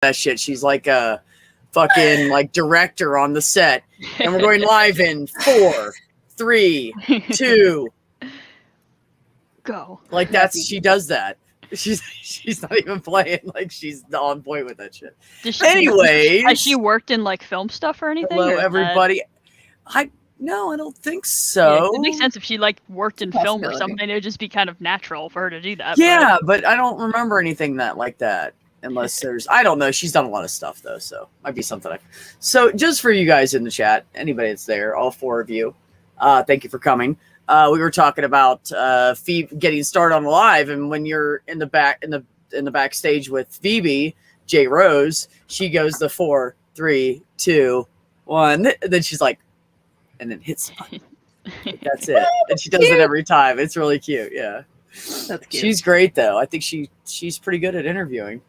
that shit. She's like a fucking like director on the set, and we're going live in 4, 3, 2. Go. Like she does that. She's not even playing. Like she's on point with that shit. Anyways, has she worked in like film stuff or anything? Hello, everybody. No, I don't think so. Yeah, it makes sense if she like worked in film or something. It would just be kind of natural for her to do that. Yeah, but I don't remember anything like that. Unless there's, I don't know. She's done a lot of stuff though, so might be something. So just for you guys in the chat, anybody that's there, all 4 of you, thank you for coming. We were talking about getting started on the live, and when you're in the backstage with Phoebe J Rose, she goes the 4, 3, 2, 1. Then she's like, and then hits the button. That's it. And she does it every time. It's really cute. Yeah, that's cute. She's great though. I think she's pretty good at interviewing.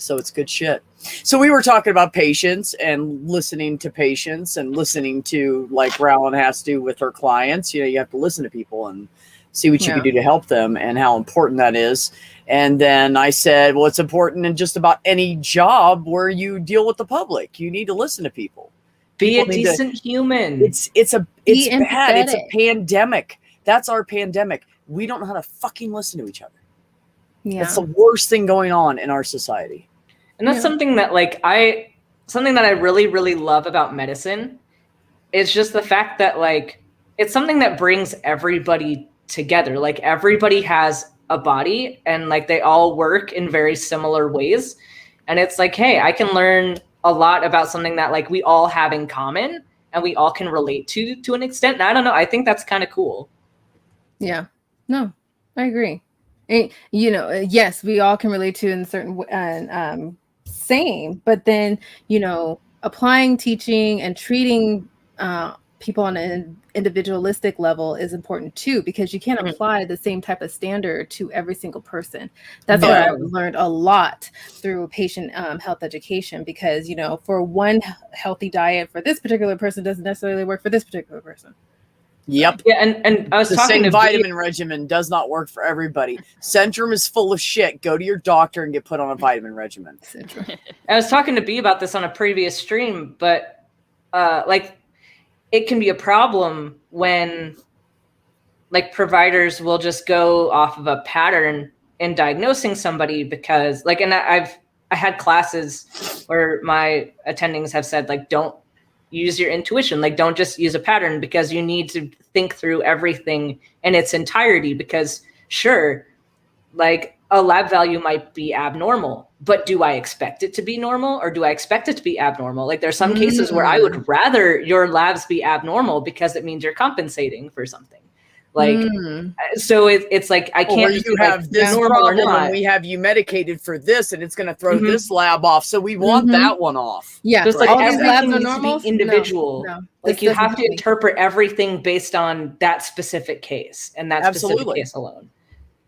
So it's good shit. So we were talking about patients and listening to patients and listening to like Rowland has to with her clients. You know, you have to listen to people and see what you can do to help them and how important that is. And then I said, well, it's important in just about any job where you deal with the public. You need to listen to people. Be a decent human. It's bad. It's a pandemic. That's our pandemic. We don't know how to fucking listen to each other. Yeah. It's the worst thing going on in our society. And that's something that something that I really, really love about medicine is just the fact that like, it's something that brings everybody together. Like everybody has a body and like they all work in very similar ways. And it's like, hey, I can learn a lot about something that like we all have in common and we all can relate to an extent. And I don't know. I think that's kind of cool. Yeah, no, I agree. And, you know, yes, we all can relate to in certain same, but then, you know, applying, teaching and treating people on an individualistic level is important too, because you can't apply the same type of standard to every single person. That's where I've learned a lot through patient health education, because, you know, for one healthy diet for this particular person doesn't necessarily work for this particular person. Yep. Yeah, and I was talking to vitamin regimen does not work for everybody. Centrum is full of shit. Go to your doctor and get put on a vitamin regimen. I was talking to B about this on a previous stream, but like it can be a problem when like providers will just go off of a pattern in diagnosing somebody, because like, and I had classes where my attendings have said like, don't use your intuition. Like, don't just use a pattern, because you need to think through everything in its entirety. Because sure, like a lab value might be abnormal, but do I expect it to be normal or do I expect it to be abnormal? Like there's some cases where I would rather your labs be abnormal because it means you're compensating for something. Like, so it's like, I can't you have this problem and we have you medicated for this and it's going to throw this lab off. So we want that one off. Yeah. Just like everything needs normal? to be individual. No. Like you have to interpret everything based on that specific case and that specific case alone.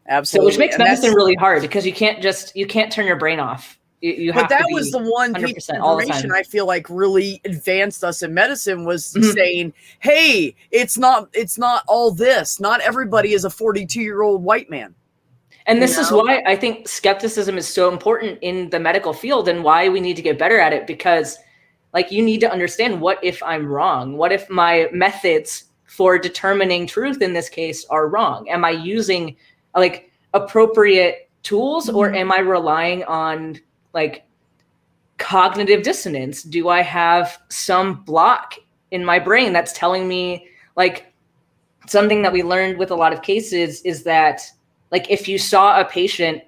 Absolutely. So, which makes medicine really hard, because you can't turn your brain off. You have that to be was the one piece of information I feel like really advanced us in medicine was saying, hey, it's not all this. Not everybody is a 42-year-old white man. And this is why I think skepticism is so important in the medical field and why we need to get better at it, because like you need to understand, what if I'm wrong? What if my methods for determining truth in this case are wrong? Am I using like appropriate tools or am I relying on like cognitive dissonance? Do I have some block in my brain that's telling me, like, something that we learned with a lot of cases is that like if you saw a patient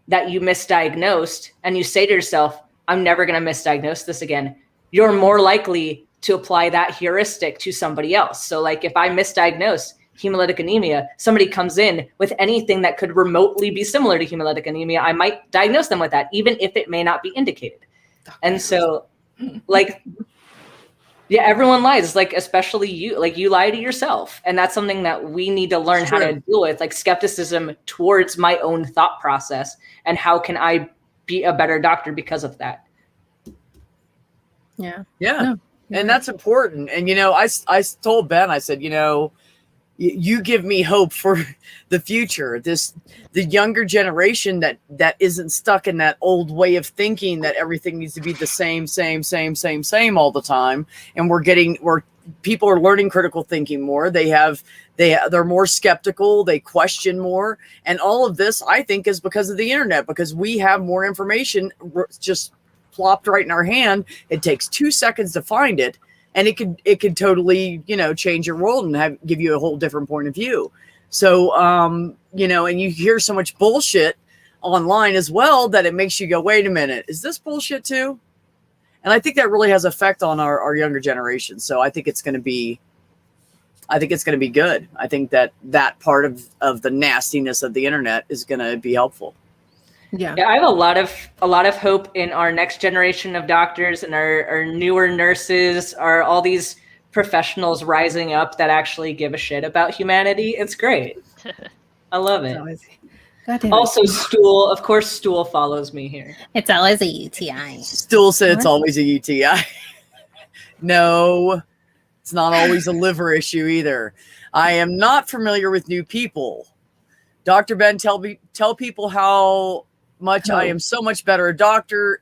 that you misdiagnosed and you say to yourself, I'm never going to misdiagnose this again, you're more likely to apply that heuristic to somebody else. So like if I misdiagnose hemolytic anemia, somebody comes in with anything that could remotely be similar to hemolytic anemia, I might diagnose them with that, even if it may not be indicated. And so like, yeah, everyone lies, like, especially you, like you lie to yourself. And that's something that we need to learn how to deal with, like skepticism towards my own thought process. And how can I be a better doctor because of that? Yeah. Yeah. No, and that's important. And, you know, I told Ben, I said, you know, you give me hope for the future. The younger generation that isn't stuck in that old way of thinking that everything needs to be the same all the time. And where people are learning critical thinking more. They're more skeptical. They question more. And all of this, I think, is because of the internet, because we have more information just plopped right in our hand. It takes 2 seconds to find it. And it could totally, change your world and give you a whole different point of view. So, and you hear so much bullshit online as well that it makes you go, wait a minute, is this bullshit too? And I think that really has effect on our younger generation. So I think it's going to be good. I think that part of the nastiness of the internet is going to be helpful. Yeah, I have a lot of hope in our next generation of doctors and our newer nurses, all these professionals rising up that actually give a shit about humanity. It's great. I love it. Also, Stool. Of course, Stool follows me here. It's always a UTI. Stool said it's always a UTI. No, it's not always a liver issue either. I am not familiar with new people. Dr. Ben, tell people how much I am so much better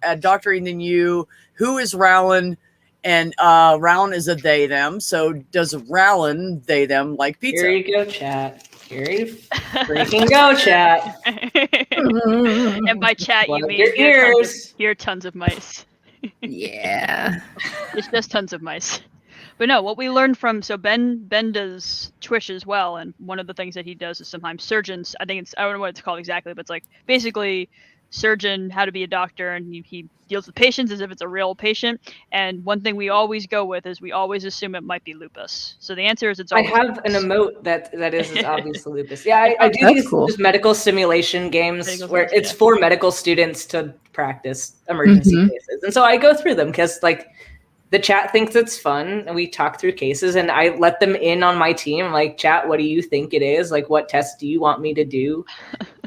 at doctoring than you. Who is Rowland? And Rowland is a they them. So does Rowland they them like pizza? Here you go, chat. Here you freaking go, chat. And by chat you mean hear tons of mice. Yeah. It's just tons of mice. But no, what we learned from, so Ben does Twitch as well, and one of the things that he does is sometimes surgeons, I don't know what it's called exactly, but it's like basically surgeon, how to be a doctor, and he deals with patients as if it's a real patient. And one thing we always go with is we always assume it might be lupus. So the answer is it's always I have lupus. An emote that is obviously lupus. Yeah, I do these medical simulation games where it's for medical students to practice emergency cases. And so I go through them because the chat thinks it's fun, and we talk through cases, and I let them in on my team. Like, chat, what do you think it is? Like, what test do you want me to do?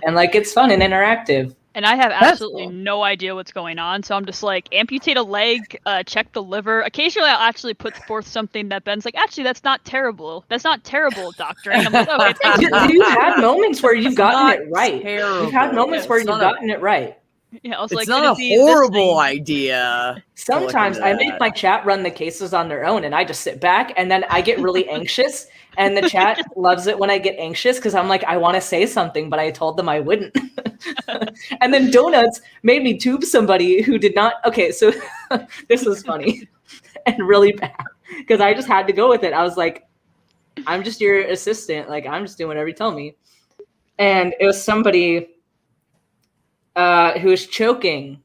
And it's fun and interactive. And I have absolutely no idea what's going on, so I'm just like, amputate a leg, check the liver. Occasionally, I'll actually put forth something that Ben's like, actually, that's not terrible. That's not terrible, doctor. And I'm like, okay, thank you. You've had moments where you've gotten it right. Terrible. You've had moments where you've gotten it right. Yeah, I was it's not a horrible idea. Sometimes I make my chat run the cases on their own, and I just sit back, and then I get really anxious, and the chat loves it when I get anxious because I'm like, I want to say something, but I told them I wouldn't. And then Donuts made me tube somebody who did not. Okay, so this was funny and really bad because I just had to go with it. I was like, I'm just your assistant. Like, I'm just doing whatever you tell me. And it was somebody who was choking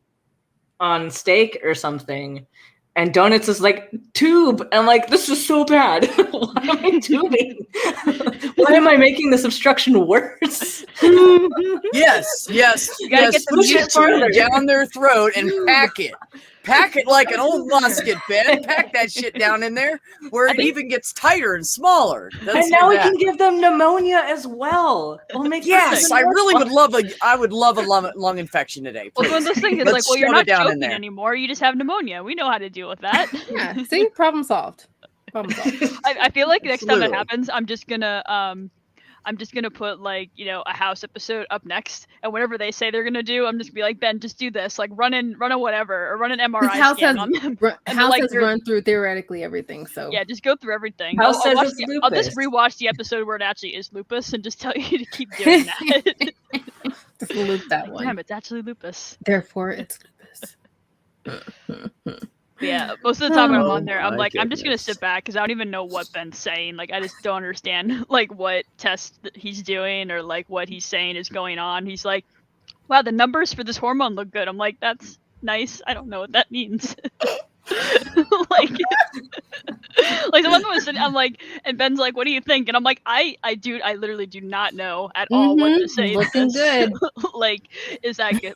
on steak or something, and Donuts is like, tube. And I'm like, this is so bad. Why am I tubing? Why am I making this obstruction worse? Yes. You gotta get the tube down their throat and pack it. Pack it like an old musket, Ben. Pack that shit down in there where it even gets tighter and smaller. And now we can give them pneumonia as well. Yes, I really would love a lung infection today. Well, one of those things is like, well, you're not choking anymore. You just have pneumonia. We know how to deal with that. Yeah, see, problem solved. I feel like next time that happens, I'm just gonna put a house episode up next, and whatever they say they're gonna do, I'm just gonna be like, Ben, just do this, like run a whatever, or run an MRI scan on them. House has run through theoretically everything, so yeah, just go through everything. I'll just rewatch the episode where it actually is lupus and just tell you to keep doing that. Just loop that one. Damn, it's actually lupus. Therefore, it's lupus. Yeah, most of the time when I'm on there, I'm like, I'm just gonna sit back because I don't even know what Ben's saying. Like, I just don't understand what test he's doing or what he's saying is going on. He's like, wow, the numbers for this hormone look good. I'm like, that's nice. I don't know what that means. Someone was sitting, I'm like, and Ben's like, what do you think? And I'm like, I literally do not know at all what to say. Looking good. Is that good?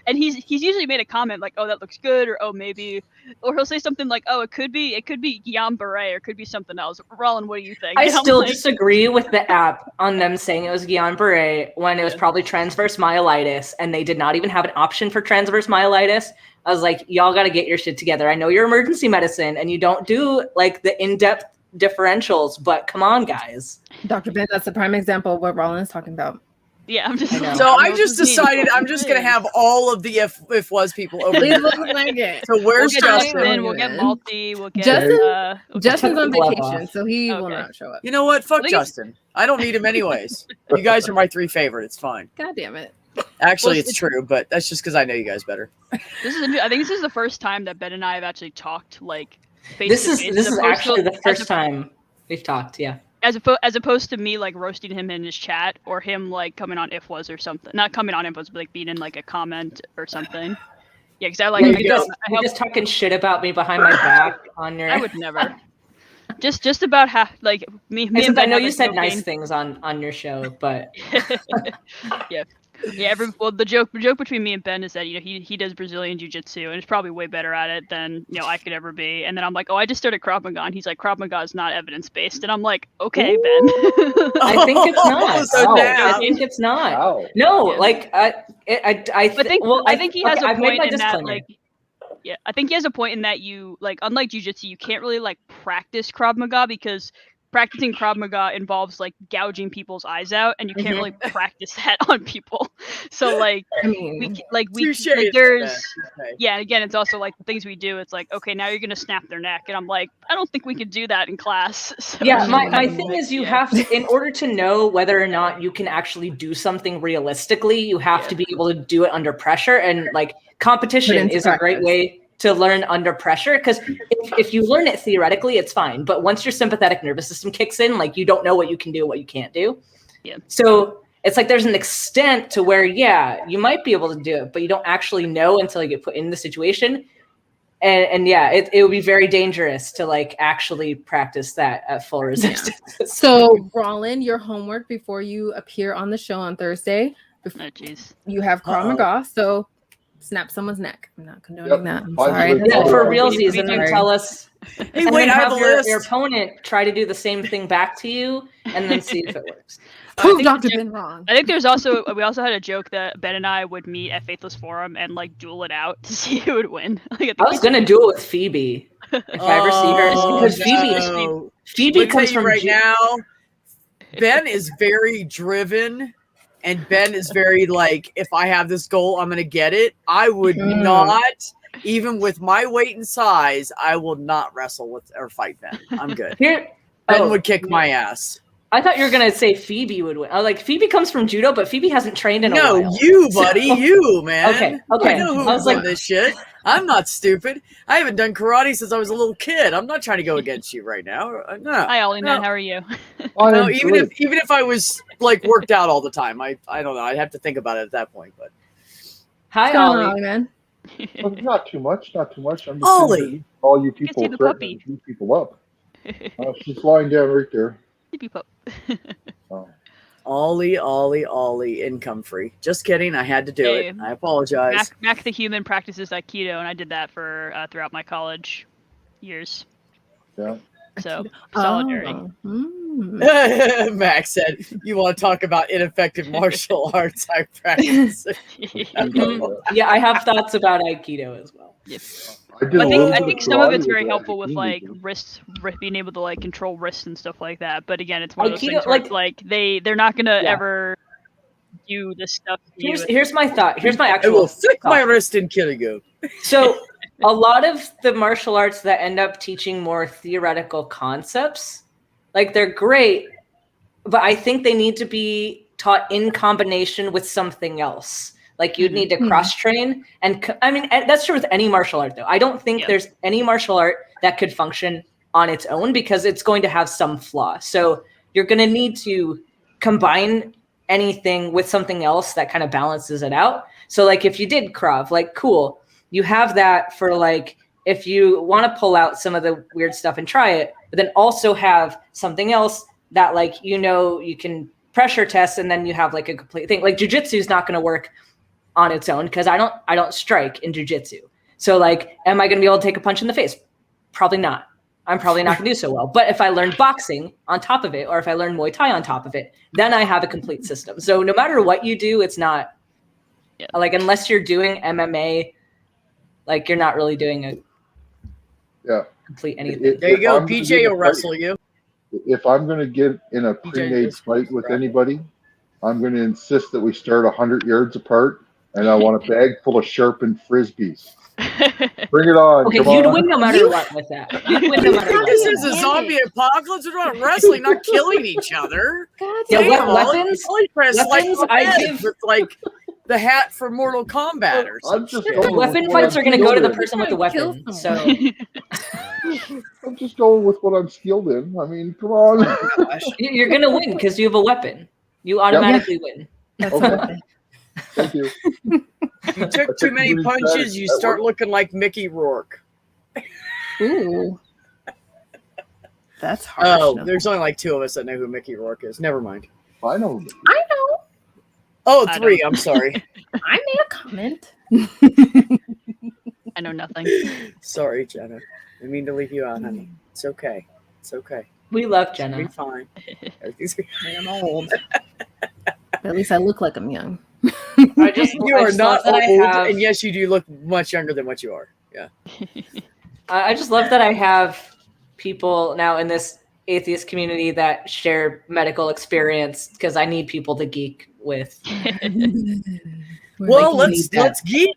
And he's usually made a comment like, oh, that looks good, or oh, maybe, or he'll say something like, oh, it could be Guillain-Barré, or it could be something else. Roland, what do you think? I still disagree with the app on them saying it was Guillain-Barré when it was probably transverse myelitis, and they did not even have an option for transverse myelitis. I was like, y'all got to get your shit together. I know you're emergency medicine, and you don't do the in-depth differentials, but come on, guys. Dr. Ben, that's a prime example of what Rollins is talking about. Yeah, I'm just. I know. So don't know I what just this means. decided I'm just gonna have all of the if was people over Please here. look like it. So We'll where's get Justin? Justin. We'll get Malty. We'll get Justin? we'll get- Justin's on Took the glove vacation, off. so he will Okay. not show up. You know what? Fuck I think it's- Justin. I don't need him anyways. You guys are my 3 favorite. It's fine. God damn it. Actually, Well, it's true, but that's just because I know you guys better. This is. I think this is the first time that Ben and I have actually talked like face This to is face, this as is opposed actually to- the first time we've talked. Yeah. as opposed to me like roasting him in his chat or him like coming on if was or something. Not coming on if was, but like being in like a comment or something. Yeah, because I like. Yeah, I you're just talking shit about me behind my back on your. I would never. Just about how like me and I Ben know have you a said joking- nice things on your show, but yeah. Yeah, the joke between me and Ben is that he does Brazilian jiu-jitsu and is probably way better at it than I could ever be. And then I'm like, oh, I just started Krav Maga. And he's like, Krav Maga is not evidence based. And I'm like, okay, Ben. I think it's not. So Wow. now- I think it's not. Wow. No, Yeah. like I think. Well, I think he has a I've made point my in that disclaimer. like. Yeah, I think he has a point in that you like, unlike jiu-jitsu, you can't really like practice Krav Maga because practicing Krav Maga involves like gouging people's eyes out, and you can't really practice that on people. So like, I mean, Touche, there's okay. yeah, and again, it's also like the things we do. It's like, okay, now you're gonna snap their neck, and I'm like, I don't think we could do that in class. So, Yeah, my kind of thing like, is you yeah. have to, in order to know whether or not you can actually do something realistically, you have to be able to do it under pressure. And like competition into is a great practice. way to learn under pressure, because if you learn it theoretically, it's fine. But once your sympathetic nervous system kicks in, like you don't know what you can do, what you can't do. Yeah. So it's like there's an extent to where, yeah, you might be able to do it, but you don't actually know until you get put in the situation. And yeah, it would be very dangerous to like actually practice that at full resistance. so Rollin, your homework before you appear on the show on Thursday, Oh jeez. you have Krav Uh-oh. Maga, so snap someone's neck. I'm not condoning Yep. that. I'm Mine's sorry. with- Yeah, for We realsies, and then Sorry. tell us. Hey, And wait, then I have have a your list. opponent try to do the same thing back to you, and then see if it works. Prove I think Dr. the- Ben wrong. I think we also had a joke that Ben and I would meet at Faithless Forum and like duel it out to see who would win. Like, I think I was gonna do it with Phoebe if I ever see her, Oh, because no. Phoebe Let me comes tell you from right now, Ben is very driven, and Ben is very like, if I have this goal, I'm gonna get it. I would not, even with my weight and size, I will not wrestle with or fight Ben. I'm good. Here. Ben Oh, would kick my ass. I thought you were gonna say Phoebe would win. I was like, Phoebe comes from judo, but Phoebe hasn't trained in a No, while. you, buddy, you, man. Okay, I know who I was won like- this shit. I'm not stupid. I haven't done karate since I was a little kid. I'm not trying to go against you right now. No. Hi Ollie, man, No. how are you? No, even if I was like worked out all the time, I don't know. I'd have to think about it at that point. But Hi, What's going on, Ollie. man? Well, not too much. I'm just Ollie! here to all you can people see the threatening puppy. to beat people up. She's lying down right there. Hippie pup. Oh. Ollie, income free. Just kidding. I had to do Hey, it. I apologize. Mac the human practices Aikido, and I did that for throughout my college years. Yeah. So solidarity. Oh. Mm. Max said, "You want to talk about ineffective martial arts? I practice." Yeah, I have thoughts about Aikido as well. I did a I little think bit of some of karate it's very with helpful with Aikido. like being able to like control wrists and stuff like that. But again, it's one of those Aikido, things where it's like they're not gonna Yeah. ever do this stuff. to you. Here's my thought. Here's my I actual will flick my thought. wrist and kill you. So a lot of the martial arts that end up teaching more theoretical concepts, like they're great, but I think they need to be taught in combination with something else. Like you'd need to cross train, and that's true with any martial art though. I don't think Yeah. there's any martial art that could function on its own because it's going to have some flaw. So you're going to need to combine anything with something else that kind of balances it out. So like if you did Krav, like cool, you have that for like if you want to pull out some of the weird stuff and try it, but then also have something else that like you can pressure test, and then you have like a complete thing. Like jiu-jitsu is not going to work on its own because I don't strike in jiu-jitsu. So like, am I going to be able to take a punch in the face? Probably not. I'm probably not going to do so well. But if I learn boxing on top of it, or if I learn Muay Thai on top of it, then I have a complete system. So no matter what you do, it's not like, unless you're doing MMA, like you're not really doing a Yeah. complete anything. There you go. I'm gonna PJ do the will wrestle you. if I'm going to get in a pre-made fight with anybody, I'm going to insist that we start 100 yards apart, and I want a bag full of sharpened frisbees. Bring it on! Okay, Come you'd on. win no matter what with that. You'd win no matter what. This is a zombie apocalypse. We're not wrestling, not killing each other. God, Yeah, Damn, weapons. I'll press like Weapons, the I head give- with like the hat for Mortal Kombat or I'm something. just going with Weapon what fights I'm are going to go to the skilled in. person with the Kill weapon. someone. So I'm just going with what I'm skilled in. I mean, come on. you're going to win because you have a weapon. You automatically win. That's Okay. okay. Thank you. You took too many punches, you start looking like Mickey Rourke. Ooh. That's harsh. Oh, No. there's only like 2 of us that know who Mickey Rourke is. Never mind. I know. I know. Oh, I 3. I'm sorry. I made a comment. I know nothing. Sorry, Jenna. I didn't mean to leave you out, honey. It's okay. It's okay. We love It's gonna be Jenna. fine. Everything's I'm old. At least I look like I'm young. I just You I are just not love old, that I have, and yes, you do look much younger than what you are. Yeah. I just love that I have people now in this atheist community that share medical experience because I need people to geek with. Well, Like, let's geek.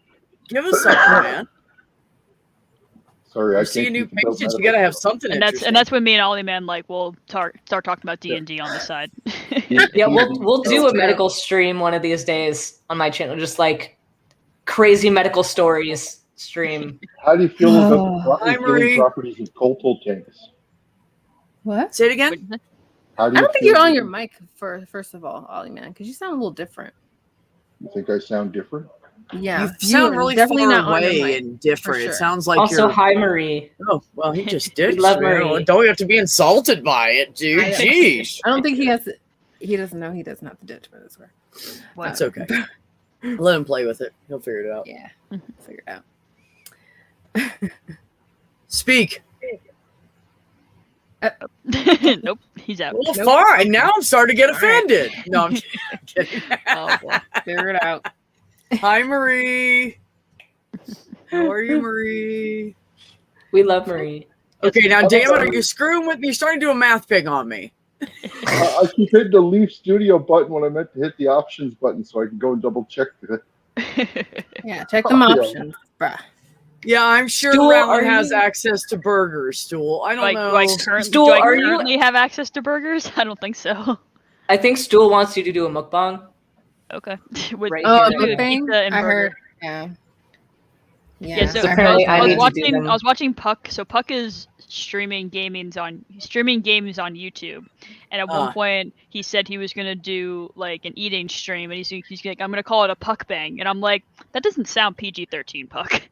Give us something, man. Sorry, I You can't see a new keep up patient, you medical gotta have stuff. something And interesting. that's when me and Ollie Man will start talking about D&D on the side. Yeah, we'll do That's a medical stream one of these days on my channel, just like crazy medical stories stream. How do you feel about Oh. the property Hi, Marie. healing properties of coltal tanks? What? Say it again. How do I you don't think feel you're on about- your mic first of all, Ollie man, because you sound a little different. You think I sound different? Yeah, You sound are really definitely far not on your away mic, and different. for sure. It sounds like Also, you're. hi Marie. Oh well, he just ditched love me. Marie. Don't you have to be insulted by it, dude? I- Jeez, I don't think he has to. He doesn't know he doesn't have to ditch, but it's What? it's okay. Let him play with it. He'll figure it out. Yeah, figure it out. Speak. Nope, he's out. Well, Nope. fine. Now I'm starting to get All right. offended. No, I'm kidding. Oh boy, figure it out. Hi, Marie. How are you, Marie? We love Marie. Okay, now, damn it, are you screwing with me? You're starting to do a math pig on me. I keep hitting the Leaf Studio button when I meant to hit the options button so I can go and double check it. Yeah, check them Oh, yeah. options, bruh. Yeah, I'm sure Stool, Rowan are has you- access to burgers, Stool. I don't Like, know. do I Stool, are you- currently have access to burgers? I don't think so. I think Stool wants you to do a mukbang. Okay. With, Right Oh, here. a with mukbang? pizza and I burger. heard. Yeah. Yeah, so I apparently heard I I was need to do watching. them. I was watching Puck. So Puck is streaming games on YouTube, and at one point he said he was gonna do like an eating stream, and he's like, I'm gonna call it a Puck Bang, and I'm like, that doesn't sound PG-13, Puck.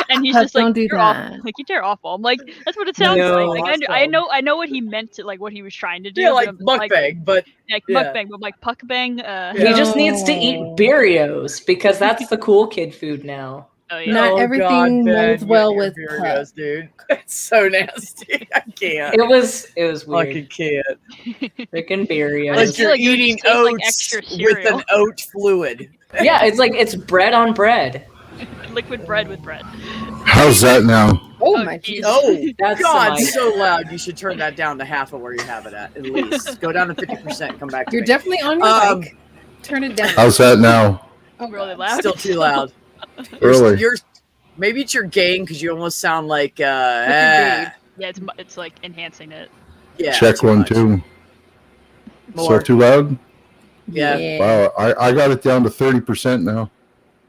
And he's Puck, just like, don't do you're awful. that. Like you're awful. I'm like, that's what it sounds No, like. that's I know what he meant to, like what he was trying to do. Yeah, but like I'm just like, mukbang, but like yeah. mukbang, but like Puck Bang. He Yeah. just needs to eat No. Birrios because that's the cool kid food now. Oh yeah. Not everything Ben, molds well your with Virgos, dude. It's so nasty. I can't. It was Fucking weird. can't. Freaking Birrios. Like feel you're like you eating just taste like oats extra with cereal. an oat fluid. Yeah, it's like it's bread on bread. Liquid bread with bread. How's that now? Oh Oh, my geez. Jesus. Oh, That's God, the mic. so loud. You should turn that down to half of where you have it at least. Go down to 50%. Come back to You're me. definitely on your Um, mic. Turn it down. How's that now? Oh, Really God. loud. Still too loud. Really? You're maybe it's your gain because you almost sound like at Yeah, it's like enhancing it. yeah. Check too one, much. two. More. Still too loud? Yeah. Wow, I got it down to 30% now.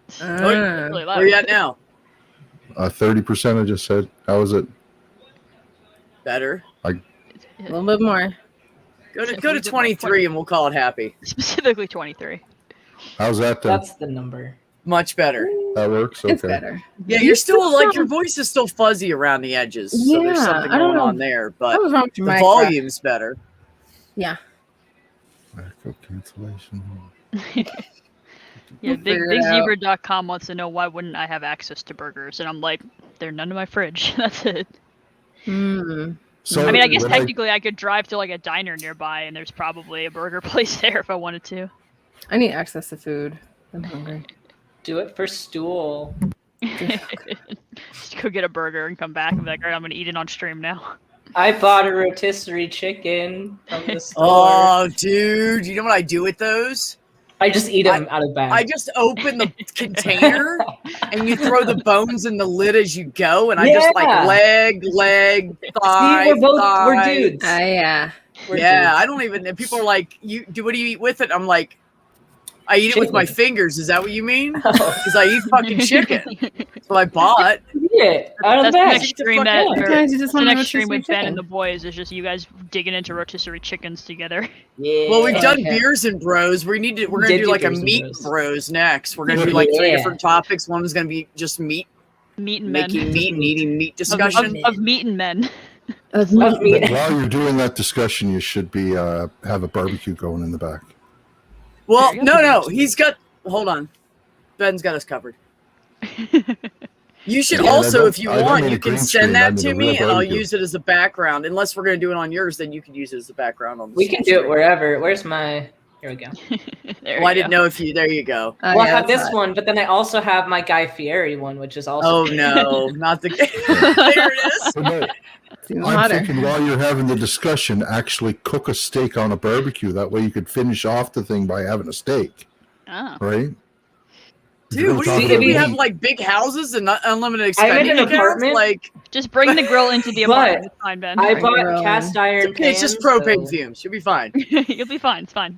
It's really loud. Where you at now? 30% I just said. How is it? Better. A little bit more. Go to 23 and we'll call it happy. Specifically 23. How's that then? That's the number. Much better. That works? It's Okay. better. Yeah, You you're still like your sound- voice is still fuzzy around the edges. So there's Yeah, something I don't going know. on there, but What was wrong with the your mic, volume's better. Yeah. Echo cancellation. Yeah, We'll figure it out. BigZebra.com wants to know why wouldn't I have access to burgers, and I'm like, they're none in my fridge. That's it. Mm. So I mean, I guess when technically I could drive to like a diner nearby, and there's probably a burger place there if I wanted to. I need access to food. I'm hungry. Do it for Stool. Just go get a burger and come back and be like, all right, I'm gonna eat it on stream now. I bought a rotisserie chicken from the store. Oh, dude, you know what I do with those? I just eat them out of bag. I just open the container and you throw the bones in the lid as you go, and I just like leg, thigh. See, we're dudes. Yeah. We're Yeah, dudes. I don't even. And people are like, "What do you eat with it?" I'm like, I eat it with my fingers. Is that what you mean? Because I eat fucking chicken. That's what I bought. Yeah, out of the That's the bag. next stream fuck that out. or Guys, you just the want a next stream rotisserie with Ben chicken. and the boys is just you guys digging into rotisserie chickens together. Yeah. Well, we've done okay. beers and bros. We're gonna did do do like a beers and meat bros. bros next. We're gonna do like 3 Yeah. different topics. One's gonna be just meat, Meat and men. making meat and eating meat Of, discussion. of meat and men. Of Of meat. meat. While you're doing that discussion, you should be have a barbecue going in the back. Well, There you go. no, he's got. Hold on, Ben's got us covered. You should Yeah, also, if you I don't want, mean you a can green send screen, I that mean to a me, real and I'll barbecue. use it as a background. Unless we're gonna do it on yours, then you can use it as a background on. We can do it wherever. Where's my? Here we go. There Well, I you didn't go. know if you. There you go. Well, I yeah, have that's this hot. one, but then I also have my Guy Fieri one, which is also. Oh no, not the. There it is. But no, It's even I'm hotter. thinking while you're having the discussion, actually cook a steak on a barbecue. That way you could finish off the thing by having a steak, Oh. right? Dude, what do you See, think? if We you- have like big houses and not unlimited I'm in expending an accounts? apartment. Like, Just bring the grill into the But apartment. It's fine, Ben. I Bring bought your own. cast iron it's, okay, it's just pans, propane so- fumes. You'll be fine. You'll be fine. It's fine.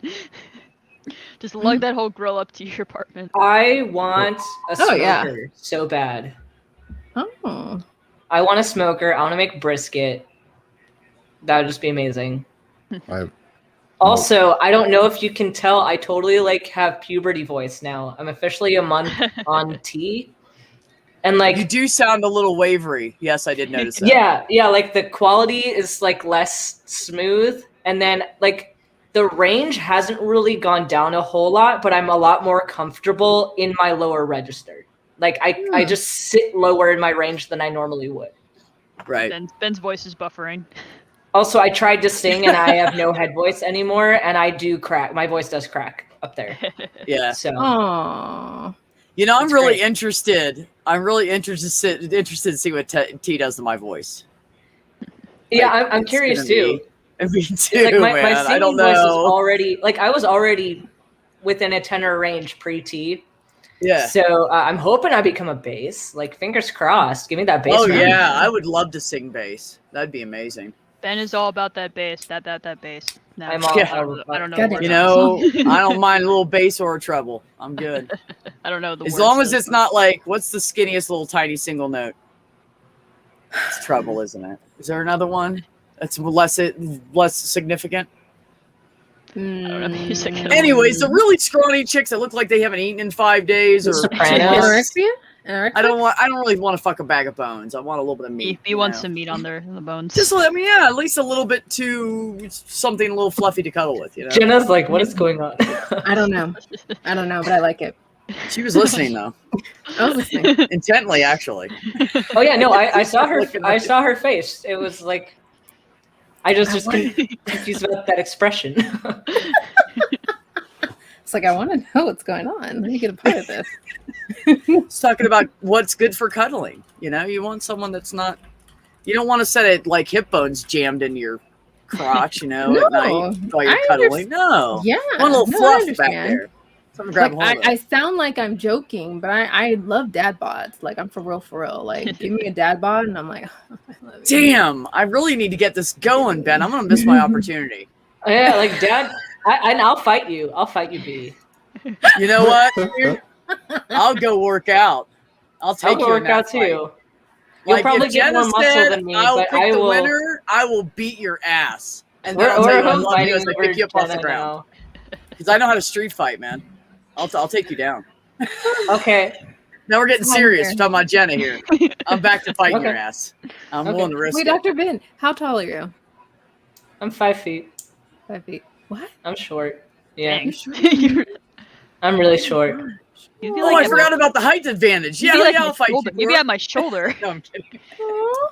Just lug that whole grill up to your apartment. I want a Oh, smoker yeah. so bad. Oh. I want a smoker. I want to make brisket. That would just be amazing. I, Also, I don't know if you can tell, I totally like have puberty voice now. I'm officially a month on T. And like You do sound a little wavery. Yes, I did notice that. yeah, like the quality is like less smooth, and then like the range hasn't really gone down a whole lot, but I'm a lot more comfortable in my lower register. Like I just sit lower in my range than I normally would. Right. Ben's voice is buffering. Also, I tried to sing and I have no head voice anymore, and I do crack. My voice does crack up there. Yeah. So Oh. You know, I'm It's really great. interested. I'm really interested to see what T does to my voice. yeah, Like, I'm it's curious gonna too. Me too, Like my man. singing I don't voice is know. already like I was already within a tenor range pre-T. Yeah. So I'm hoping I become a bass. Like fingers crossed. Give me that bass. Oh man. yeah, I would love to sing bass. That'd be amazing. Ben is all about that bass. That bass. No, I'm all- I don't know. God the words. You know, I don't mind a little bass or a treble. I'm good. I don't know the As words. long as to- it's not like, what's the skinniest little tiny single note? It's treble, isn't it? Is there another one that's less significant? I don't know music at all. Anyways, the really scrawny chicks that look like they haven't eaten in 5 days, or Sopranos. Anorexia? Anorexia? I don't really want to fuck a bag of bones. I want a little bit of meat. He you wants know? some meat on the bones. Just let me, yeah, at least a little bit to something a little fluffy to cuddle with. You know, Jenna's like, what is going on? I don't know. I don't know, but I like it. she was listening though, I was listening. intently actually. Oh yeah, no, I saw her. Looking I at saw her face. It was like, I just confused about that expression. It's like, I want to know what's going on. Let me get a part of this. It's talking about what's good for cuddling. You know, you want someone that's not. You don't want to set it like hip bones jammed into your crotch. You know, at No, night while you're I cuddling. No, Yeah. one little no, I fluff back understand. there. Something grab Like, hold of. I sound like I'm joking, but I love dad bods. Like, I'm for real. Like, give me a dad bod, and I'm like, I love you. Damn, I really need to get this going, Ben. I'm gonna miss my opportunity. Yeah, like Dad, and I'll fight you. I'll fight you, B. You know what? dude? I'll go work out. I'll take I'll go you in work that out fight. too. You'll Like, probably if get Jenna more muscle said, than me, I'll but pick I the will. winner. I will beat your ass, and then We're, I'll tell you we're I love you fighting as I over pick you up off the Jenna ground because I know how to street fight, man. I'll take you down. now. Okay. Now we're getting Come on serious. here. We're talking about Jenna here. I'm back to fighting your Okay. ass. I'm Okay. willing to risk Wait, it. Dr. Ben, how tall are you? I'm 5 feet. 5 feet. What? I'm short. Yeah. Dang. sure? You're- I'm really short. You'd be Oh, like I forgot about the height advantage. you'd Yeah, be like yeah, my I'll fight you. shoulder. Maybe for at my shoulder. No, I'm kidding.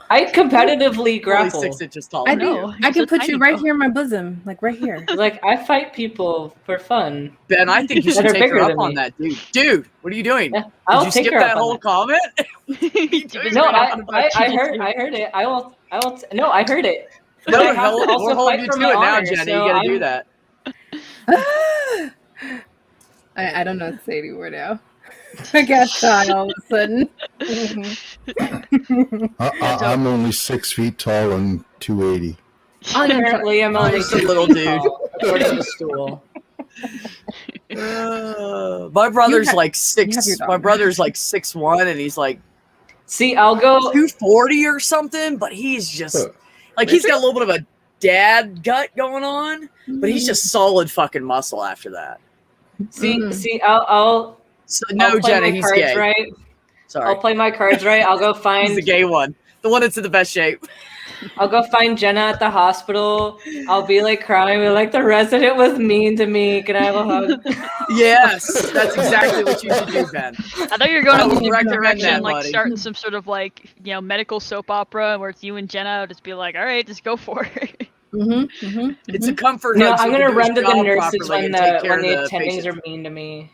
I competitively Only grapple. 6 inches tall. I than you. know. I You're can so put tiny, you right bro. here in my bosom, like right here. Like I fight people for fun. Ben, I think you should That are take her bigger up than on me. that, dude. Dude, what are you doing? Yeah, Did I'll you take skip her that up on whole that. comment? No, I I heard it. I will. No, I heard it. But No, I have to also we're holding fight you for to my it now, honor, Jenny. so You gotta I'm- do that. I don't know what to say anymore now. I got shy all of a sudden. I'm only 6 feet tall and 280. Apparently, I'm only Just a 6 little feet dude. tall, according to stool. My brother's have- like you have your 6. dog My now. brother's like 6'1", and he's like See, I'll go. 240 or something. But he's just like he's got a little bit of a dad gut going on, but he's just solid fucking muscle after that. See, I'll So I'll no, play Jenny, my he's cards gay. right. Sorry, I'll play my cards right. I'll go he's find. the gay one, the one that's in the best shape. I'll go find Jenna at the hospital. I'll be like crying, be like the resident was mean to me. Can I have a hug? Yes, that's exactly what you should do, Ben. I thought you were going I in would the recommend direction, that, like buddy. starting some sort of like medical soap opera where it's you and Jenna. Just be like, all right, just go for it. It's a comfort. No, hug so I'm he gonna can do his run to the job nurses properly when and take the care when the of attendings patients. are mean to me.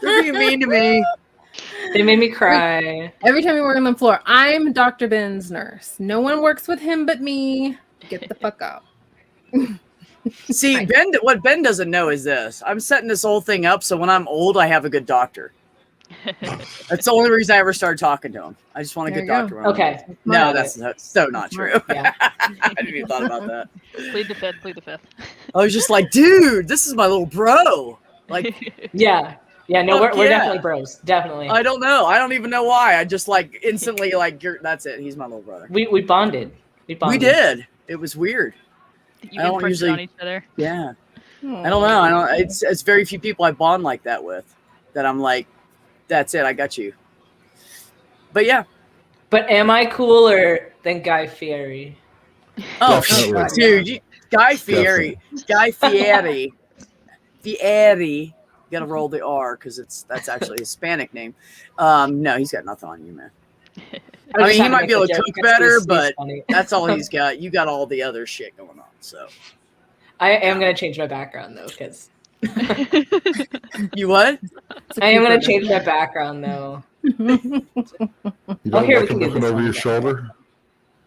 They're being mean to me. They made me cry. Every time we work on the floor, I'm Dr. Ben's nurse. No one works with him but me. Get the fuck out. See, Ben, what Ben doesn't know is this. I'm setting this whole thing up so when I'm old, I have a good doctor. That's the only reason I ever started talking to him. I just want a There good you go. doctor. when I'm Okay. old. No, that's so not true. Yeah. I didn't even thought about that. Plead the fifth. Plead the fifth. I was just like, dude, this is my little bro. Like, Yeah. Yeah. No, Fuck we're yeah. definitely bros. Definitely. I don't know. I don't even know why. I just like instantly like, that's it. He's my little brother. We bonded. We bonded. We did. It was weird. You I don't imprinted usually- on each other. Yeah. I don't know. I don't. It's very few people I bond like that with. That I'm like, that's it. I got you. But yeah. But am I cooler than Guy Fieri? Oh, Definitely. dude, Guy Fieri. Guy Fieri. Fieri. You gotta roll the R because that's actually a Hispanic name. No, he's got nothing on you, man. I mean, he might be able to cook better, but that's all he's got. You got all the other shit going on. So I am gonna change my background though, because you what? I am gonna change my background though. You don't here we like can him do looking this over one. your shoulder?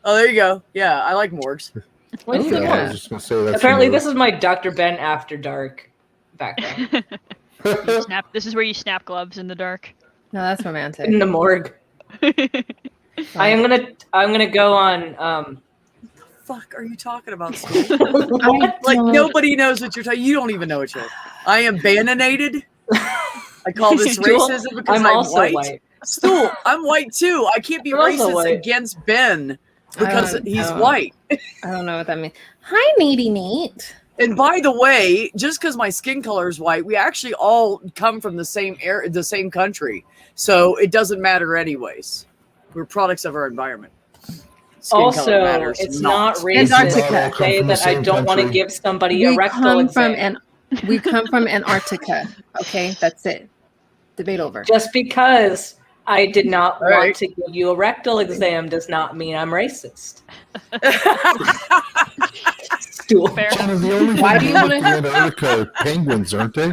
Oh, there you go. Yeah, I like Morgs. What's the I one? was just gonna say that's Apparently, your- this is my Dr. Ben After Dark background You snap. This is where you snap gloves in the dark. No, that's romantic. in the morgue. I'm gonna go on. Fuck, are you talking about? Steve? I Like don't- nobody knows what you're talking. You don't even know what you're. I am bananated. I call this Stool, racism because I'm I'm also white. white. Stool, I'm white too. I can't be I'm also racist white. against Ben because he's don't- white. I don't know what that means. Hi, Needy Neat. And by the way, just because my skin color is white, we actually all come from the same the same country, so it doesn't matter anyways. We're products of our environment. Skin color Also, matters it's not racist Antarctica. to say that I don't want to give somebody a We rectal come exam. we come from Antarctica. Okay, that's it. Debate over. Just because I did not All want right. to give you a rectal exam does not mean I'm racist. Stool. Fair. Jenna, the only Why thing do you you look in Antarctica are penguins, aren't they?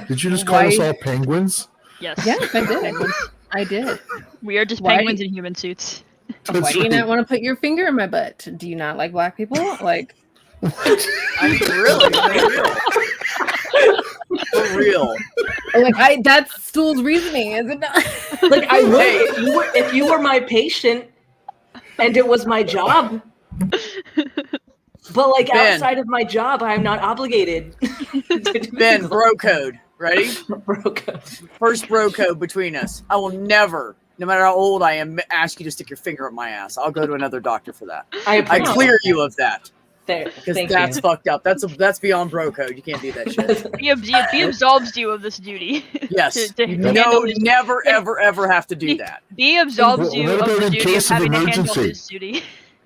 Did you just call us Why- all penguins? Yes. Yes, I did. I did. We are just Why- penguins in human suits. Why That's do you right. not want to put your finger in my butt? Do you not like black people? Like, I mean, really, for real. that's Stool's reasoning, is it not? Like I would Hey. if you were my patient and it was my job. But like Ben. outside of my job, I'm not obligated. Ben, bro code. Ready? Broke. First bro code between us. I will never, no matter how old I am, ask you to stick your finger up my ass. I'll go to another doctor for that. I clear you of that There, because thank that's you. fucked up. That's beyond bro code. You can't do that shit. He absolves you of this duty. Yes. To You handle no, his- never, ever have to do that. He absolves What you of about the in duty of case of having to handle emergency? his duty.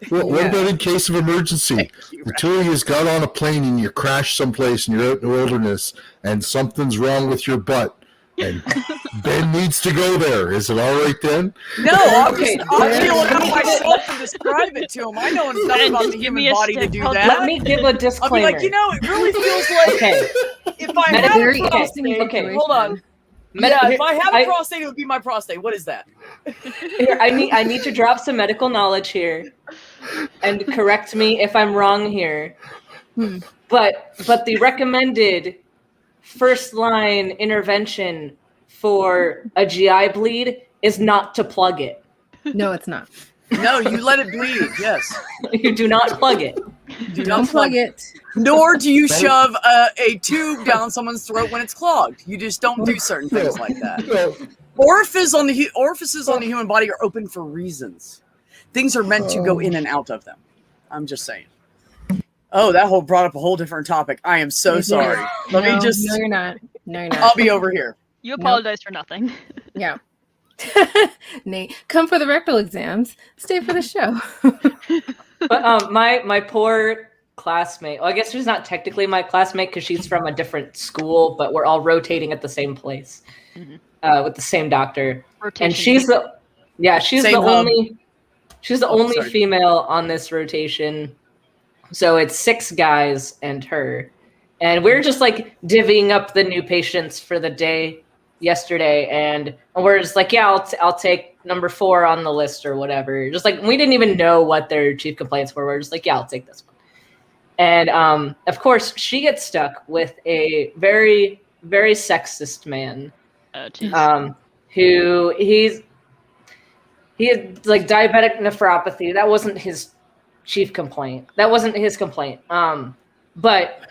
What Yeah. about in case of emergency? The two of you got on a plane and you crash someplace and you're out in the wilderness and something's wrong with your butt. And Ben needs to go there. Is it all right then? No, I'm Okay. feeling it myself to describe it to him. I know enough Ben, about the give human me a body to step. do Let that. Let me give a I'll be disclaimer. like, it really feels like Okay. if I Meta- had a Very prostate. interesting okay, situation. Hold on. Yeah, if I had a prostate, it would be my prostate. What is that? Here, I need to drop some medical knowledge here, and correct me if I'm wrong here. But the recommended first line intervention for a GI bleed is not to plug it. No, it's not. No, you let it bleed. Yes. You do not plug it. Do Don't not plug it. Nor do you shove a tube down someone's throat when it's clogged. You just don't do certain things like that. No. Orifices on the human body are open for reasons. Things are meant to go in and out of them. I'm just saying. Oh, that brought up a whole different topic. I am so sorry. Let me just. No, you're not. No, you're not. I'll be over here. You apologize for nothing. Yeah. Nate, come for the rectal exams. Stay for the show. But my poor classmate. Well, I guess she's not technically my classmate because she's from a different school, but we're all rotating at the same place with the same doctor. Rotation. And she's the Same hub. she's the Oh, only sorry. female on this rotation. So it's 6 guys and her. And we're just like divvying up the new patients for the day yesterday, and we're just like, yeah, I'll take number 4 on the list or whatever. Just like we didn't even know what their chief complaints were. We're just like, yeah, I'll take this one. And of course, she gets stuck with a very, very sexist man. Who he had like diabetic nephropathy. That wasn't his chief complaint. That wasn't his complaint. But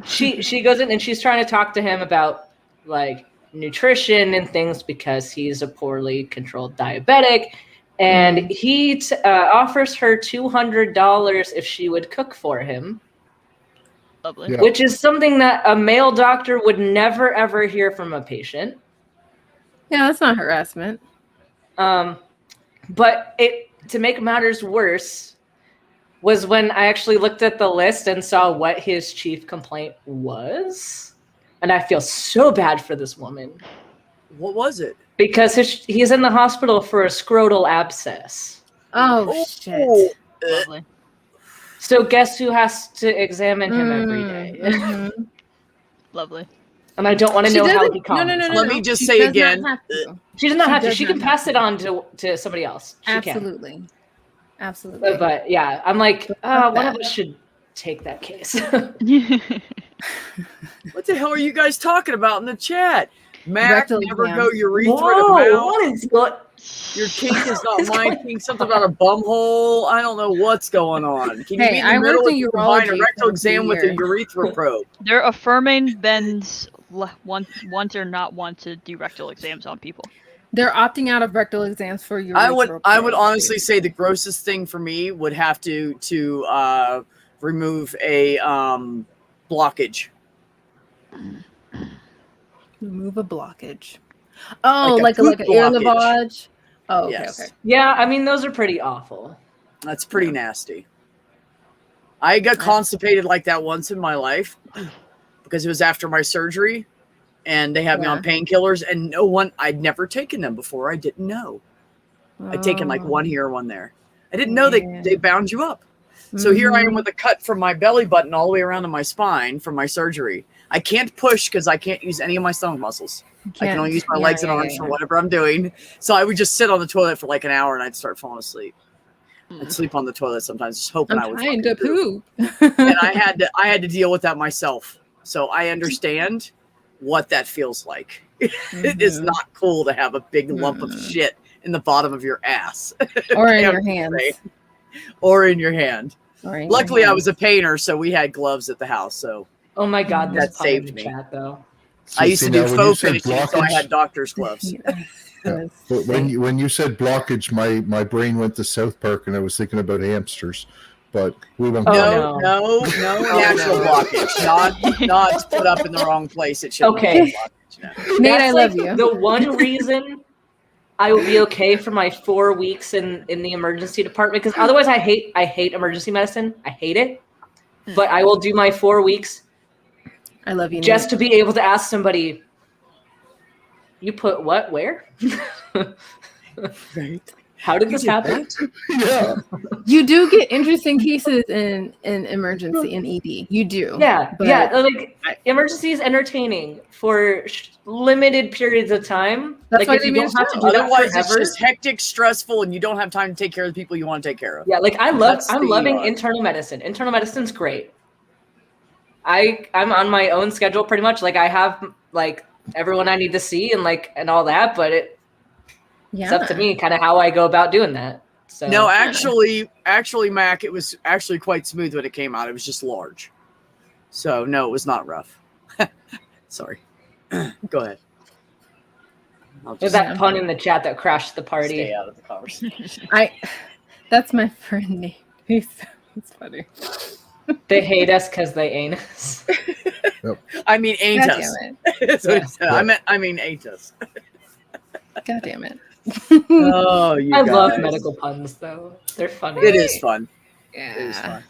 she goes in and she's trying to talk to him about like nutrition and things because he's a poorly controlled diabetic, and he offers her $200 if she would cook for him. Lovely. Yeah. Which is something that a male doctor would never ever hear from a patient. Yeah, that's not harassment. But to make matters worse was when I actually looked at the list and saw what his chief complaint was. And I feel so bad for this woman. What was it? Because he's in the hospital for a scrotal abscess. Oh, shit. Lovely. So guess who has to examine him every day? Mhm. Lovely. And I don't want to She know how doesn't- he comes. No. Let me just She say does again. not have to. She does not have to. does She not can have pass to. it on to somebody else. She can. Absolutely. Absolutely. But yeah, I'm like, Fuck one of that. us should take that case. What the hell are you guys talking about in the chat? Mac, Rectal never exams. go urethra to Whoa, mouth. what is going? Your kink is not my kink. Something about a bum hole. I don't know what's going on. Can you Hey, be in the I middle worked if in you combine a urology rectal for a exam with a year. urethra probe? They're affirming Ben's want or not want to do rectal exams on people. They're opting out of rectal exams for your. I would honestly say the grossest thing for me would have to remove a blockage. remove a blockage. Oh, Like like a a poop ear blockage. lavage. Oh, okay, Yes. okay. Yeah, I mean those are pretty awful. That's pretty nasty. I got constipated like that once in my life because it was after my surgery, and they had me on painkillers, and I'd never taken them before. I didn't know. I'd taken like one here, one there. I didn't know they bound you up. So here I am with a cut from my belly button all the way around to my spine from my surgery. I can't push because I can't use any of my stomach muscles. I can only use my legs and arms for whatever I'm doing. So I would just sit on the toilet for like an hour and I'd start falling asleep. I'd sleep on the toilet sometimes, just hoping I would. Trying to poop. And I had to deal with that myself. So I understand what that feels like. It is not cool to have a big lump of shit in the bottom of your ass. Or in your hands. Or in your hand. Or in Luckily, your I was a painter, so we had gloves at the house. So Oh my god, That this pun in saved the me. chat though. I used to now, do when you faux said finishing, so I blockage- had doctor's gloves. Yes. But when you said blockage, my brain went to South Park, and I was thinking about hamsters. But we won't. Oh, go there. no. No natural blockage, not put up in the wrong place. It should Okay. be a blockage. No. Nate, I That's love like you. the one reason I would be okay for my 4 weeks in the emergency department, because otherwise I hate emergency medicine. I hate it. But I will do my 4 weeks I love you, just Nate. to be able to ask somebody, You put what? Where? Right. How did this happen? Yeah. You do get interesting cases in emergency in ED. You do. Yeah, but yeah. Like emergency is entertaining for limited periods of time. That's like why if they you made don't a have to show. do that Otherwise, it's forever. just hectic, stressful, and you don't have time to take care of the people you want to take care of. Yeah, like I'm That's loving the, internal medicine. Internal medicine's great. I'm on my own schedule pretty much. Like I have like everyone I need to see and like and all that, but it's up to me kind of how I go about doing that. So No, actually, Mac, it was actually quite smooth when it came out. It was just large. So no, it was not rough. Sorry. Go ahead. I'll there's just that pun in the chat that crashed the party. stay out of the conversation. That's my friend name. It's funny. They hate us because they ain't us. I mean, ain't God us. damn That's what he said. I mean, ain't us. it. God damn it. Oh, you I guys. love medical puns though. They're funny. It is fun. Yeah. It is fun.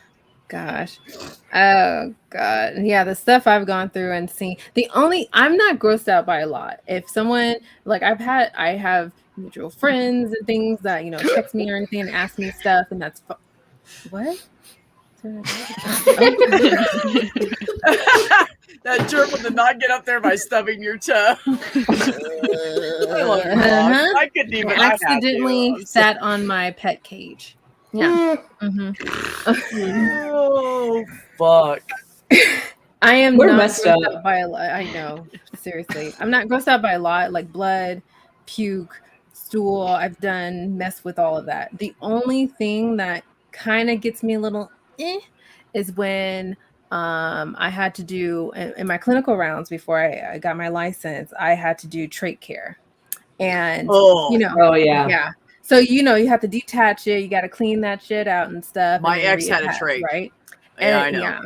Gosh. Oh God. Yeah, the stuff I've gone through and seen. I'm not grossed out by a lot. If someone like I have mutual friends and things that, text me or anything and ask me stuff, and that's what? That gerbil did not get up there by stubbing your toe. I love your dog. I couldn't even. I accidentally I had to. sat on my pet cage. Yeah. Oh fuck. I am We're not messed grossed up. out by a lot. I know. Seriously. I'm not grossed out by a lot, like blood, puke, stool. I've done mess with all of that. The only thing that kind of gets me a little is when I had to do in my clinical rounds before I got my license, I had to do trach care. And Oh yeah. So you have to detach it, you got to clean that shit out and stuff. My and ex had a reattach, trach. right? Yeah, And, I know. Yeah.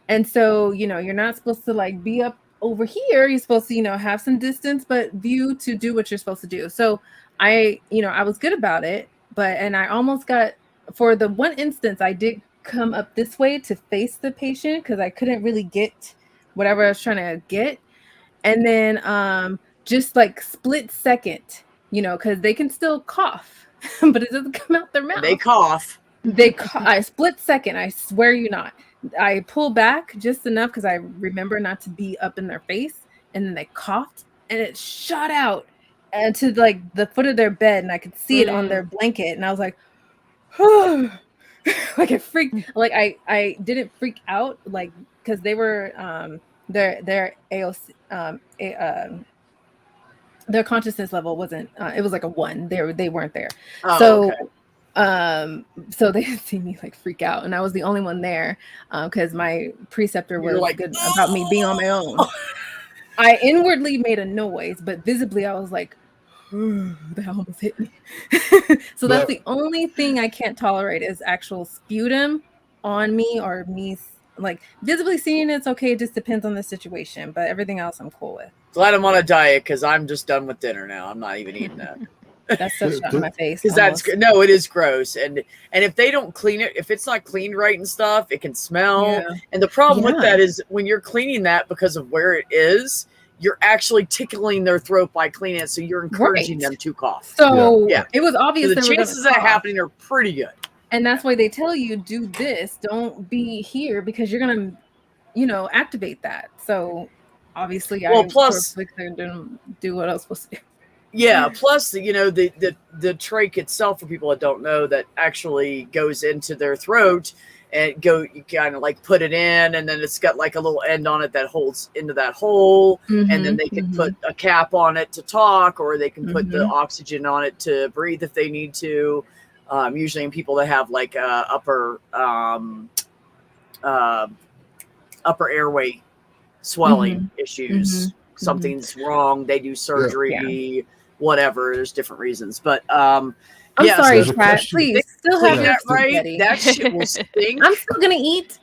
And so, you're not supposed to like be up over here. You're supposed to, have some distance, but view to do what you're supposed to do. So I was good about it, and I almost got, for the one instance, I did come up this way to face the patient because I couldn't really get whatever I was trying to get. And then just like split second, because they can still cough, but it doesn't come out their mouth. They cough. I split second. I swear you not. I pull back just enough because I remember not to be up in their face, and then they coughed, and it shot out and to like the foot of their bed, and I could see it on their blanket, and I was like, oh. Like it freaked. Like I didn't freak out, like because they were their AOC their consciousness level wasn't. It was like a 1. They weren't there. Oh, So. okay. So they had seen me like freak out, and I was the only one there because my preceptor was like, good about me being on my own. I inwardly made a noise, but visibly I was like, that almost hit me. So that's the only thing I can't tolerate is actual sputum on me or me like visibly seeing it's okay. It just depends on the situation, but everything else I'm cool with. Glad I'm on a diet because I'm just done with dinner now. I'm not even eating that. That's so shot in my face. Because it is gross, and if they don't clean it, if it's not cleaned right and stuff, it can smell. Yeah. And the problem with that is when you're cleaning that because of where it is, you're actually tickling their throat by cleaning it, so you're encouraging them to cough. So it was obvious. So the chances of that happening are pretty good. And that's why they tell you do this. Don't be here because you're gonna, activate that. So obviously, plus didn't do what I was supposed to do. Yeah, plus the trach itself, for people that don't know, that actually goes into their throat and you kind of like put it in, and then it's got like a little end on it that holds into that hole, and then they can put a cap on it to talk, or they can put the oxygen on it to breathe if they need to. Usually in people that have like upper airway swelling issues, something's wrong, they do surgery. Whatever, there's different reasons, but I'm sorry, Pat. Please still have that right. That shit will stink. I'm still gonna eat,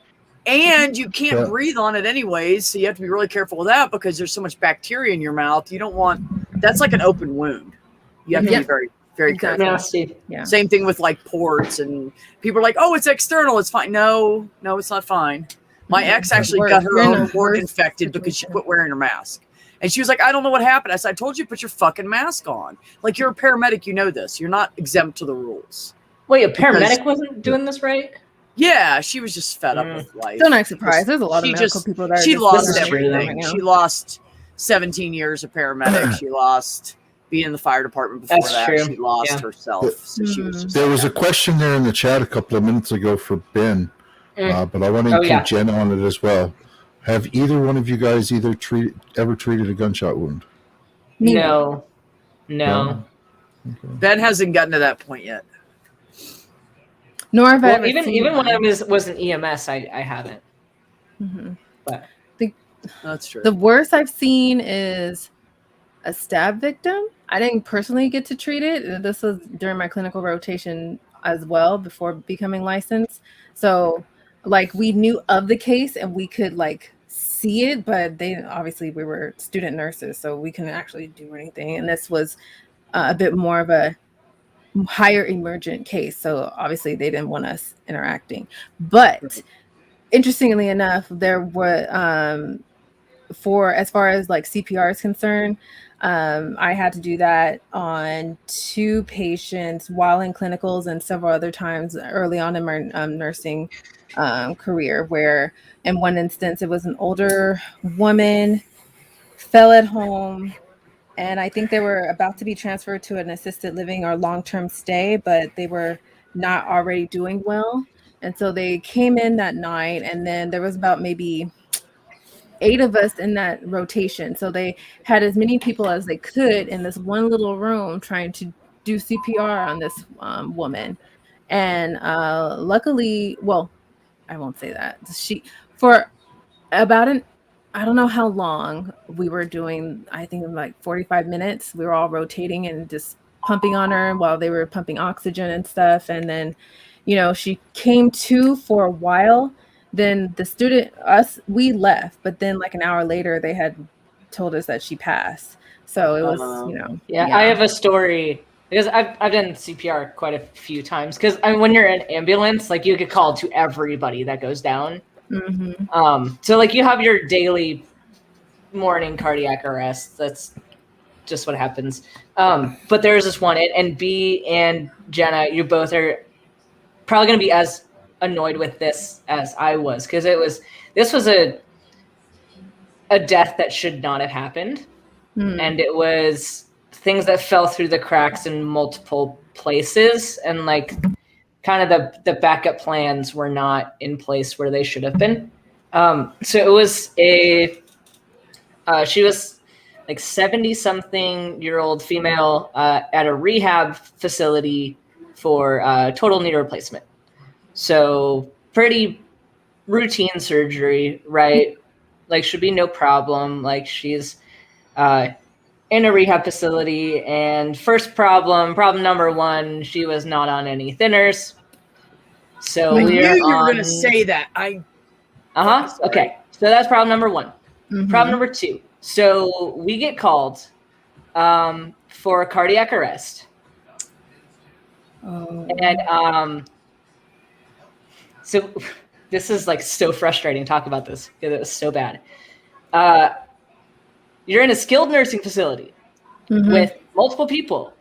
and you can't breathe on it anyways, so you have to be really careful with that because there's so much bacteria in your mouth. You don't want that's like an open wound. You have to be very, very careful. Nasty. Yeah. Same thing with like ports, and people are like, "Oh, it's external. It's fine." No, it's not fine. My ex actually got her own port infected because she quit wearing her mask. And she was like, I don't know what happened. I said, I told you to put your fucking mask on. Like, you're a paramedic, you know this. You're not exempt to the rules. Wait, a paramedic wasn't doing this right? Yeah, she was just fed up with life. Still not surprised. There's a lot of medical people that are she just lost living everything. right now. She lost 17 years of paramedic. She lost being in the fire department before That's that. true. She lost herself. So she was just There was a question there in the chat a couple of minutes ago for Ben, but I want to include Jen on it as well. Have either one of you guys ever treated a gunshot wound? No. Okay. Ben hasn't gotten to that point yet. Nor have I ever even seen even when one. I was an EMS, I haven't. Mhm. But That's true. The worst I've seen is a stab victim. I didn't personally get to treat it. This was during my clinical rotation as well before becoming licensed. So like we knew of the case and we could like see it, but we were student nurses, so we couldn't actually do anything. And this was a bit more of a higher emergent case. So obviously they didn't want us interacting. But interestingly enough, there were for as far as like CPR is concerned, I had to do that on 2 patients while in clinicals and several other times early on in my nursing career, where in one instance it was an older woman, fell at home, and I think they were about to be transferred to an assisted living or long-term stay, but they were not already doing well. And so they came in that night, and then there was about maybe 8 of us in that rotation. So they had as many people as they could in this one little room trying to do CPR on this woman. And luckily, well, I won't say that. For about I don't know how long we were doing, I think like 45 minutes. We were all rotating and just pumping on her while they were pumping oxygen and stuff. And then, she came to for a while. Then we left, but then like an hour later, they had told us that she passed. So it was, I have a story because I've done CPR quite a few times. Because when you're in ambulance, like you get called to everybody that goes down. Mm-hmm. So like you have your daily morning cardiac arrest. That's just what happens. But there's this one, and B and Jenna, you both are probably going to be as annoyed with this as I was, because this was a death that should not have happened. And it was things that fell through the cracks in multiple places, and like kind of the backup plans were not in place where they should have been. So it was she was like 70-something-year-old female at a rehab facility for total knee replacement. So pretty routine surgery, right? Like should be no problem. Like she's in a rehab facility, and problem number 1, she was not on any thinners. So I knew you were going to say that. Okay. So that's problem number 1. Mm-hmm. Problem number 2. So we get called for a cardiac arrest. Oh. And so this is like so frustrating to talk about this because it was so bad. You're in a skilled nursing facility with multiple people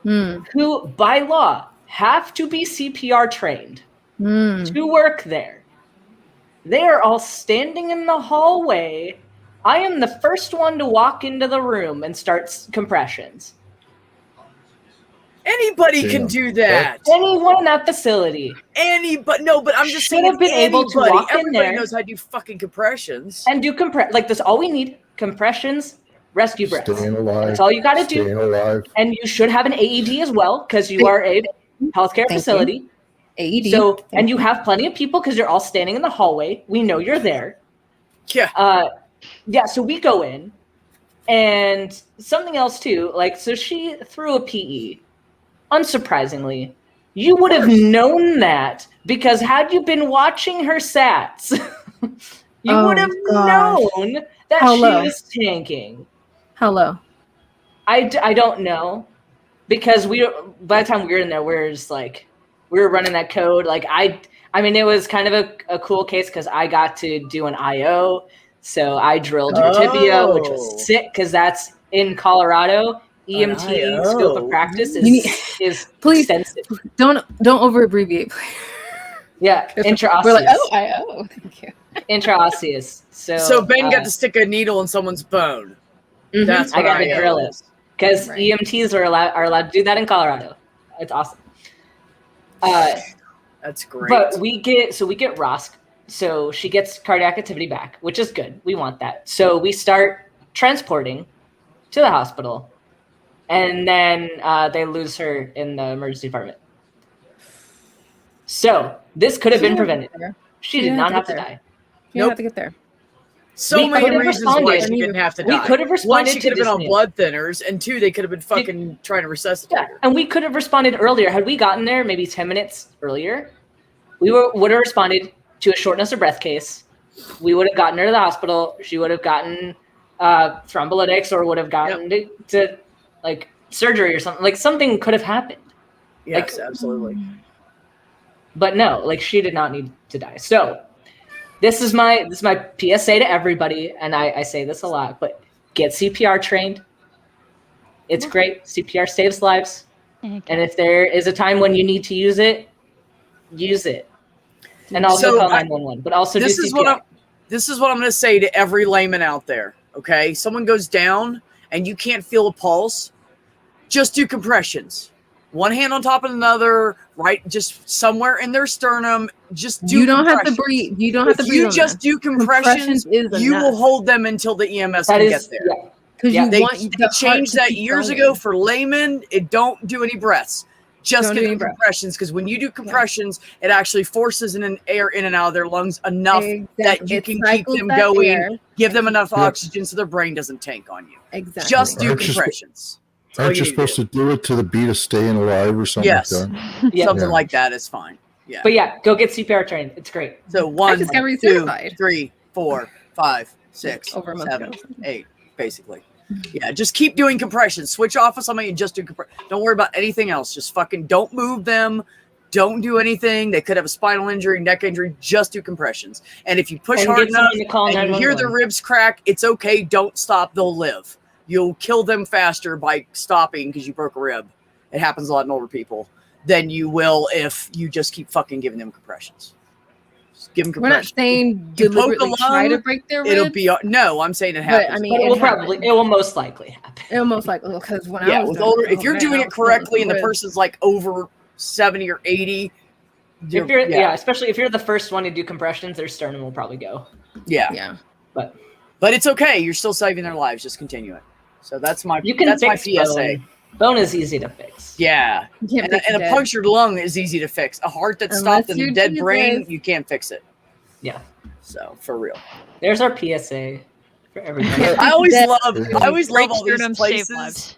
who, by law, have to be CPR trained to work there. They are all standing in the hallway. I am the first one to walk into the room and start compressions. Anybody can do that. Anyone in that facility. But I'm just saying, have been able to walk in everybody there knows how to do fucking compressions. and do like that's all we need. Compressions, rescue breaths. Staying alive. That's all you got to do. Staying alive. And you should have an AED as well, because you are a healthcare facility. AED. So, and you have plenty of people because you're all standing in the hallway. We know you're there. Yeah. So we go in, and something else too. Like, so she threw a PE. Unsurprisingly, you would have known that, because had you been watching her sats, you would have known that she was tanking. How low? I don't know, because by the time we were in there, we were running that code. Like I mean, it was kind of a cool case because I got to do an IO. So I drilled her tibia, which was sick because that's in Colorado. EMT scope of practice is please extensive. Don't over abbreviate. Yeah, intraosseous. We're like, thank you. Intraosseous. So Ben got to stick a needle in someone's bone. That's I got to drill it because EMTs are allowed to do that in Colorado. It's awesome. That's great. But we get Rosk. So she gets cardiac activity back, which is good. We want that. So we start transporting to the hospital, and then they lose her in the emergency department. So this could have been prevented. She did not have to die. She didn't have to get there. So many reasons why she didn't have to die. We could have responded. One, she could have been on blood thinners, and two, they could have been fucking trying to resuscitate her. And we could have responded earlier. Had we gotten there maybe 10 minutes earlier, we would have responded to a shortness of breath case. We would have gotten her to the hospital. She would have gotten thrombolytics, or would have gotten to like surgery or something. Like something could have happened. Yes, absolutely. But no, like she did not need to die. So this is my PSA to everybody, and I say this a lot, but get CPR trained. It's great. CPR saves lives. And if there is a time when you need to use it, use it. And also call 911, but also do CPR. This is what I'm going to say to every layman out there, okay? Someone goes down and you can't feel a pulse, just do compressions. One hand on top of another, right? Just somewhere in their sternum. Just do. You don't have to breathe. You don't have to breathe. You just do compressions. You will hold them until the EMS can get there. Because they changed that years ago for laymen. It don't do any breaths. Just get compressions, because when you do compressions, it actually forces an air in and out of their lungs enough that you can keep them going, give them enough oxygen so their brain doesn't tank on you. Exactly. Just do compressions. Aren't you supposed to do it to the beat of staying alive or something like that? Something like that is fine. Yeah. But yeah, go get CPR trained. It's great. So 1, 2, 3, 4, 5, 6, 7, 8, basically. Yeah, just keep doing compressions. Switch off of somebody and just do compressions. Don't worry about anything else. Just fucking don't move them. Don't do anything. They could have a spinal injury, neck injury. Just do compressions. And if you push hard enough and you hear the ribs crack, it's okay. Don't stop. They'll live. You'll kill them faster by stopping because you broke a rib. It happens a lot in older people than you will if you just keep fucking giving them compressions. Just give them compressions. We're not saying deliberately try to break their ribs. It'll be no. I'm saying it happens. But, I mean, it will most likely happen. It will most likely, because when I was with older, if you're doing it correctly and the person's like over 70 or 80. Especially if you're the first one to do compressions, their sternum will probably go. Yeah. But it's okay. You're still saving their lives. Just continue it. So that's my my PSA. Bone is easy to fix. Yeah. And a punctured lung is easy to fix. A heart that's stopped in a dead brain, you can't fix it. Yeah. So for real. There's our PSA for everybody. I always love all these places.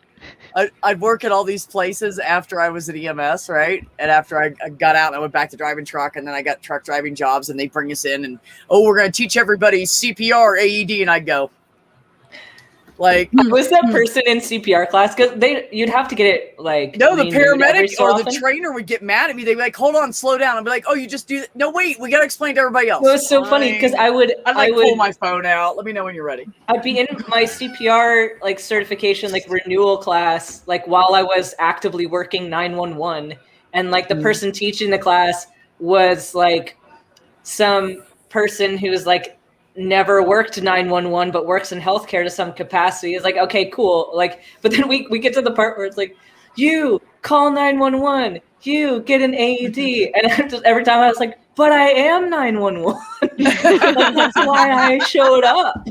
I'd work at all these places after I was at EMS, right? And after I got out, I went back to driving truck, and then I got truck driving jobs, and they bring us in, and we're going to teach everybody CPR, AED, and I'd go, like, was that person in CPR class? Because you'd have to get it like the paramedic or the trainer would get mad at me. They'd be like, "Hold on, slow down." I'd be like, "Oh, you just do that? No, wait, we got to explain to everybody else." It was so funny because I would pull my phone out. Let me know when you're ready. I'd be in my CPR like certification renewal class while I was actively working 911, and the person teaching the class was some person who was never worked 911 but works in healthcare to some capacity. Is okay, cool. But then we get to the part where it's you call 911, you get an AED, and every time I was but I am 911. That's why I showed up.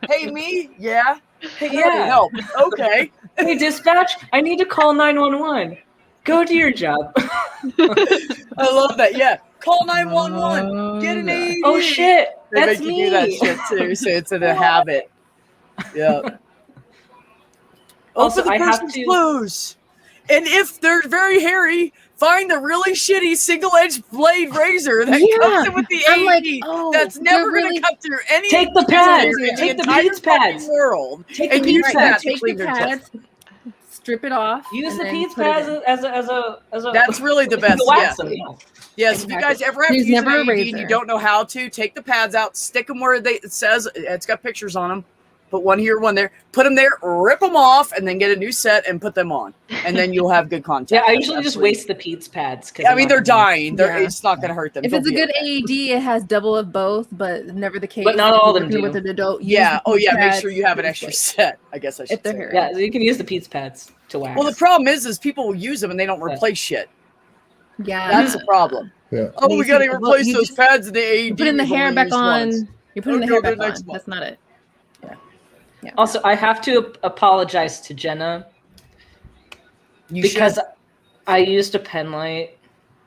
Hey, me? Yeah. Hey, yeah. Help. Okay. Hey, dispatch, I need to call 911. Go do your job. I love that. Yeah. Call 911. Get an AED. Oh shit. They That's make me. you do that shit too, so it's in a habit. Yeah. Also, Open the person's clothes. And if they're very hairy, find a really shitty single-edged blade razor that comes in with the AED. That's never going to cut through any. Take the pads. Take the Pete's pads. World. Take the Pete's pads. Take the pads. Strip it off. Use the Pete's pads as a. That's really the best. Yes, if you guys ever have to There's use an never a IUD and you razor. don't know how to, take the pads out, stick them where it says it's got pictures on them. Put one here, one there. Put them there, rip them off, and then get a new set and put them on. And then you'll have good contact. Yeah, I usually just waste the Pete's pads. I mean, they're dying. Yeah. It's not going to hurt them. If They'll it's a be good okay. AED, it has double of both, but never the case. But not all of them Working do. with an adult, use Yeah. the Oh, yeah. Make pads sure you have an to extra be safe. set. I guess I should If they're say. here. Yeah, you can use the Pete's pads to wax. Well, the problem is people will use them and they don't replace shit. Yeah, That's the problem. Yeah. Oh, we got to replace those pads in the AED. You're putting the We've hair only back used on. once. You're putting the Okay, hair go back to the next on. one. That's not it. Yeah. Also, I have to apologize to Jenna because I used a pen light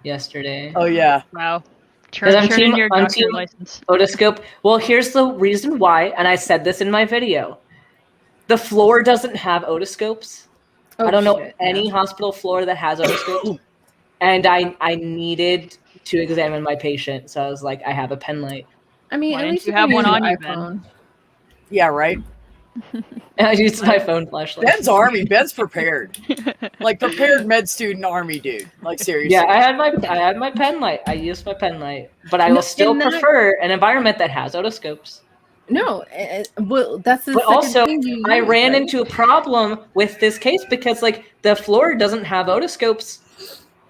yesterday. Oh, yeah. Wow. Because I'm Turn in team, your I'm doctor team license. otoscope. Well, here's the reason why, and I said this in my video. The floor doesn't have otoscopes. Oh, I don't know shit, any no. hospital floor that has otoscopes. And I needed to examine my patient, so I was like, I have a pen light. I mean, Why at didn't least you you have can one use on your you, Ben? iPhone. Yeah, right. And I used my phone flashlight. Ben's Army. Ben's prepared. Like prepared med student Army dude. Like seriously. Yeah, I had my pen light. I used my pen light, but I No, will still and that- prefer an environment that has otoscopes. No, well, that's the But second also, thing you I use, ran right? into a problem with this case because, like, the floor doesn't have otoscopes,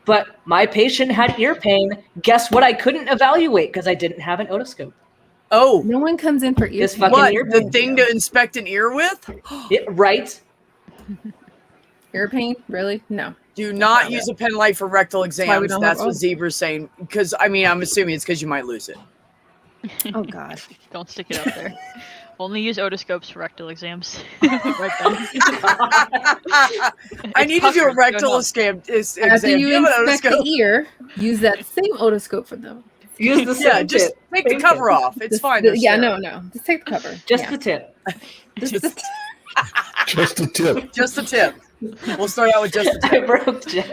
but my patient had ear pain. Guess what? I couldn't evaluate because I didn't have an otoscope. Oh, No one comes in for ear This pain. fucking what? ear The pain. thing to inspect an ear with? Right? Ear pain? Really? No. Do not use a pen light for rectal why we exams. don't That's have- what Zebra's saying. Because, I mean, I'm assuming it's because you might lose it. Oh God. Don't stick it up there. Only use otoscopes for rectal exams. Right then. I need to do a puckers, rectal go exam. After you Do have an inspect the otoscope? ear, use that same otoscope for them. Use the Yeah, same just tip. take the Same cover tip. off. It's Just fine. the- They're yeah, sterile. no. Just take the cover. Just yeah. the tip. Just the- Just a tip. Just the tip. We'll start out with just the I tip. broke Jen.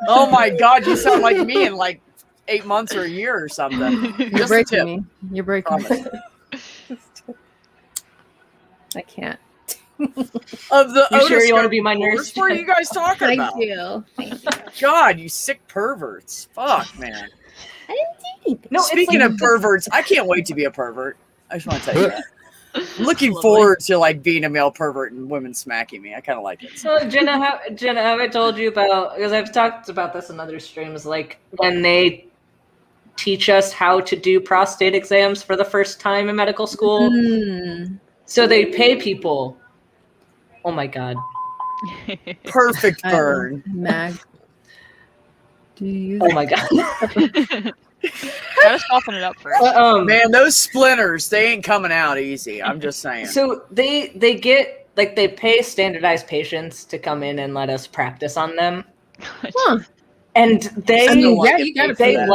Oh my God, you sound like me in like 8 months or a year or something. You're Just the breaking tip. me. You're breaking me. Promise. I can't. Of the You sure you want to otoscope be my course, nurse? What are you guys talking Thank about? you. Thank you. God, you sick perverts. Fuck, man. I didn't do anything. No, Speaking it's like, of perverts, I can't wait to be a pervert. I just want to tell you that. I'm looking Lovely. forward to like being a male pervert and women smacking me. I kind of like it. So Jenna, have I told you about? Because I've talked about this in other streams. Like when they teach us how to do prostate exams for the first time in medical school, Mm. so they pay people. Oh my God! Perfect I burn. don't know. Mag. Do you use Oh my God! Gotta soften it up first. Man, those splinters, they ain't coming out easy. I'm just saying. So they get like they pay standardized patients to come in and let us practice on them, Huh. and they I mean, like yeah, it, you gotta they pay that.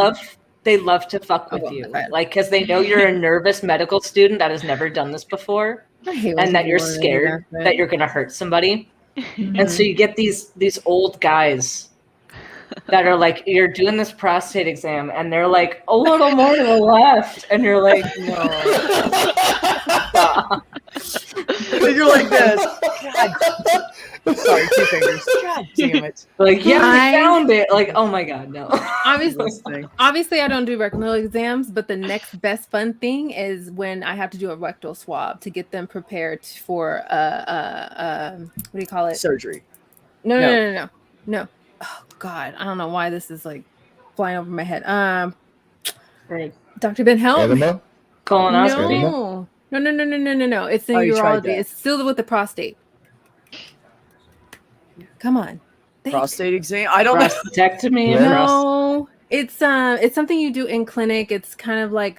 love to fuck Oh, with well, you, okay. like because they know you're a nervous medical student that has never done this before, I hate when and that people you're are scared like that you're gonna hurt somebody. Mhm. And so you get these old guys that are like, you're doing this prostate exam, and they're like, a little more to the left, and you're like, no. Stop. You're like this. God. Sorry, 2 fingers. God damn it. Like, yeah, I- we found it. Like, oh my God, no. Obviously, Listening. obviously, I don't do rectal exams, but the next best fun thing is when I have to do a rectal swab to get them prepared for what do you call it? Surgery. No. Oh God, I don't know why this is like flying over my head. Right. Dr. Ben, help me. Enema? Colonoscopy. No. It's in Oh, you tried urology. that. It's still with the prostate. Come on. Thank- Prostate exam. I don't know. Prostatectomy. Yeah. No, it's something you do in clinic. It's kind of like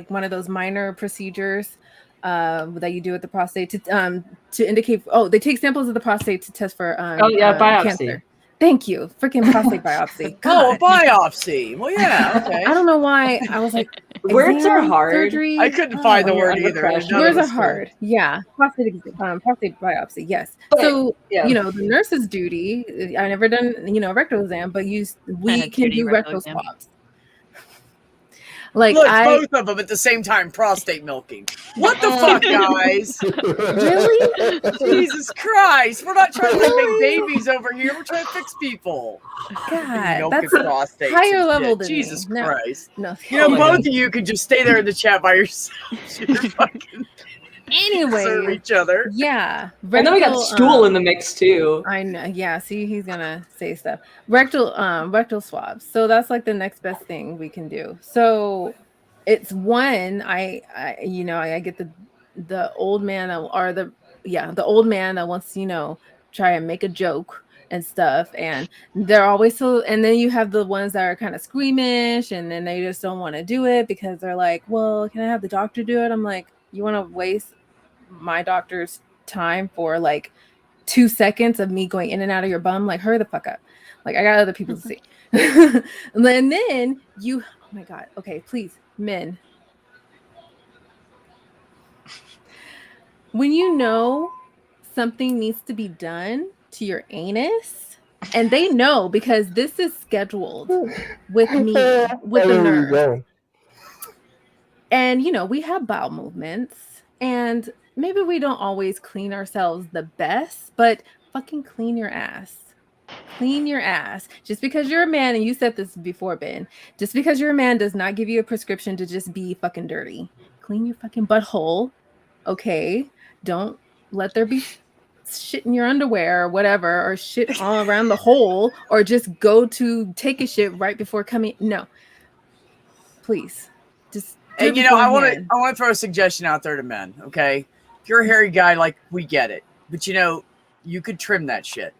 one of those minor procedures that you do with the prostate to indicate. Oh, they take samples of the prostate to test for biopsy. cancer. Thank you, freaking prostate biopsy. Oh, a God. biopsy. Well, yeah, okay. I don't know why I was like Words are exam, hard. Surgery. I couldn't find the Oh. word under either. pressure. None of Words are us could. hard. Yeah, prostate biopsy. Yes. But, So yeah. you know the nurse's duty. I never done a rectal exam, but we can Duty do rectal rectal exam. swabs. Like Look, both of them at the same time, prostate milking. What the fuck, guys? Really? Jesus Christ! We're not trying to make babies over here. We're trying to fix people. God, Milking that's prostates higher and level shit. than Jesus me. No. Christ! No. You know, both of you could just stay there in the chat by yourselves. You're fucking Anyway, serve each other. yeah. And then we got stool in the mix too. I know. Yeah. See, he's gonna say stuff. Rectal swabs. So that's like the next best thing we can do. So it's one. I get the old man the old man that wants to try and make a joke and stuff, and they're always so. And then you have the ones that are kind of squeamish, and then they just don't want to do it because they're like, "Well, can I have the doctor do it?" I'm like, "You want to waste my doctor's time for like 2 seconds of me going in and out of your bum? Like, hurry the fuck up. Like, I got other people to see." And then oh my God. Okay, please, men. When you know something needs to be done to your anus, and they know because this is scheduled with me, with the nurse. And, we have bowel movements, and maybe we don't always clean ourselves the best, but fucking clean your ass. Clean your ass. Just because you're a man, and you said this before, Ben, just because you're a man does not give you a prescription to just be fucking dirty. Clean your fucking butthole, okay? Don't let there be shit in your underwear or whatever, or shit all around the hole, or just go to take a shit right before coming. No. Please. Just And I want to throw a suggestion out there to men, okay? If you're a hairy guy, like, we get it. But you could trim that shit.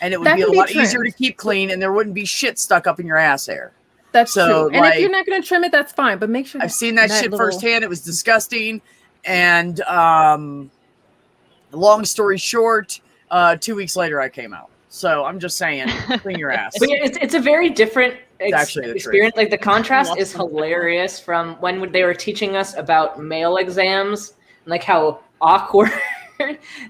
And it would be a lot easier to keep clean, and there wouldn't be shit stuck up in your ass hair. That's true. And if you're not going to trim it, that's fine. But make sure I've seen that shit firsthand. It was disgusting. And long story short, 2 weeks later I came out. So I'm just saying, clean your ass. But it's a very different experience. Like, the contrast is hilarious from when they were teaching us about male exams, and like how awkward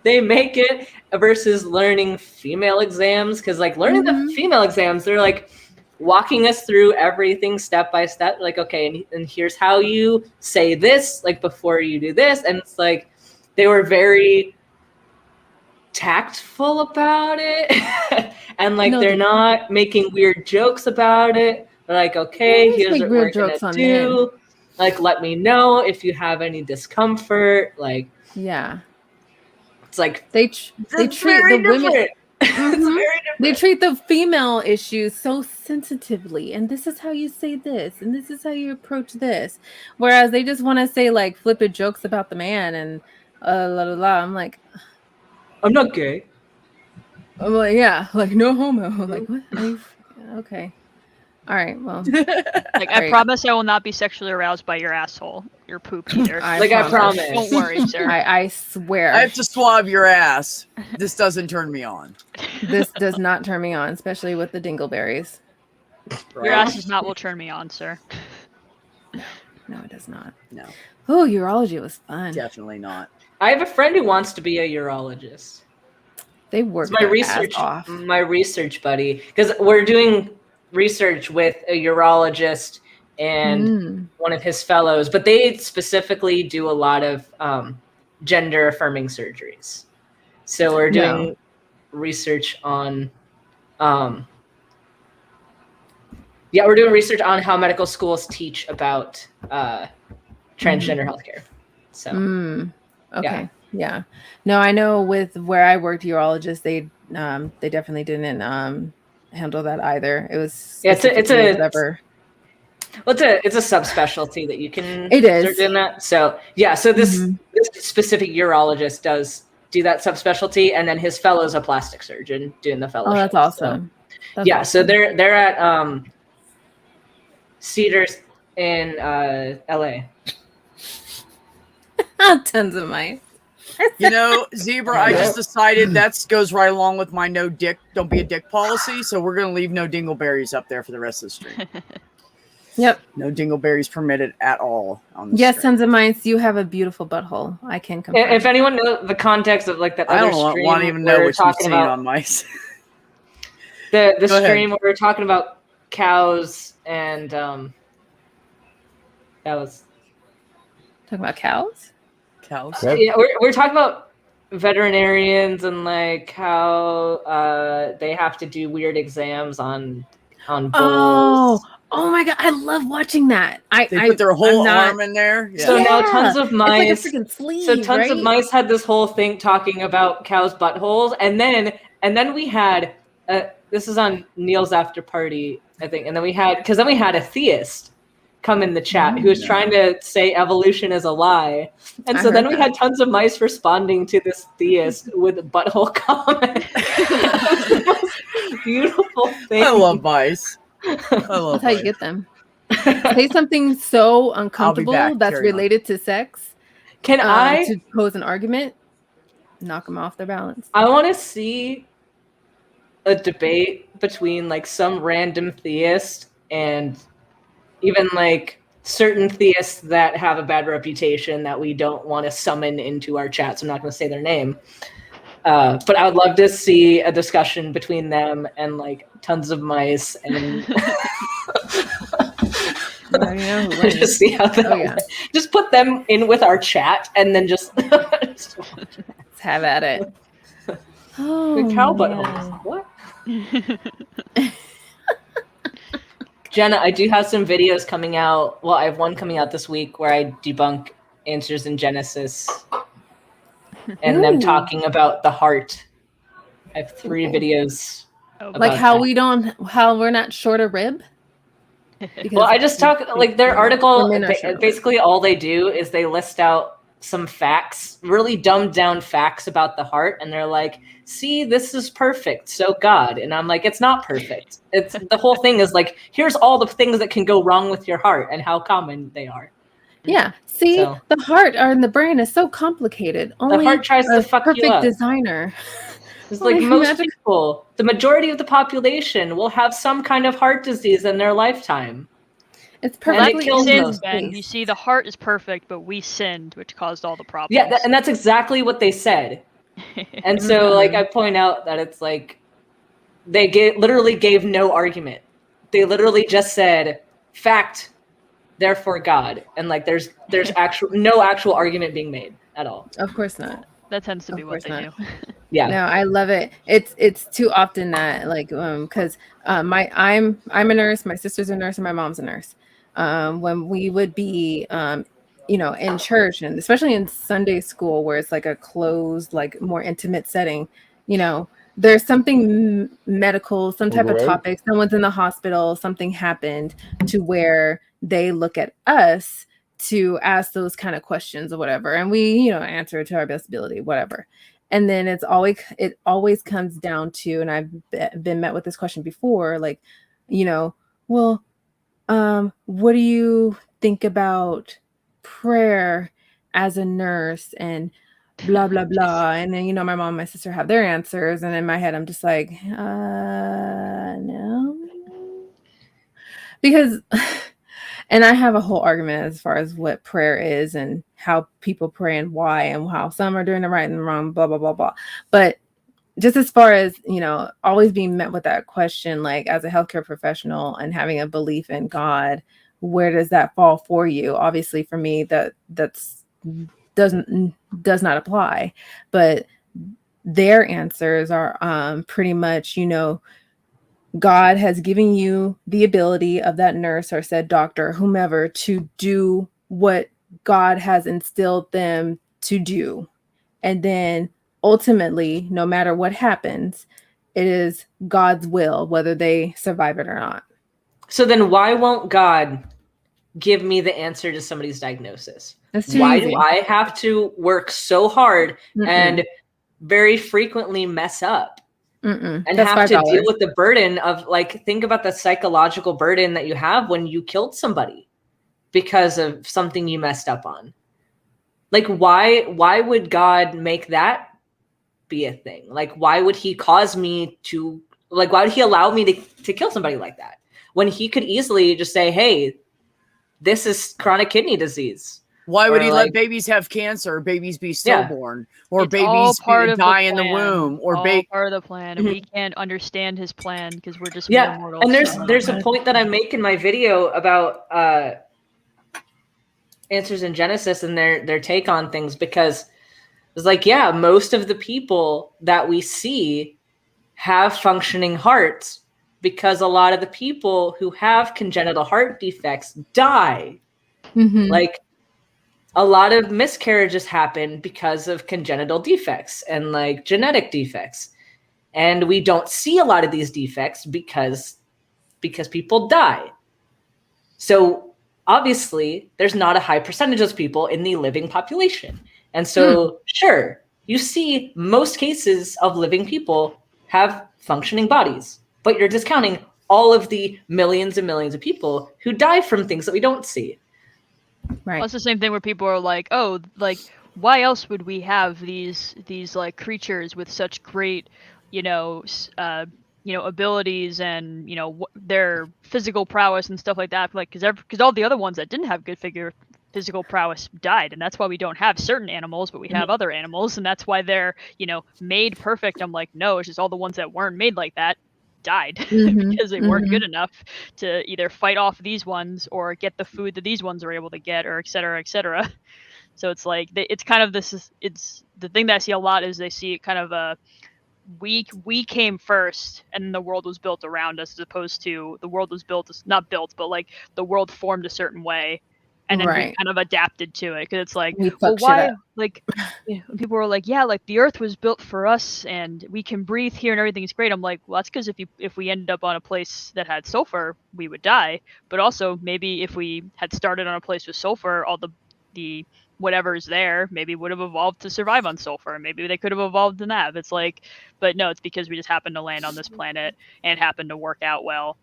they make it versus learning female exams. Because like learning the female exams, they're like walking us through everything step by step. Like, okay, and here's how you say this, like, before you do this. And it's like they were very tactful about it. And like they're not making weird jokes about it. They're like, okay, here's what we're gonna do. Like, let me know if you have any discomfort. Like, yeah, it's like they treat the women. They treat the female issues so sensitively, and this is how you say this, and this is how you approach this. Whereas they just want to say like flippant jokes about the man and la la la. I'm like, I'm not gay. I'm like, yeah, like no homo. Like, what? Are you, okay. All right. Well, like, I promise I will not be sexually aroused by your asshole, your poop either. I promise. Don't worry, sir. I swear. I have to swab your ass. This doesn't turn me on. This does not turn me on, especially with the dingleberries. Right. Your ass is not will turn me on, sir. No, it does not. No. Oh, urology was fun. Definitely not. I have a friend who wants to be a urologist. They work my research buddy, because we're doing research with a urologist and one of his fellows, but they specifically do a lot of gender affirming surgeries. So we're doing research on we're doing research on how medical schools teach about transgender healthcare. So yeah. No, I know with where I worked, urologists, they definitely didn't handle that either. It was it's a subspecialty that you can start in that. So this specific urologist does do that subspecialty, and then his fellow's a plastic surgeon doing the fellowship. Oh, that's awesome. So, awesome. So they're at Cedars in LA. Tons of mice. Zebra, I just decided that goes right along with my don't be a dick policy. So we're going to leave no dingleberries up there for the rest of the stream. Yep. No dingleberries permitted at all on the stream. Tons of mice. You have a beautiful butthole. I can confirm. If anyone knows the context of like that other stream, I don't even know what you've seen on mice. the stream where we're talking about cows and Cows. Talking about cows? Cows. What? Yeah, we're talking about veterinarians and like how they have to do weird exams on bulls. Oh my god, I love watching that. They put their whole I'm not- arm in there. Yeah. So now tons of It's mice. like a freaking sleeve, So tons of right? mice had this whole thing talking about cows' buttholes, and then we had this is on Neil's after party, I think, and then we had a theist come in the chat who was trying to say evolution is a lie, and so then we had tons of mice responding to this theist with butthole comments. It was the most beautiful thing. I love mice. That's how you get them. Say something so uncomfortable that's Carry on. related to sex. Can I to pose an argument? Knock them off their balance. I want to see a debate between like some random theist and even like certain theists that have a bad reputation that we don't want to summon into our chat. So I'm not going to say their name. But I would love to see a discussion between them and like tons of mice and just see how that went. Just put them in with our chat and then just let's have at it. The cow buttholes. What? Jenna, I do have some videos coming out. Well, I have one coming out this week where I debunk answers in Genesis and them talking about the heart. I have 3 videos. Like how we're not short a rib? Well, I just talk like their article. Basically, all they do is they list out some facts, really dumbed down facts about the heart, and they're like, "See, this is perfect. So God," and I'm like, "It's not perfect. It's the whole thing is like, here's all the things that can go wrong with your heart and how common they are." Yeah. See, the heart or the brain is so complicated. Only the heart tries to fuck you up. Designer. It's like most people, the majority of the population will have some kind of heart disease in their lifetime. It's perfectly sins, Ben. You see, the heart is perfect, but we sinned, which caused all the problems. Yeah, and that's exactly what they said. And so, like, I point out that it's like they literally gave no argument. They literally just said, "Fact, therefore God," and like there's no actual argument being made at all. Of course not. That tends to be what they do. Yeah. No, I love it. It's too often that like because I'm a nurse, my sister's a nurse, and my mom's a nurse. When we would be in church and especially in Sunday school where it's like a closed, like more intimate setting, there's something medical, some type of topic, someone's in the hospital, something happened to where they look at us to ask those kind of questions or whatever. And we, answer it to our best ability, whatever. And then it always comes down to, and I've been met with this question before, like, well, what do you think about prayer as a nurse and blah, blah, blah. And then, my mom and my sister have their answers. And in my head, I'm just like, no. Because, and I have a whole argument as far as what prayer is and how people pray and why and how some are doing the right and the wrong, blah, blah, blah, blah. But just as far as, always being met with that question, like as a healthcare professional and having a belief in God, where does that fall for you? Obviously for me, does not apply, but their answers are pretty much, God has given you the ability of that nurse or said doctor, whomever, to do what God has instilled them to do. And then ultimately, no matter what happens, it is God's will, whether they survive it or not. So then why won't God give me the answer to somebody's diagnosis? Why easy. Do I have to work so hard and very frequently mess up and have to deal with the burden of, like, think about the psychological burden that you have when you killed somebody because of something you messed up on? Like, why would God make that be a thing? Like, why would he cause me to, like, why would he allow me to kill somebody like that when he could easily just say, hey, this is chronic kidney disease? Why would he let babies have cancer, babies be stillborn, or it's babies die in the womb, or part of the plan, and we can't understand his plan because we're just mortals. And there's a point that I make in my video about answers in Genesis and their take on things, because it's like, yeah, most of the people that we see have functioning hearts because a lot of the people who have congenital heart defects die. Like, a lot of miscarriages happen because of congenital defects and like genetic defects. And we don't see a lot of these defects because people die. So obviously there's not a high percentage of people in the living population. And so sure, you see most cases of living people have functioning bodies, but you're discounting all of the millions and millions of people who die from things that we don't see. Right. Well, it's the same thing where people are like, oh, like, why else would we have these like creatures with such great, abilities and their physical prowess and stuff like that? Like, because all the other ones that didn't have good physical prowess died, and that's why we don't have certain animals, but we have other animals, and that's why they're made perfect. I'm like, no, it's just all the ones that weren't made like that died because they weren't good enough to either fight off these ones or get the food that these ones are able to get, or et cetera, et cetera. So it's like, it's kind of it's the thing that I see a lot is they see it kind of a we came first and the world was built around us, as opposed to the world was built, not built, but like the world formed a certain way and then we kind of adapted to it, because it's like, well, why, like, people were like, yeah, like the earth was built for us and we can breathe here and everything's great. I'm like, well, that's because if we ended up on a place that had sulfur, we would die. But also maybe if we had started on a place with sulfur, all the whatever's there maybe would have evolved to survive on sulfur. Maybe they could have evolved in that. It's like, but no, it's because we just happened to land on this planet and happened to work out well.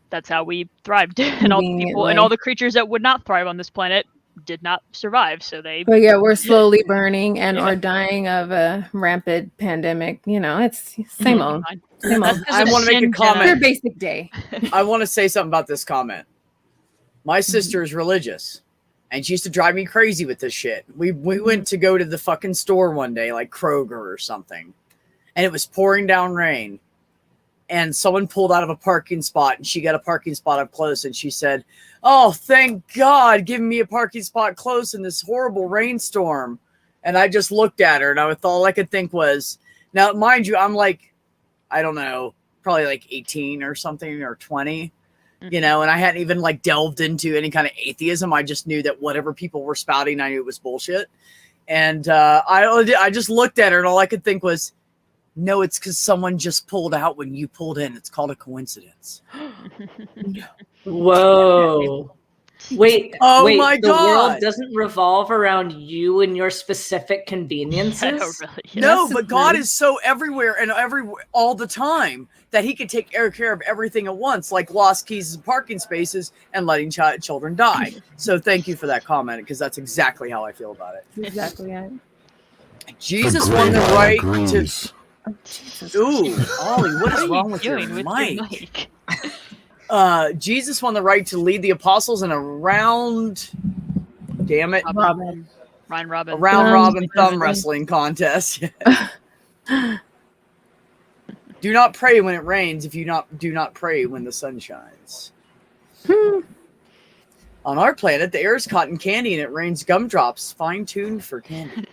That's how we thrived. And all the people and all the creatures that would not thrive on this planet did not survive. So but yeah, we're slowly burning and or dying of a rampant pandemic. It's same old. Same old. I want to make a comment. Your basic day. I want to say something about this comment. My sister is religious, and she used to drive me crazy with this shit. We went to go to the fucking store one day, like Kroger or something, and it was pouring down rain. And someone pulled out of a parking spot, and she got a parking spot up close, and she said, "Oh, thank God, giving me a parking spot close in this horrible rainstorm." And I just looked at her, and all I could think was, now, mind you, I'm like, I don't know, probably like 18 or something, or 20, and I hadn't even like delved into any kind of atheism. I just knew that whatever people were spouting, I knew it was bullshit. And I just looked at her, and all I could think was, no, it's because someone just pulled out when you pulled in. It's called a coincidence. Whoa. Wait, my God. The world doesn't revolve around you and your specific conveniences? No, but God is so everywhere and all the time that he can take care of everything at once, like lost keys and parking spaces and letting children die. So thank you for that comment, because that's exactly how I feel about it. Exactly. Yeah. Jesus won the right to... Ooh, Ollie, what is wrong with your mic? Jesus won the right to lead the apostles in a round, damn it, Robin thumb wrestling contest. Do not pray when it rains if you do not pray when the sun shines. On our planet, the air is cotton candy and it rains gumdrops, fine-tuned for candy.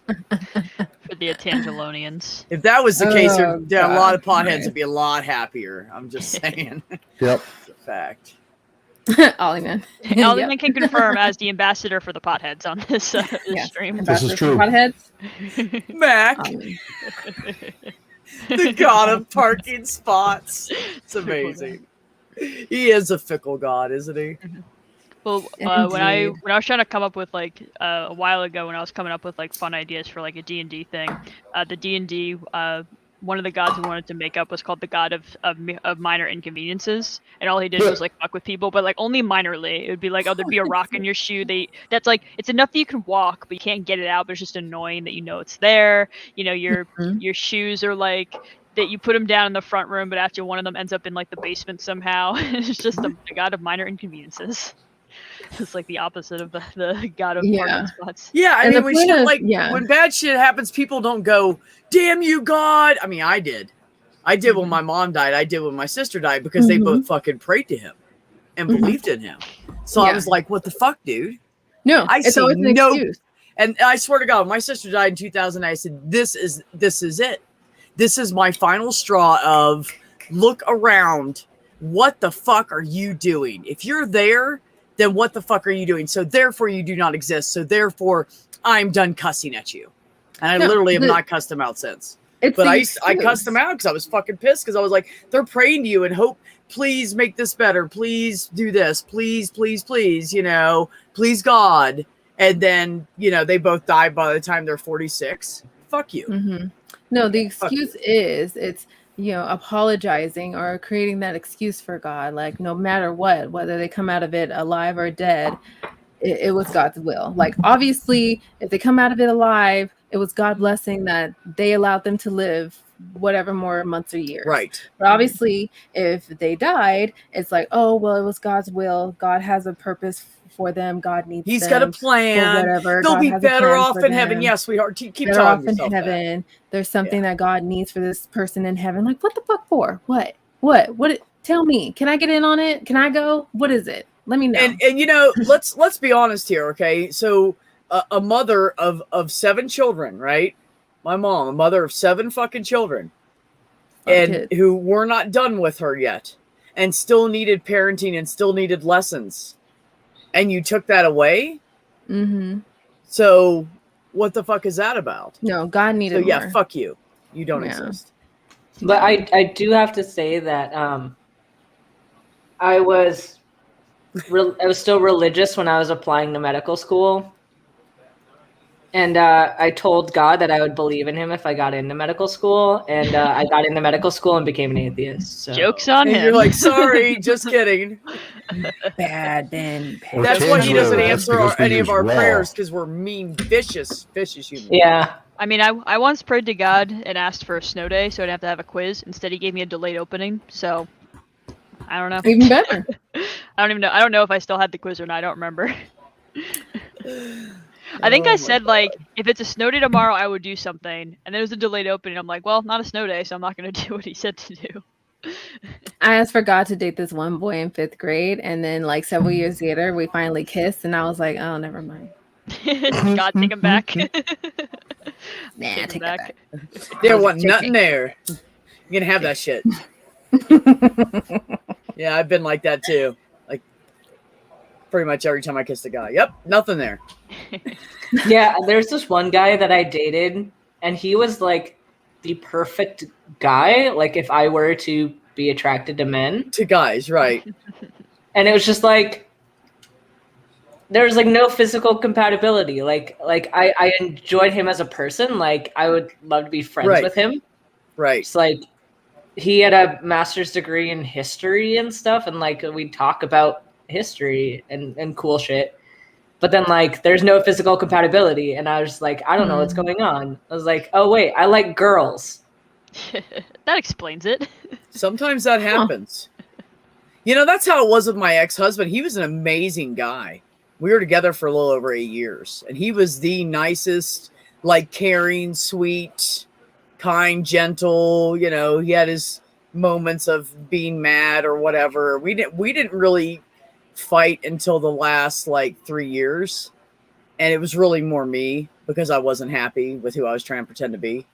For the Tangelonians. If that was the case, a lot of potheads would be a lot happier. I'm just saying. Yep. It's a fact. Ollie Man. Ollie Man can confirm as the ambassador for the potheads on this stream. This is true. Potheads. Mac. The god of parking spots. It's amazing. He is a fickle god, isn't he? Well, when I was trying to come up with like a while ago, when I was coming up with like fun ideas for like a D&D thing, the D&D one of the gods we wanted to make up was called the god of minor inconveniences, and all he did was like fuck with people, but like only minorly. It would be like, oh, there'd be a rock in your shoe. That's like, it's enough that you can walk, but you can't get it out. But it's just annoying that it's there. Your shoes are like. That you put them down in the front room, but after one of them ends up in like the basement somehow. It's just the god of minor inconveniences. It's like the opposite of the god of parking spots. Yeah, I mean, when bad shit happens, people don't go, "Damn you, God!" I mean, I did when my mom died. I did when my sister died, because they both fucking prayed to him. and believed in him. So I was like, what the fuck, dude? No, it's always an excuse. And I swear to God, my sister died in 2000. I said, this is it. This is my final straw of look around. What the fuck are you doing? If you're there, then what the fuck are you doing? So therefore you do not exist. So therefore I'm done cussing at you. And I literally have not cussed them out since. But I cussed them out because I was fucking pissed because I was like, they're praying to you and hope, please make this better. Please do this. Please, please, please, you know, please God. And then, you know, they both die by the time they're 46. Fuck you. Mm-hmm. No, the excuse is it's, you know, apologizing or creating that excuse for God. Like no matter what, whether they come out of it alive or dead, it was God's will. Like obviously, if they come out of it alive, it was God blessing that they allowed them to live whatever more months or years. Right. But obviously, if they died, it's like, oh, well, it was God's will. God has a purpose for them. God needs He's them got a plan. whatever. They'll God be has a better plan off for in heaven. them. Yes, sweetheart. Keep Better telling off in yourself heaven. that. There's something that God needs for this person in heaven. Like, what the fuck for? What? Tell me. Can I get in on it? Can I go? What is it? Let me know. And you know, let's be honest here, okay? So a mother of 7 children, right? My mom, a mother of 7 fucking children, and who were not done with her yet, and still needed parenting and still needed lessons, and you took that away. Mm-hmm. So what the fuck is that about? No, God needed. So yeah, more. fuck you. You don't exist. But I do have to say that I was still religious when I was applying to medical school. And I told God that I would believe in him if I got into medical school. And I got into medical school and became an atheist. So. Joke's on him. You're like, sorry, just kidding. Bad Ben. That's why he doesn't answer any of our prayers, because we're mean, vicious humans. Yeah. I mean, I once prayed to God and asked for a snow day so I'd have to have a quiz. Instead, he gave me a delayed opening. So, I don't know. Even better. I don't even know. I don't know if I still had the quiz or not. I don't remember. I think I said, like, if it's a snow day tomorrow, I would do something. And there was a delayed opening. I'm like, well, not a snow day, so I'm not going to do what he said to do. I asked for God to date this one boy in 5th grade. And then, like, several years later, we finally kissed. And I was like, oh, never mind. God, take him back. Nah, take it back. There wasn't nothing there. You're going to have that shit. Yeah, I've been like that, too. Like, pretty much every time I kissed a guy. Yep, nothing there. Yeah, there's this one guy that I dated, and he was like the perfect guy. Like if I were to be attracted to men, to guys, right? And it was just like there was like no physical compatibility. Like I enjoyed him as a person. Like I would love to be friends with him. Right. It's like he had a master's degree in history and stuff, and like we'd talk about history and cool shit. But then, like, there's no physical compatibility. And I was like, I don't know what's going on. I was like, oh, wait, I like girls. That explains it. Sometimes that happens. You know, that's how it was with my ex-husband. He was an amazing guy. We were together for a little over 8 years. And he was the nicest, like, caring, sweet, kind, gentle. You know, he had his moments of being mad or whatever. We didn't really fight until the last like 3 years, and it was really more me because I wasn't happy with who I was trying to pretend to be.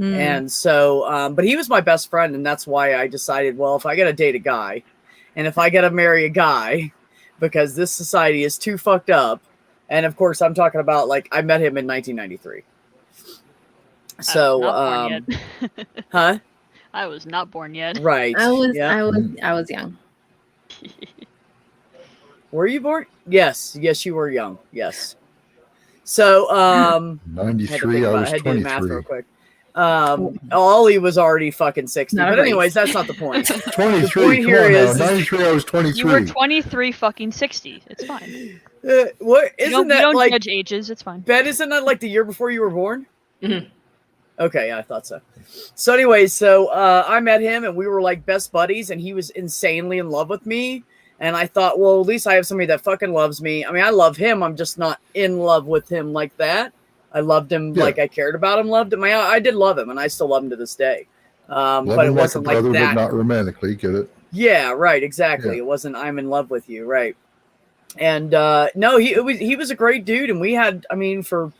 And so but he was my best friend, and that's why I decided, well, if I gotta date a guy and if I gotta marry a guy, because this society is too fucked up. And of course I'm talking about, like, I met him in 1993. So huh? I was not born yet. Right. I was young. Were you born? Yes, you were young. Yes. So 93, I was 23. I had to do the math real quick. Ollie was already fucking 60. But anyways, that's not the point. 23. The point here is 93, I was 23. You were 23 fucking 60. It's fine. What isn't that don't like judge ages, it's fine. Ben, isn't that like the year before you were born? Mm-hmm. Okay, yeah, I thought so. So anyways, I met him and we were like best buddies, and he was insanely in love with me. And I thought, well, at least I have somebody that fucking loves me. I mean, I love him. I'm just not in love with him like that. I loved him like I cared about him, loved him. I did love him, and I still love him to this day. But it wasn't like brother, that. But not romantically, get it? Yeah, right, exactly. Yeah. It wasn't I'm in love with you, right? And no, he was a great dude, and we had, I mean, for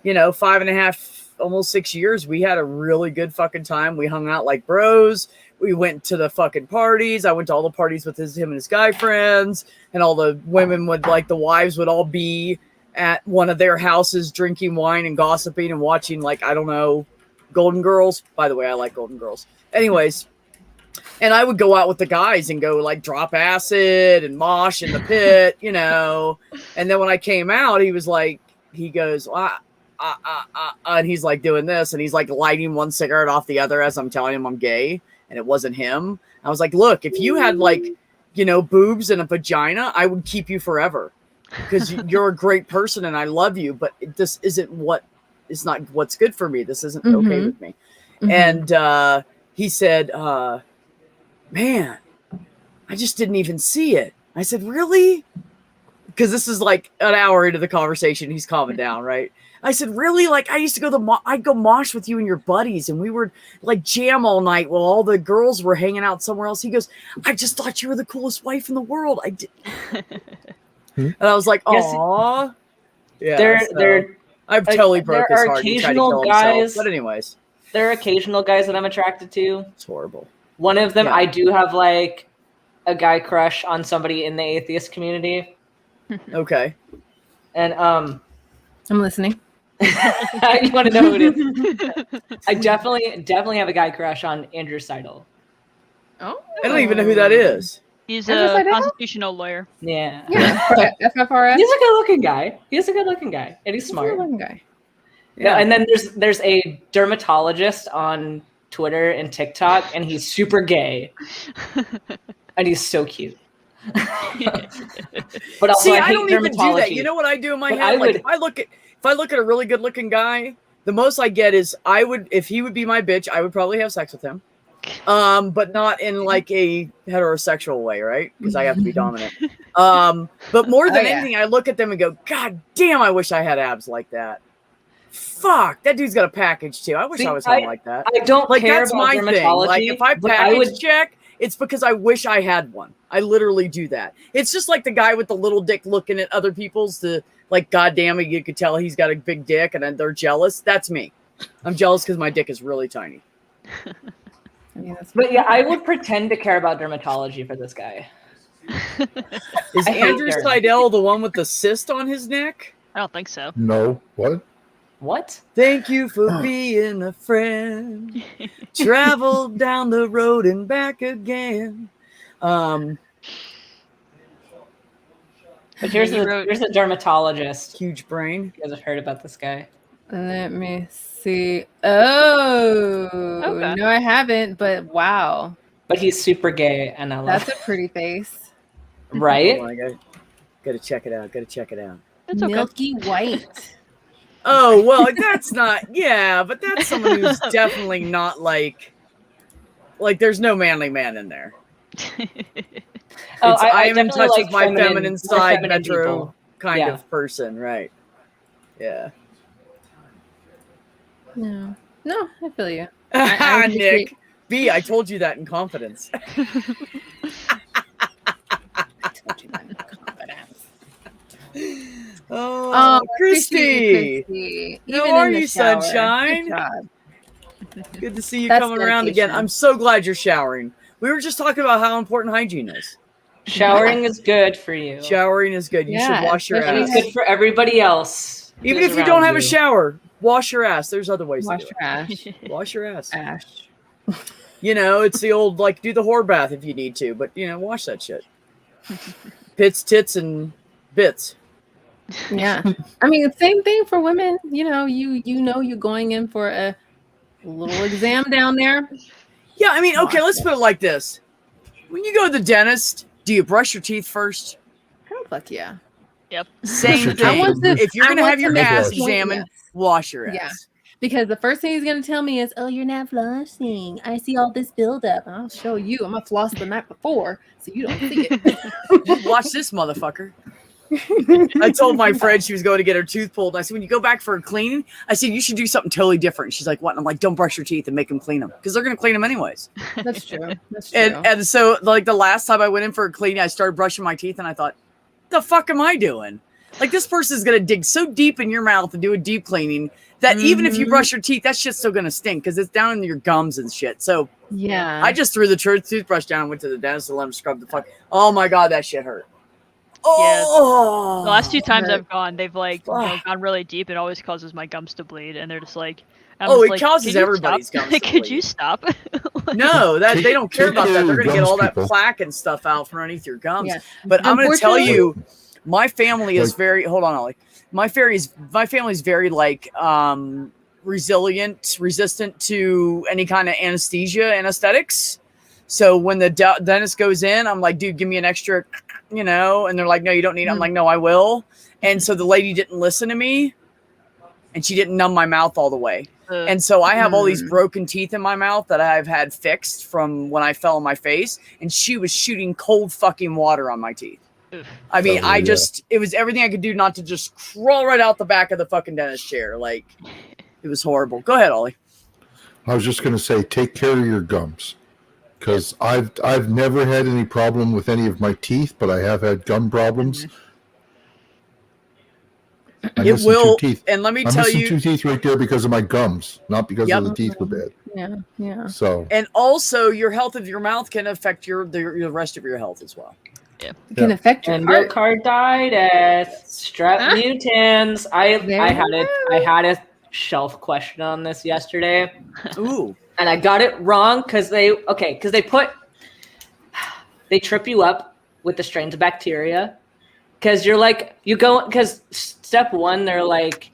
5.5, almost 6 years, we had a really good fucking time. We hung out like bros. We went to the fucking parties. I went to all the parties with him and his guy friends, and all the women would, like, the wives would all be at one of their houses drinking wine and gossiping and watching, like, I don't know, Golden Girls. By the way, I like Golden Girls. Anyways, and I would go out with the guys and go, like, drop acid and mosh in the pit, And then when I came out, he was like, he goes, and he's like doing this, and he's like lighting one cigarette off the other as I'm telling him I'm gay, and it wasn't him. I was like, look, if you had, like, boobs and a vagina, I would keep you forever because you're a great person and I love you, but this isn't it's not what's good for me. This isn't okay with me. And he said, man, I just didn't even see it. I said, really? Because this is like an hour into the conversation. He's calming down, right? I said, really? Like, I used to go I'd go mosh with you and your buddies, and we would, like, jam all night while all the girls were hanging out somewhere else. He goes, I just thought you were the coolest wife in the world. I did. And I was like, aw. Yeah, I've totally broke his heart. He tried to kill himself. But anyways. There are occasional guys that I'm attracted to. It's horrible. One of them, I do have, like, a guy crush on somebody in the atheist community. Okay. And I'm listening. You want to know who it is? I definitely have a guy crush on Andrew Seidel. Oh, I don't even know who that is. He's a constitutional lawyer. Yeah. FFRS. He's a good-looking guy. And he's smart. Good-looking guy. Yeah. And then there's a dermatologist on Twitter and TikTok, and he's super gay, and he's so cute. But also, see, I don't even do that. You know what I do in my head? Like, if I look at a really good-looking guy, the most I get is if he would be my bitch, I would probably have sex with him. But not in like a heterosexual way, right? Because I have to be dominant. But more than anything, I look at them and go, God damn, I wish I had abs like that. Fuck, that dude's got a package too. I wish I was something like that. I don't like care that's about my dermatology. thing. Like if I package check, it's because I wish I had one. I literally do that. It's just like the guy with the little dick looking at other people's like, God damn it, you could tell he's got a big dick and then they're jealous. That's me. I'm jealous because my dick is really tiny. But yeah, I would pretend to care about dermatology for this guy. Is Andrew Seidel the one with the cyst on his neck? I don't think so. No. What? Thank you for being a friend. Travel down the road and back again. But here's a dermatologist. Huge brain. You guys have heard about this guy? Let me see. Oh, okay. No, I haven't. But wow. But he's super gay, and I love. That's a pretty face. Right? Oh, gotta check it out. It's okay. Milky white. Oh, well, that's not, yeah, but that's someone who's definitely not like there's no manly man in there. I am in touch with my feminine side, metro kind of person, right? Yeah. No, I feel you. Nick, B, I told you that in confidence. Oh, Christy. How are you, sunshine? Good to see you coming around again. I'm so glad you're showering. We were just talking about how important hygiene is. Showering is good for you. Showering is good. You should wash your ass. It's good for everybody else. Even if you don't have a shower, wash your ass. There's other ways to do it. Wash your ass. Ash. It's the old, like, do the whore bath if you need to, but, wash that shit. Pits, tits, and bits. Yeah. I mean, same thing for women. You're going in for a little exam down there. Yeah, I mean, okay, let's put it like this. When you go to the dentist, do you brush your teeth first? Oh, fuck yeah. Yep. Same thing. If you're going to have your ass examined, wash your ass. Yeah. Because the first thing he's going to tell me is, oh, you're not flossing. I see all this buildup. I'll show you. I'm going to floss the night before so you don't see it. Watch this, motherfucker. I told my friend she was going to get her tooth pulled. I said, when you go back for a cleaning, I said, you should do something totally different. She's like, what? And I'm like, don't brush your teeth and make them clean them because they're going to clean them anyways. That's true. That's true. And so like the last time I went in for a cleaning, I started brushing my teeth and I thought, the fuck am I doing? Like this person's going to dig so deep in your mouth and do a deep cleaning that even if you brush your teeth, that shit's still going to stink because it's down in your gums and shit. So yeah, I just threw the toothbrush down and went to the dentist and let him scrub the fuck. Oh my God, that shit hurt. Oh, the last 2 times I've gone, they've like gone really deep. It always causes my gums to bleed, and they're just like, causes everybody's gums to bleed. Could you stop? No, that they don't care about that. They're gonna get all that plaque and stuff out from underneath your gums. Yeah. But I'm gonna tell you, my family is very. Hold on, Ollie. My family's very like resistant to any kind of anesthetics. So when the dentist goes in, I'm like, dude, give me an extra, and they're like, no, you don't need it. I'm like, no, I will. And so the lady didn't listen to me and she didn't numb my mouth all the way. And so I have all these broken teeth in my mouth that I've had fixed from when I fell on my face. And she was shooting cold fucking water on my teeth. I mean, it was everything I could do not to just crawl right out the back of the fucking dentist chair. Like, it was horrible. Go ahead, Ollie. I was just going to say, take care of your gums. Because I've never had any problem with any of my teeth, but I have had gum problems. It will, and let me tell you, 2 teeth right there because of my gums, not because of the teeth were bad. Yeah. So, and also your health of your mouth can affect the rest of your health as well. It can affect your endocarditis, strep mutans. I had a shelf question on this yesterday. Ooh. And I got it wrong because they trip you up with the strains of bacteria. Because because step 1, they're like,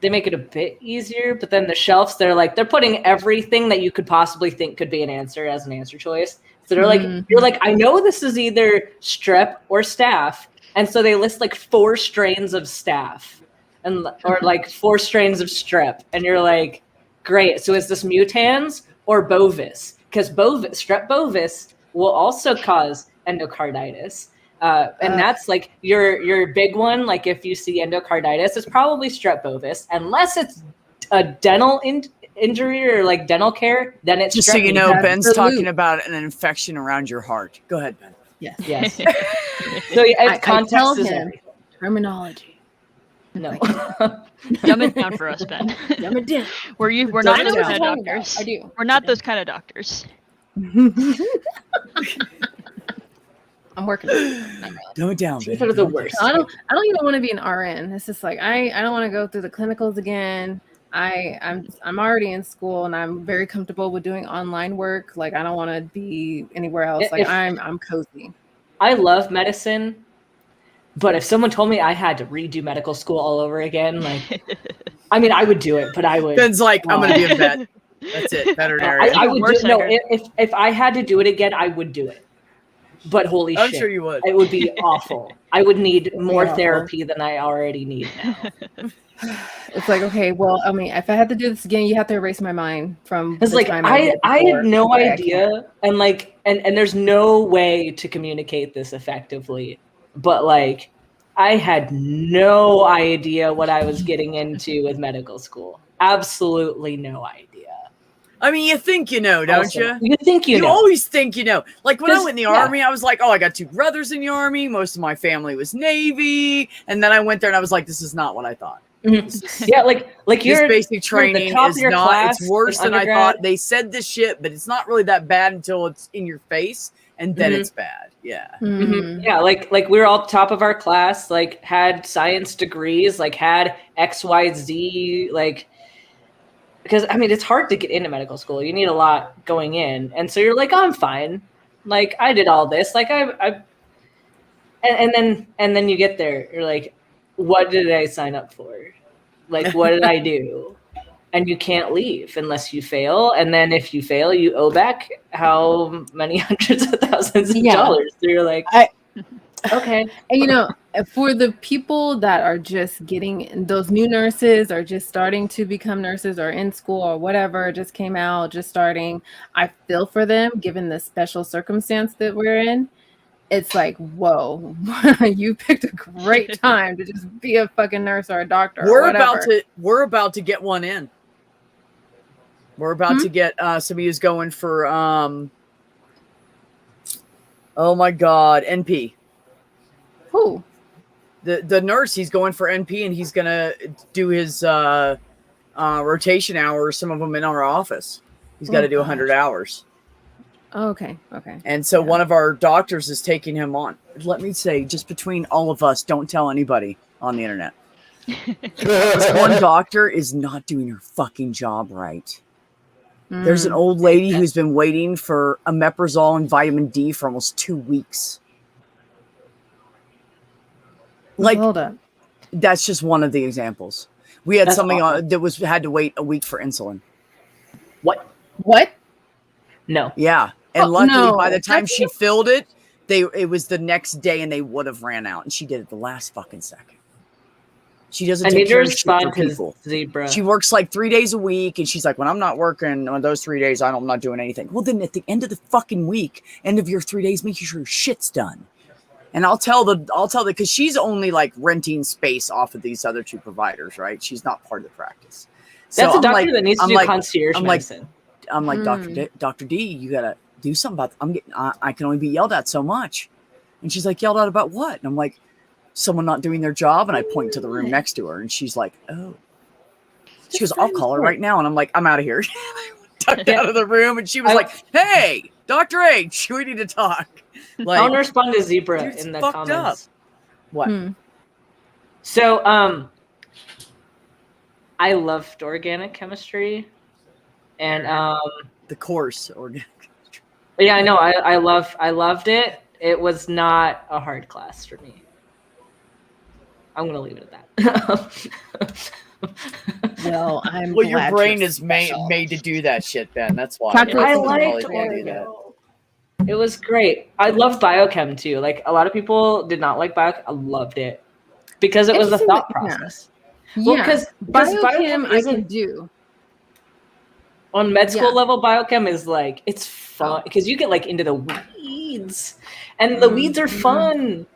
they make it a bit easier, but then the shelves, they're putting everything that you could possibly think could be an answer as an answer choice. So they're like, you're like, I know this is either strep or staph. And so they list like 4 strains of staph or like 4 strains of strep. And you're like, great. So is this mutans or bovis? Because strep bovis will also cause endocarditis. And that's like your big one. Like if you see endocarditis, it's probably strep bovis. Unless it's a dental injury or like dental care, then it's just strep so you know, Ben's talking about an infection around your heart. Go ahead, Ben. Yes. So context tell is him everything. Terminology. No. Dumb it down for us, Ben. Dumb it down. We're not those kind of doctors. I do. We're not those kind of doctors. I'm working on it. Dumb it down, These are the worst. I don't even want to be an RN. It's just like I don't want to go through the clinicals again. I'm already in school and I'm very comfortable with doing online work. Like I don't want to be anywhere else. Like I'm cozy. I love medicine, but if someone told me I had to redo medical school all over again, like, I mean, I would do it, but I would. Ben's like, I'm going to be a vet. That's it. Veterinary. I would do, no, if I had to do it again, I would do it. But holy shit. I'm sure you would. It would be awful. I would need more therapy than I already need now. It's like, okay, well, I mean, if I had to do this again, you have to erase my mind from it's like I had no idea, and like and there's no way to communicate this effectively, but like I had no idea what I was getting into with medical school. Absolutely no idea. I mean, you think you know, don't you? You think you know. You always think you know. Like when I went in the Army, I was like, oh, I got 2 brothers in the Army. Most of my family was Navy. And then I went there and I was like, this is not what I thought. Yeah, like your basic training is not, it's worse than I thought. They said this shit, but it's not really that bad until it's in your face. And then it's bad. Yeah. Yeah, like we were all top of our class, like had science degrees, like had XYZ, like, because I mean, it's hard to get into medical school. You need a lot going in. And so you're like, oh, I'm fine. Like I did all this. Like and then you get there. You're like, what did I sign up for? Like, what did I do? And you can't leave unless you fail. And then if you fail, you owe back how many hundreds of thousands of dollars. So you're like, okay. And for the people that are just getting, those new nurses are just starting to become nurses or in school or whatever, just came out, just starting, I feel for them given the special circumstance that we're in. it's like, whoa, you picked a great time to just be a fucking nurse or a doctor. We're about to get one in. We're about to get somebody who's going for oh my god, NP. Who? The nurse, he's going for NP, and he's gonna do his rotation hours, some of them in our office. He's got to do 100 hours. Oh, okay. And so one of our doctors is taking him on. Let me say, just between all of us, don't tell anybody on the internet. This one doctor is not doing her fucking job right. There's an old lady who's been waiting for omeprazole and vitamin D for almost 2 weeks. Like, hold up. That's just one of the examples. We had something on that had to wait a week for insulin. What? No. Yeah. And luckily, by the time she filled it, it was the next day, and they would have ran out. And she did it the last fucking second. She doesn't take care of shit for people. Zebra. She works like 3 days a week, and she's like, when I'm not working on those 3 days, I'm not doing anything. Well, then at the end of the fucking week, end of your 3 days, make sure your shit's done. And I'll tell because she's only like renting space off of these other 2 providers, right? She's not part of the practice. That's a doctor that needs to do concierge medicine. I'm like, Dr. D, you gotta do something about. I can only be yelled at so much. And she's like, yelled at about what? And I'm like, someone not doing their job. And I point to the room next to her, and she's like, oh. She goes, I'll call her right now. And I'm like, I'm out of here. Ducked out of the room, and she was like, hey, Dr. H, we need to talk. Like, I want to respond to Zebra in the comments. Up. What? So, I loved organic chemistry, and the course organic chemistry. Yeah, I know. I loved it. It was not a hard class for me. I'm gonna leave it at that. Well, your brain is made to do that shit, Ben. That's why. I liked it. It was great. I love biochem too. Like, a lot of people did not like biochem. I loved it because it was a thought process. Well, because biochem I can do. On med school level, biochem is like, it's fun because you get like into the weeds, and the weeds are fun.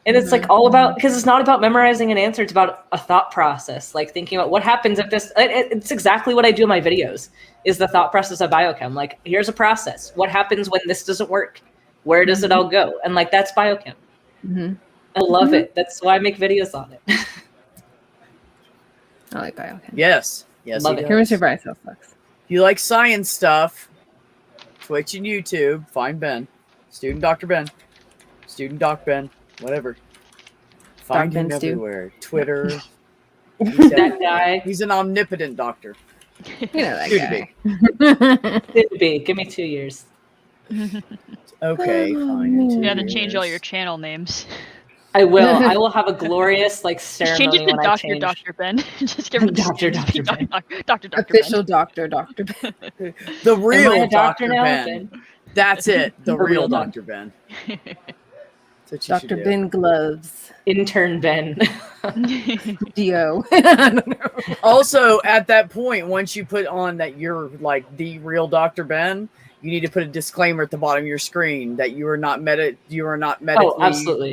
And it's like all about, because it's not about memorizing an answer. It's about a thought process, like thinking about what happens if this, it's exactly what I do in my videos, is the thought process of biochem. Like, here's a process. What happens when this doesn't work? Where does it all go? And like, that's biochem. I love it. That's why I make videos on it. I like biochem. Yes. Love it. Chemistry by itself sucks. If you like science stuff, Twitch and YouTube, find Ben. Student Dr. Ben. Student Doc Ben. Whatever. Find him everywhere. Twitter. That guy. He's an omnipotent doctor. You know that guy. Could be. Give me 2 years. Okay, fine. You gotta change all your channel names. I will. I will have a glorious ceremony. Just change it to when Dr. Ben. Just give him Dr. Ben. Dr. Official Dr. Ben. The real Am I a Dr. now, Ben. That's it. The real Dr. Ben. Dr. Ben Gloves. Intern Ben. Dio. Also, at that point, once you put on that you're like the real Dr. Ben, you need to put a disclaimer at the bottom of your screen that you are not medically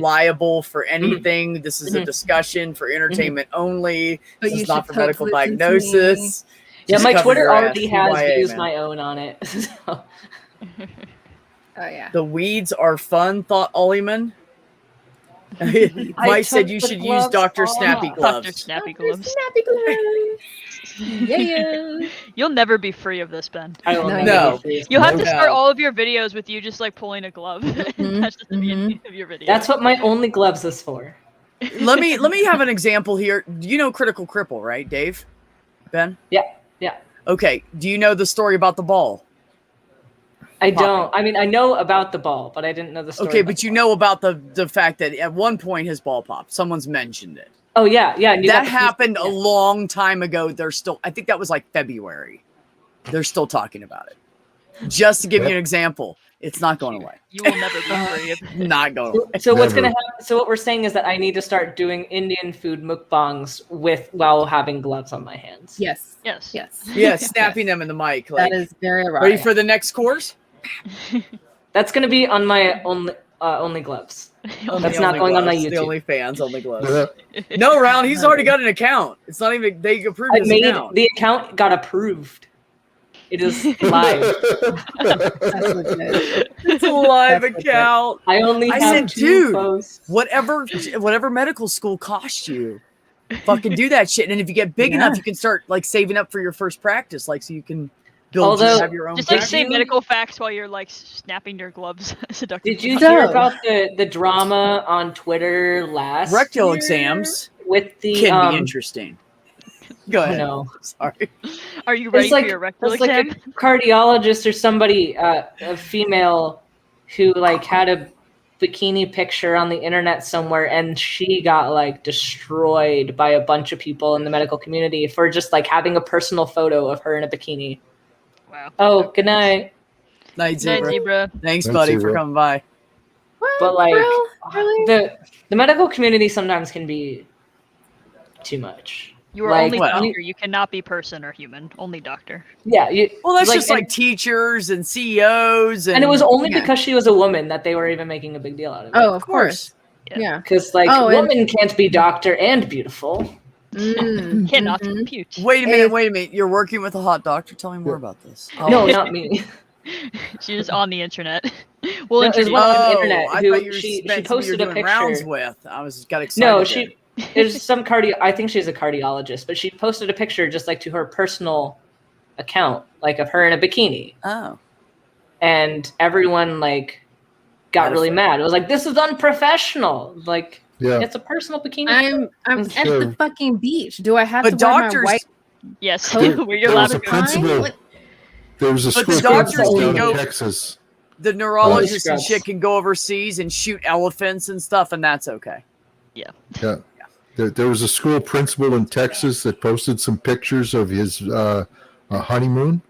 liable for anything. This is a discussion for entertainment only. This is not for medical diagnosis. Yeah, my Twitter already has used my own on it. So. Oh yeah. The weeds are fun, thought Ollieman. Mike said you should use Dr. Snappy Gloves. Dr. Snappy Gloves. Snappy Gloves. Yeah. You'll never be free of this, Ben. I will No. You'll have to start all of your videos with you just like pulling a glove. That's just the beginning of your video. That's what my only gloves is for. Let me have an example here. You know Critical Cripple, right, Dave? Ben? Yeah. Okay. Do you know the story about the ball? I don't. I mean, I know about the ball, but I didn't know the story. Okay, but you know about the fact that at one point his ball popped. Someone's mentioned it. Oh yeah. That happened a long time ago. I think that was like February. They're still talking about it. Just to give you an example, it's not going away. You will never be free. Not going away. So what's gonna happen? So what we're saying is that I need to start doing Indian food mukbangs while having gloves on my hands. Yes. Yeah, snapping them in the mic. Like, that is very right. Ready for the next course? That's gonna be on my only only gloves. Only That's not going on my gloves. The YouTube. only fans, only gloves. No, Round. He's already got an account. It's not even they approved his account. The account got approved. It is live. That's legit. It's a live That's account. I I have said, 2 dude, posts. whatever medical school costs you, fucking do that shit. And if you get big enough, you can start like saving up for your first practice, like so you can build have your own. Just like practice. say medical facts while you're like snapping your gloves. Did you hear about the drama on Twitter last rectal year exams with the can be interesting. Go ahead. No, sorry. Are you ready for your rectal exam? Like a cardiologist or somebody, a female, who like had a bikini picture on the internet somewhere, and she got like destroyed by a bunch of people in the medical community for just like having a personal photo of her in a bikini. Wow. Oh, good night. Night, Zebra. Night, Zebra. Thanks, buddy, for coming by. But like Really? the medical community sometimes can be too much. You are Like, only doctor. You cannot be person or human. Only doctor. Yeah. Well, that's just like teachers and CEOs. And it was only because she was a woman that they were even making a big deal out of it. Oh, of course. Yeah. Because like women can't be doctor and beautiful. Cannot compute. Wait a minute. You're working with a hot doctor. Tell me more about this. No, not me. She's on the internet. Well, no, there's one on the internet I who thought you were she meant posted to be a doing picture. rounds with. I got excited. No, there's some I think she's a cardiologist, but she posted a picture just like to her personal account, like of her in a bikini. Oh. And everyone like got really mad. It was like, this is unprofessional. Like, it's a personal bikini. I'm at the fucking beach. Do I have but to wear doctors, my white? Yes, There you're allowed to was a principal. There was a But school the doctors principal can down in go- Texas. the neurologists and shit can go overseas and shoot elephants and stuff, and that's okay. Yeah. Yeah. There was a school principal in Texas that posted some pictures of his honeymoon,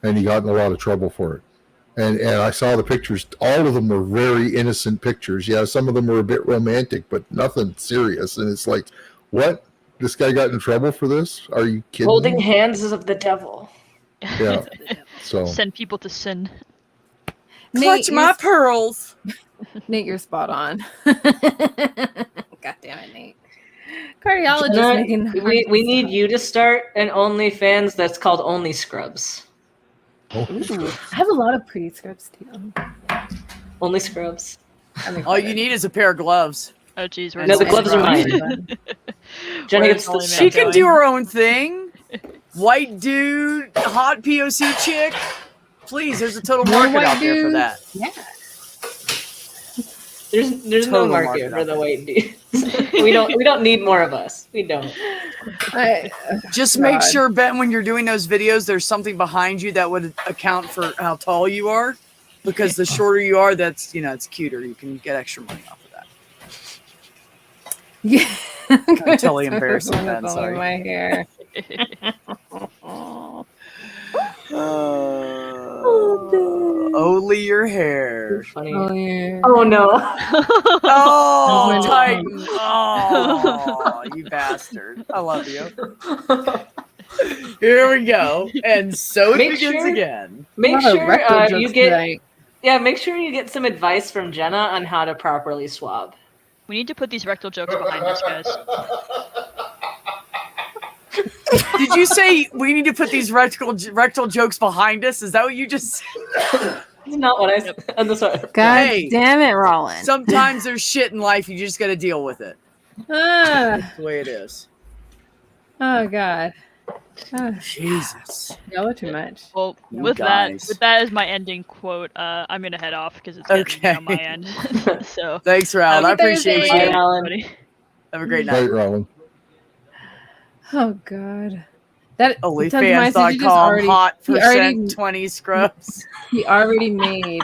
and he got in a lot of trouble for it. And I saw the pictures. All of them were very innocent pictures. Yeah, some of them were a bit romantic, but nothing serious. And it's like, what? This guy got in trouble for this? Are you kidding Holding me? hands is of the devil. Yeah. So send people to sin. Clutch my pearls. Nate, you're spot on. God damn it, Nate. Cardiologist. We need you to start an OnlyFans that's called Only Scrubs. I have a lot of pretty scrubs too. Only Scrubs. All you need is a pair of gloves. Oh, geez. No, the gloves are mine. Jenny gets the She can do her own thing. White dude, hot POC chick. Please, there's a total market out there for that. Yeah. There's no market for the white dudes. we don't need more of us. We don't. Just make sure, Ben, when you're doing those videos, there's something behind you that would account for how tall you are. Because the shorter you are, that's it's cuter. You can get extra money off of that. Yeah. I'm totally embarrassing Ben. Only Sorry. my hair. Only your hair. Funny. Oh, yeah. Oh no. Oh, Titan. Oh, you bastard. I love you. Here we go. And so it begins again. Make sure you get tonight. make sure you get some advice from Jenna on how to properly swab. We need to put these rectal jokes behind us, guys. Did you say we need to put these rectal jokes behind us? Is that what you just said? That's not what I said. God Hey, damn it, Roland. sometimes there's shit in life. You just got to deal with it. Ah, The way it is. oh God. Jesus. Y'all are too much. Well, You with guys. that as my ending quote, I'm gonna head off because it's getting on my end. So Thanks, Raul. I appreciate Bye, you. everybody. Have a great night. Right, Roland. Oh God. That OnlyFans.com hot percent 20 scrubs. He already made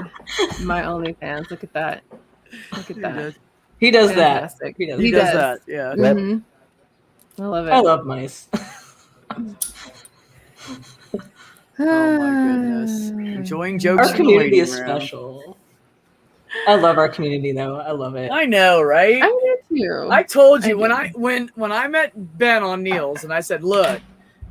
my OnlyFans. Look at that. Look at that. He does Fantastic. that. He does that. Yeah. Yep. Mhm. I love it. I love mice. Oh my goodness. Enjoying jokes. Our in the community waiting is room. special. I love our community though. I love it. I know, right? I do too. I told you I when I met Ben on Neil's and I said, "Look,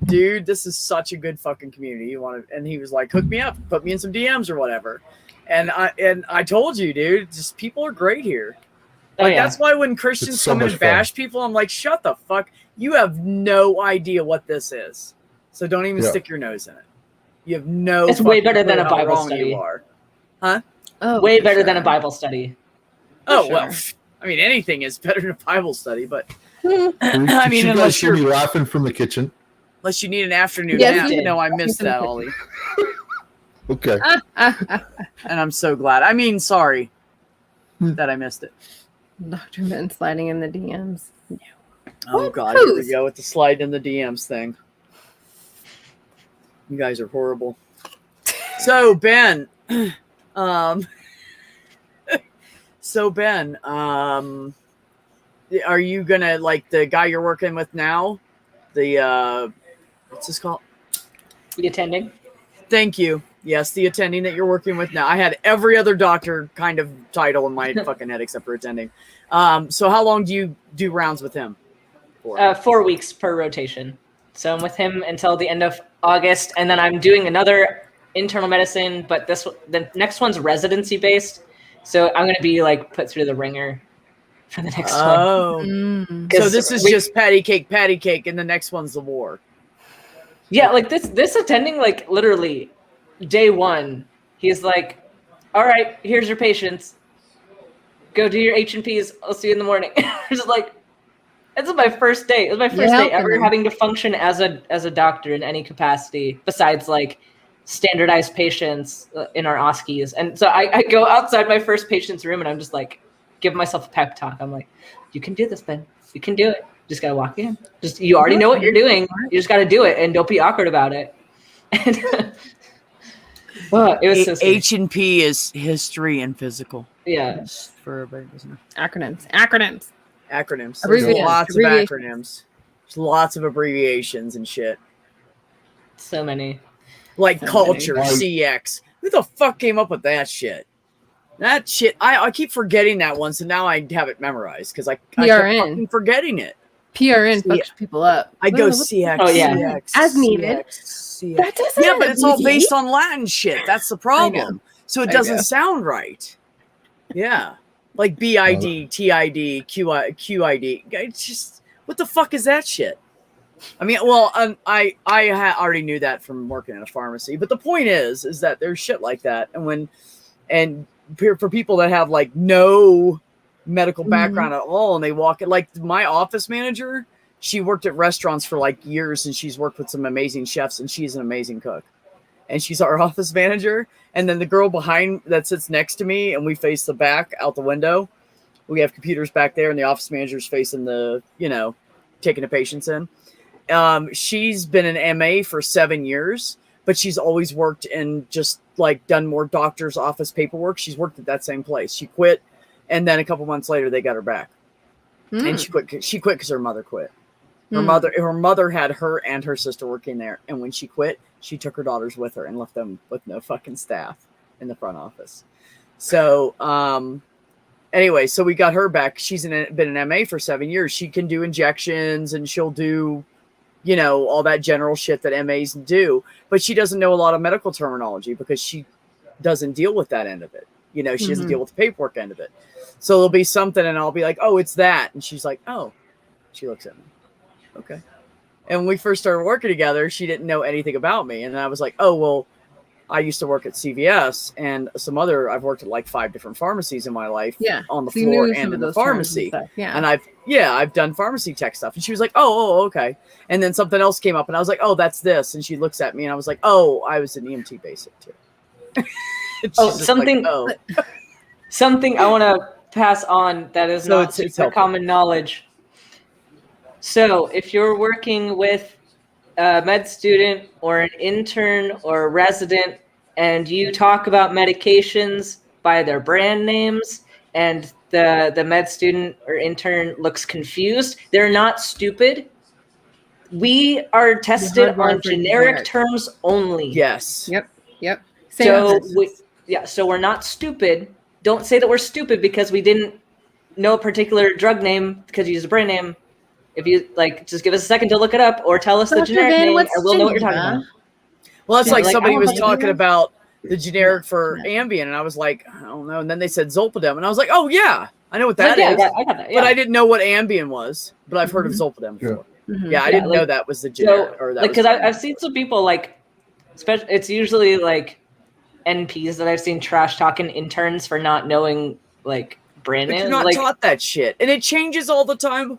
dude, this is such a good fucking community. You want to?" And he was like, "Hook me up, put me in some DMs or whatever." And I told you, dude, just people are great here. Oh, Like yeah. that's why when Christians It's so come in much and bash people, I'm like, shut the fuck. You have no idea what this is. So don't even Yeah. stick your nose in it. You have no It's way fucking better than clue a how Bible wrong study. you are. Oh, Way for better than a sure. Bible study. Oh, sure. well, I mean, anything is better than a Bible study, but Hmm. I mean, you unless guys hear you're me laughing from the kitchen. unless you need an afternoon Yes, nap. we did. No, I missed From the that, kitchen. Ollie. Okay. And I'm so glad. I mean, sorry that I missed it. Dr. Ben sliding in the DMs. Oh What? God, here we Whose? go with the slide in the DMs thing. You guys are horrible. So Ben, are you gonna like the guy you're working with now? The what's this called? The attending. Thank you. Yes, the attending that you're working with now. I had every other doctor kind of title in my fucking head except for attending. So how long do you do rounds with him? For? 4 weeks per rotation. So I'm with him until the end of August, and then I'm doing another internal medicine, but the next one's residency based. So I'm going to be like put through the ringer for the next one. Oh, Mm. so this is just patty cake, and the next one's the war. Yeah, like this attending, like literally day one, he's like, "All right, here's your patients. Go do your H&Ps. I'll see you in the morning." Just like, this is my first day. It was my first day ever having to function as a doctor in any capacity besides like standardized patients in our OSCEs. And so I go outside my first patient's room and I'm just like, give myself a pep talk. I'm like, you can do this, Ben. You can do it. Just gotta walk in. You already know what you're doing. You just gotta do it, and don't be awkward about it. And it was so scary. H&P is history and physical. Yeah. Just for everybody who doesn't know. Acronyms. Acronyms. There's Abbreviations. lots of acronyms. There's lots of abbreviations and shit. So many. Like So culture, many. CX. Who the fuck came up with that shit? That shit, I keep forgetting that one, so now I have it memorized because I kept fucking forgetting it. PRN fucks people up. I go CX, Oh, yeah. CX, As needed. CX. That doesn't Yeah, but it's all abbreviate. based on Latin shit. That's the problem. So it I doesn't know. sound right. Yeah. Like BID, TID, QID. It's just, what the fuck is that shit? I mean, well, I already knew that from working in a pharmacy, but the point is that there's shit like that. And for people that have like no medical background at all, and they walk in, like my office manager, she worked at restaurants for like years, and she's worked with some amazing chefs, and she's an amazing cook. And she's our office manager. And then the girl behind that sits next to me, and we face the back out the window. We have computers back there, and the office manager's facing the, taking the patients in. She's been an MA for 7 years, but she's always worked in just like done more doctor's office paperwork. She's worked at that same place. She quit, and then a couple months later they got her back. And she quit because her mother quit. Her mother had her and her sister working there, and when she quit, she took her daughters with her and left them with no fucking staff in the front office. So anyway, so we got her back. She's been an MA for 7 years. She can do injections, and she'll do all that general shit that MAs do, but she doesn't know a lot of medical terminology because she doesn't deal with that end of it. She doesn't deal with the paperwork end of it. So there'll be something and I'll be like, oh, it's that. And she's like, oh, she looks at me. Okay. And when we first started working together, she didn't know anything about me. And I was like, oh, well, I used to work at CVS and I've worked at like 5 different pharmacies in my life. Yeah. On the So you floor knew and some in of the those terms pharmacy. and stuff. Yeah. And I've done pharmacy tech stuff. And she was like, oh, okay. And then something else came up and I was like, oh, that's this. And she looks at me and I was like, oh, I was an EMT basic too. Something I want to pass on that is not super common knowledge. So if you're working with a med student or an intern or a resident and you talk about medications by their brand names and the med student or intern looks confused, they're not stupid. We are tested on generic terms only. Yes. Yep. So we're not stupid. Don't say that we're stupid because we didn't know a particular drug name because you used a brand name. If you just give us a second to look it up or tell us the generic name and we'll know what you're talking about. Well, that's like somebody was talking about the generic for Ambien, and I was like, I don't know. And then they said Zolpidem, and I was like, oh yeah, I know what that is. I got that. Yeah. But I didn't know what Ambien was. But I've heard of Zolpidem before. Yeah, I didn't know that was the generic. So, because I've seen some people like, especially it's usually like NPs that I've seen trash talking interns for not knowing like brand names. You're not like, taught that shit, and it changes all the time.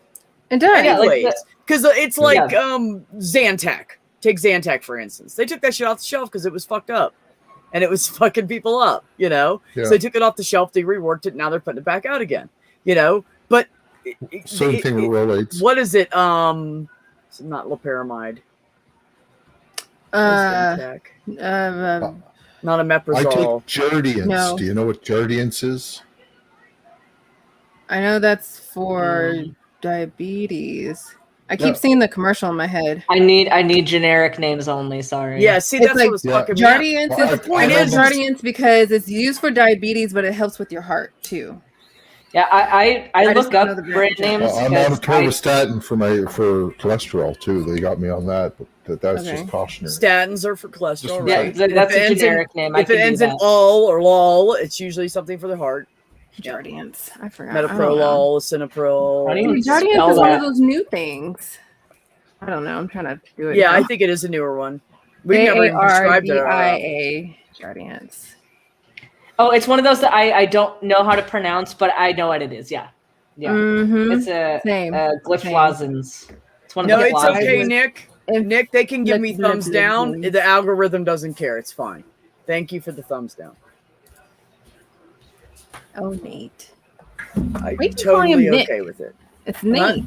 It does. Anyways, because it's like Zantac. Take Zantac for instance. They took that shit off the shelf because it was fucked up, and it was fucking people up. You know, so they took it off the shelf. They reworked it. Now they're putting it back out again. You know, but same thing with Rolaids. What is it? It's not loperamide. Not a meprazole. I take Jardiance. No. Do you know what Jardiance is? I know that's for diabetes. I keep seeing the commercial in my head. I need generic names only. Sorry. Yeah, see, that's like, what was fucking me Jardiance. up. The point is Jardiance because it's used for diabetes, but it helps with your heart too. Yeah, I look up brand names. I'm on atorvastatin for cholesterol too. They got me on that, but that's just cautionary. Statins are for cholesterol, Yeah, right? that's a generic name. If it ends in ol or lol, it's usually something for the heart. Jardiance. I forgot. Metoprolol, lisinopril. Jardiance is one of those new things. I don't know. I'm trying to do it. Yeah, I think it is a newer one. We've never even described it. Jardiance. Oh, it's one of those that I don't know how to pronounce, but I know what it is. Yeah. It's a gliflozins. It's one of the it's okay, Nick. Nick, they can give me thumbs down. The algorithm doesn't care. It's fine. Thank you for the thumbs down. Oh, Nate. I'm totally okay with it. It's Nate.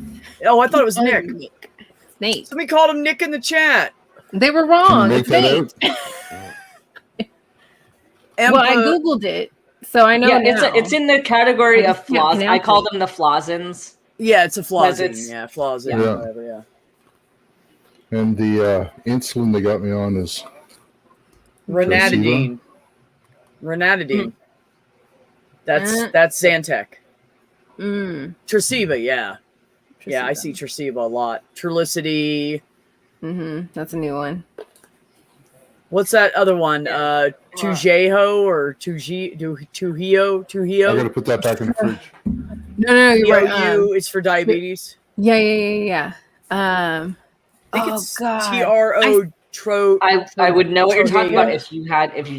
Oh, I thought it was Nick. Nate. Somebody called him Nick in the chat. They were wrong. It's Nate. Well, I googled it, so I know. Yeah, it's in the category of flaws. I call them the flazins. Yeah, it's a flazin. Yeah, flazin. Yeah. Whatever, yeah. And the insulin they got me on is Ranitidine. That's Zantac. Tresiba, yeah. Yeah, I see Tresiba a lot. Trulicity. That's a new one. What's that other one? Tujeho or Tuhio? I gotta put that back in the fridge. No, you're right. It's for diabetes. Yeah. I think it's TRO. I would know what you're talking about if you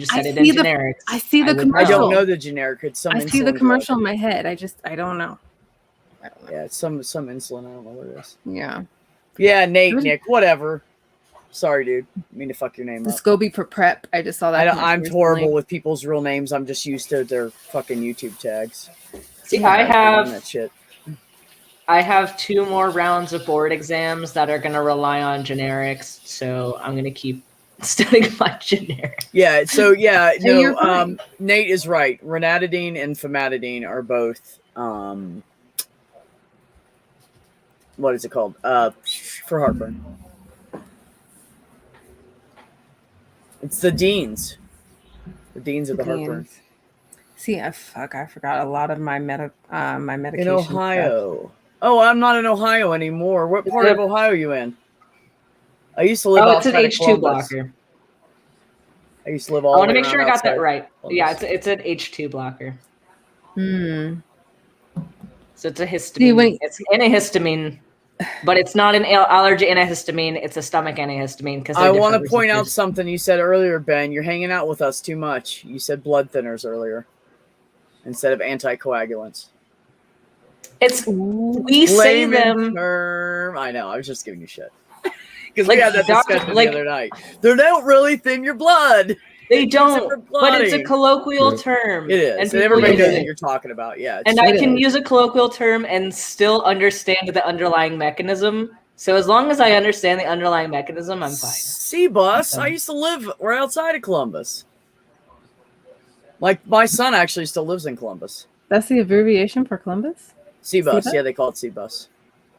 just said it in generics. I see the commercial. I don't know the generic. It's some. I see the commercial in my head. I don't know. Yeah, it's some insulin. I don't know what it is. Yeah. Yeah, Nick, whatever. Sorry, dude. I mean to fuck your name the up. Scoby for prep. I just saw that. I'm horrible with people's real names. I'm just used to their fucking YouTube tags. See, I have 2 more rounds of board exams that are going to rely on generics, so I'm going to keep studying my generic. Yeah, so Nate is right. Ranitidine and famotidine are both what is it called? For heartburn. It's the Deans. The Deans of the heartburn. See, I forgot a lot of my medication. In Ohio. Stuff. Oh, I'm not in Ohio anymore. What part of Ohio are you in? I used to live outside it's an H2 blocker. I used to live all I want to make sure I got that right. Columbus. Yeah, it's an H2 blocker. So it's a histamine. It's antihistamine, but it's not an allergy antihistamine. It's a stomach antihistamine. Because I want to point out something you said earlier, Ben. You're hanging out with us too much. You said blood thinners earlier instead of anticoagulants. We say them. Term. I know. I was just giving you shit because we had that discussion the other night. They don't really thin your blood. They don't, but it's a colloquial term. It is, and everybody knows what you're talking about. Yeah, and I can use a colloquial term and still understand the underlying mechanism. So as long as I understand the underlying mechanism, I'm fine. C-bus. I used to live right outside of Columbus. Like my son actually still lives in Columbus. That's the abbreviation for Columbus? C-bus. Yeah, they call it C-bus.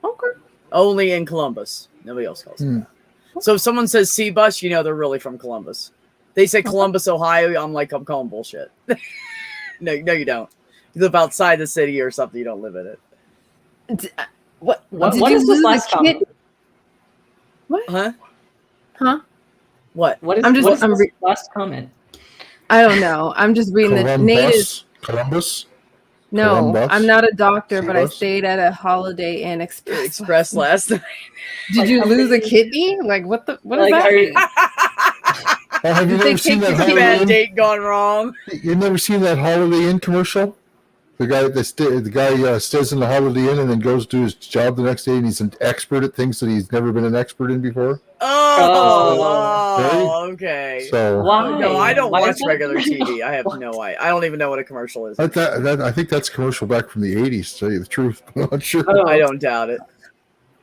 Okay. Only in Columbus. Nobody else calls it. So if someone says C-bus, you know they're really from Columbus. They say Columbus, Ohio. I'm like, I'm calling bullshit. No, you don't. You live outside the city or something. You don't live in it. What is this last comment? What? Huh? Huh? What? What is this last comment? I don't know. I'm just reading the native. Columbus. No, Columbus? I'm not a doctor, but I Columbus? stayed at a Holiday Inn Express. Express last night. Did Like, you how lose a many- kidney? Like what the? What Like, does that are you- mean? Oh, have you Did they never seen take that you to Holiday Bad Inn? date gone wrong. You've never seen that Holiday Inn commercial? The guy stays in the Holiday Inn and then goes to his job the next day, and he's an expert at things that he's never been an expert in before. Oh, okay. So Why? No, I don't Why watch is that- regular TV. I have no idea. I don't even know what a commercial is. I think that's a commercial back from the '80s. To tell you the truth, I'm not sure. Oh. I don't doubt it.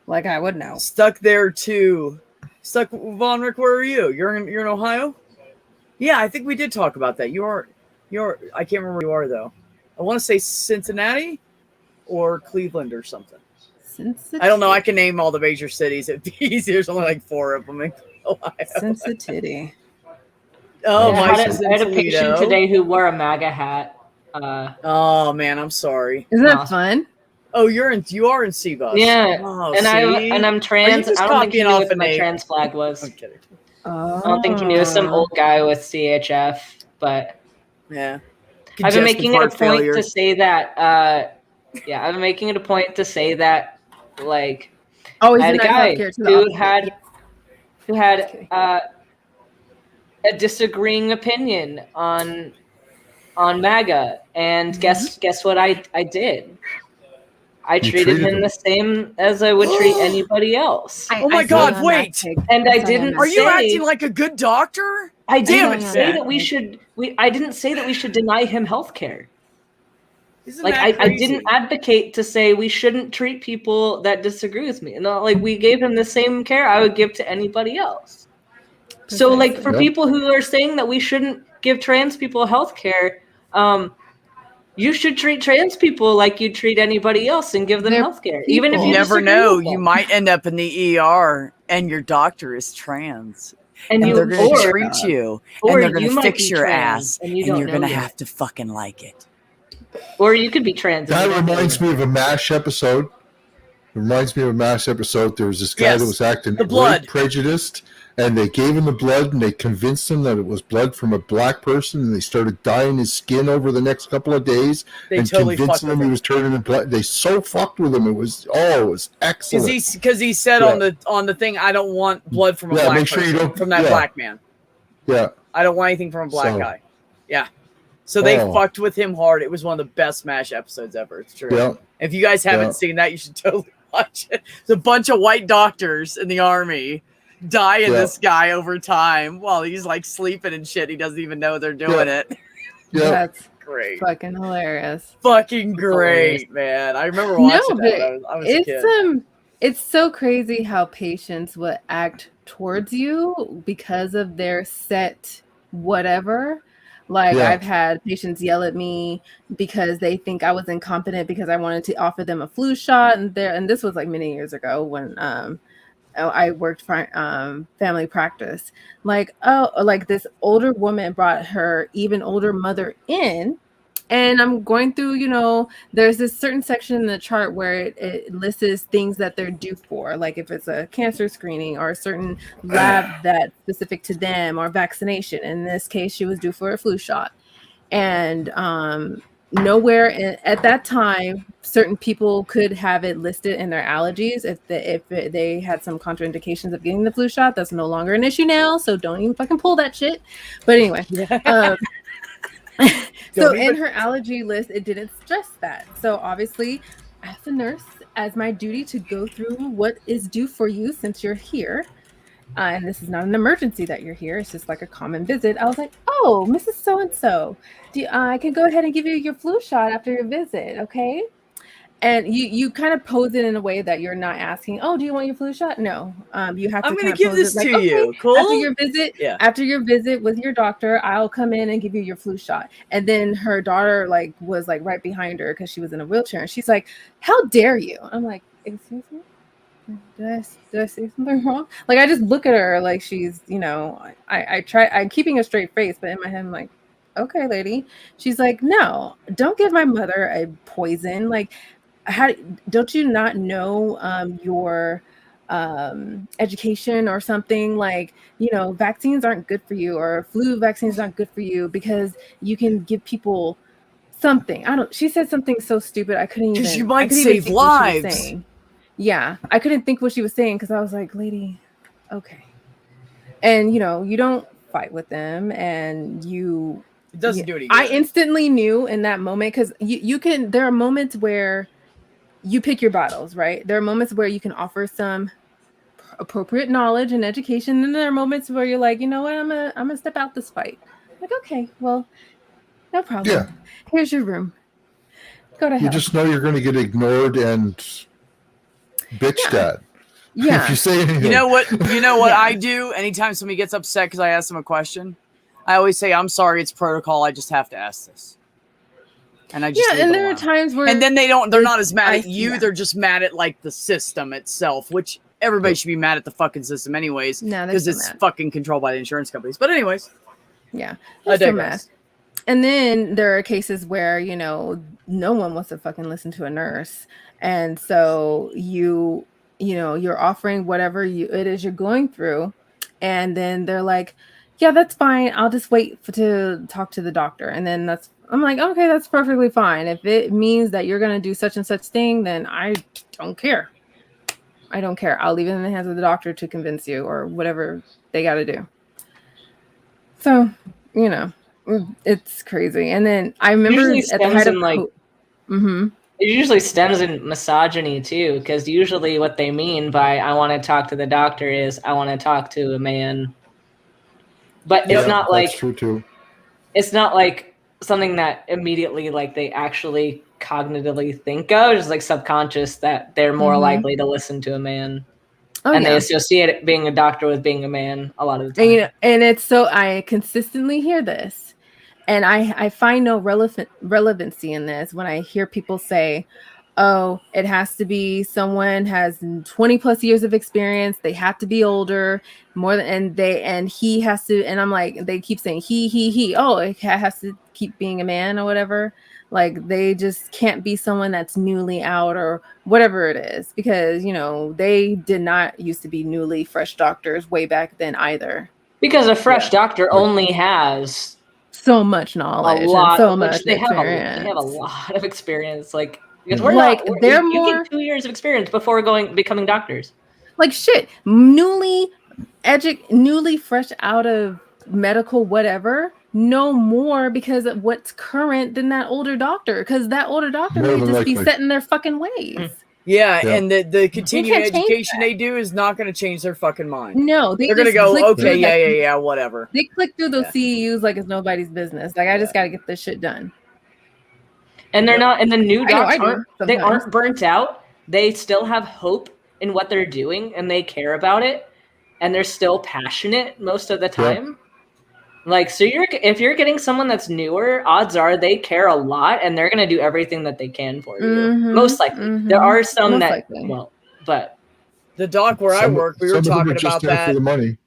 Like I would know. Stuck there too. Stuck, Von Rick. Where are you? You're in Ohio. Yeah, I think we did talk about that. You're. I can't remember where you are though. I want to say Cincinnati or Cleveland or something. I don't know. I can name all the major cities. It'd be easier. There's only like 4 of them in Ohio. Sensitivity. Oh, I my had a patient today who wore a MAGA hat. Oh man, I'm sorry. Isn't that Awesome. fun? Oh, you are in CBUS. Yeah, Oh, and see? I'm trans. just I don't think he copying knew off what a my name? trans flag was. I'm kidding. Oh. I don't think he knew. It was some old guy with CHF, but Yeah. I've been making it a Congestive heart point to say that. I've been making it a point to say that, like, Oh, I he's had a in guy healthcare too. who had a disagreeing opinion on MAGA, and guess what I did? I treated him the same as I would treat anybody else. Oh my God, wait. And I didn't Are you say- acting like a good doctor? I Damn didn't it, say Ben. that we should. I didn't say that we should deny him health care. Isn't Like that I crazy? didn't advocate to say we shouldn't treat people that disagree with me. No, like we gave him the same care I would give to anybody else. So like for Yep. people who are saying that we shouldn't give trans people health care, you should treat trans people like you treat anybody else and give them They're health care. Even if people. You you never disagree know. with You them. might end up in the ER and your doctor is trans. and And you they're going to or, treat you. or And they're going you to might fix be your trans ass. and And you don't you're know going to yet. have to fucking like it. Or you could be trans. and That you don't know reminds yet. me of a MASH episode. It reminds me of a MASH episode. There was this guy Yes, that was acting the blood. very prejudiced, and they gave him the blood, and they convinced him that it was blood from a black person, and they started dyeing his skin over the next couple of days, They and totally fucked convincing with him he him. was turning into blood. They so fucked with him. It was excellent. Because he said on the thing, I don't want blood from a black make sure you person, don't. from that black man. Yeah. I don't want anything from a black So- guy. Yeah. So they Oh. fucked with him hard. It was one of the best MASH episodes ever. It's true. Yeah. If you guys haven't Yeah. seen that, you should totally watch it. There's a bunch of white doctors in the army dyeing Yeah. this guy over time while he's like sleeping and shit. He doesn't even know they're doing it. Yeah. That's Great. fucking hilarious. Fucking great, man. I remember watching that when I was a kid. It's so crazy how patients will act towards you because of their set whatever. Like Yeah. I've had patients yell at me because they think I was incompetent because I wanted to offer them a flu shot, and this was like many years ago when I worked for family practice. Like this older woman brought her even older mother in. And I'm going through, there's this certain section in the chart where it lists things that they're due for, like if it's a cancer screening or a certain lab that's specific to them or vaccination. In this case, she was due for a flu shot. And nowhere at that time, certain people could have it listed in their allergies. If they had some contraindications of getting the flu shot, that's no longer an issue now. So don't even fucking pull that shit. But anyway. So in her allergy list, it didn't stress that. So obviously, as a nurse, as my duty to go through what is due for you since you're here, and this is not an emergency that you're here, it's just like a common visit. I was like, oh, Mrs. So-and-so, I can go ahead and give you your flu shot after your visit, okay? And you kind of pose it in a way that you're not asking, oh, do you want your flu shot? No. You have to I'm kind going of to give pose this it like, to you. okay, Cool? after your visit with your doctor, I'll come in and give you your flu shot. And then her daughter was right behind her because she was in a wheelchair, and she's like, how dare you? I'm like, excuse me? Did I say something wrong? Like, I just look at her like she's, I'm keeping a straight face, but in my head I'm like, okay, lady. She's like, no, don't give my mother a poison. Like, don't you not know your education or something like, vaccines aren't good for you, or flu vaccines aren't good for you because you can give people something. She said something so stupid. I couldn't even, Because you might I couldn't even save think what she was lives. saying. Yeah. I couldn't think what she was saying because I was like, lady, okay. And, you don't fight with them, and It doesn't do any I good. instantly knew in that moment, because there are moments where you pick your battles, right? There are moments where you can offer some appropriate knowledge and education, and there are moments where you're like, you know what, I'm gonna step out this fight. Like, okay, well, no problem. Yeah. Here's your room. Go to hell. You just know you're going to get ignored and bitched at. Yeah. If you say anything. You know what Yeah. I do anytime somebody gets upset because I ask them a question? I always say, I'm sorry, it's protocol. I just have to ask this. And I just and there are times where, and then they're not as mad at you. Yeah. They're just mad at like the system itself, which everybody should be mad at the fucking system anyways, No, because it's fucking controlled by the insurance companies. But anyways, yeah, I they're so mad. digress. And then there are cases where, no one wants to fucking listen to a nurse. And so you're offering whatever it is you're going through. And then they're like, yeah, that's fine. I'll just wait to talk to the doctor. And then I'm like, okay, that's perfectly fine. If it means that you're going to do such and such thing, then I don't care. I don't care. I'll leave it in the hands of the doctor to convince you, or whatever they got to do. So, it's crazy. And then I remember at the height of it usually stems in misogyny too, because usually what they mean by I want to talk to the doctor is I want to talk to a man. But it's not like, that's true too. It's not like something that immediately like they actually cognitively think of. It's like subconscious that they're more likely to listen to a man. They associate it being a doctor with being a man a lot of the time. And it's so, I consistently hear this, and I find no relevancy in this when I hear people say, oh, it has to be someone has 20 plus years of experience. They have to be older, more than, and he has to, and I'm like, they keep saying he, oh, it has to keep being a man or whatever. Like, they just can't be someone that's newly out or whatever it is, because, they did not used to be newly fresh doctors way back then either. Because a fresh doctor only has so much knowledge, a lot, and so much they have a lot of experience. Like, because you get 2 years of experience before becoming doctors. Like, shit, newly fresh out of medical whatever, no more because of what's current than that older doctor, because that older doctor may just be set in their fucking ways. Yeah, and the continuing education they do is not going to change their fucking mind. No, they're going to go, okay, yeah, whatever. They click through those CEUs like it's nobody's business. Like, I just got to get this shit done. And they're not, and the new docs aren't burnt out. They still have hope in what they're doing, and they care about it, and they're still passionate most of the time. Yeah. Like, so if you're getting someone that's newer, odds are they care a lot, and they're going to do everything that they can for you. Most likely. There are some won't, but the doc where I work, we were talking about that. For the money.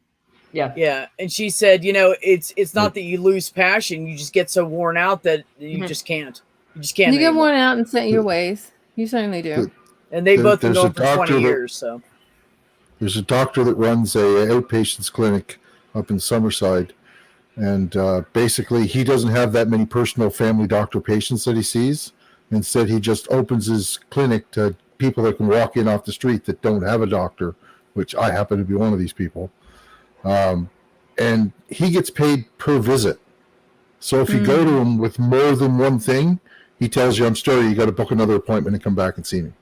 Yeah, and she said, it's not that you lose passion, you just get so worn out that you just can't. You just can't. You get worn out and set in your ways. You certainly do. And they both been going for 20 years. So there's a doctor that runs a outpatients clinic up in Summerside. And basically, he doesn't have that many personal family doctor patients that he sees. Instead, he just opens his clinic to people that can walk in off the street that don't have a doctor, which I happen to be one of these people. And he gets paid per visit. So if you go to him with more than one thing, he tells you, I'm sorry, you got to book another appointment and come back and see me.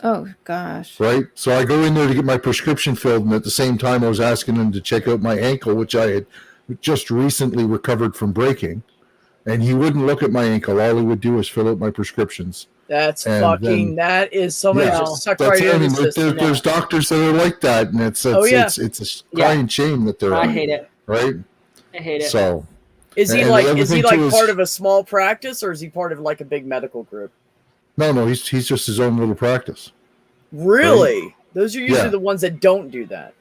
Oh, gosh. Right? So I go in there to get my prescription filled, and at the same time, I was asking him to check out my ankle, which I had just recently recovered from breaking, and he wouldn't look at my ankle. All he would do is fill out my prescriptions. That is somebody just sucked right in the system. There's doctors that are like that, and it's a crying shame that they're. I hate it. Right? I hate it. So is he part of a small practice, or is he part of like a big medical group? No, he's just his own little practice. Really? Right? Those are usually the ones that don't do that.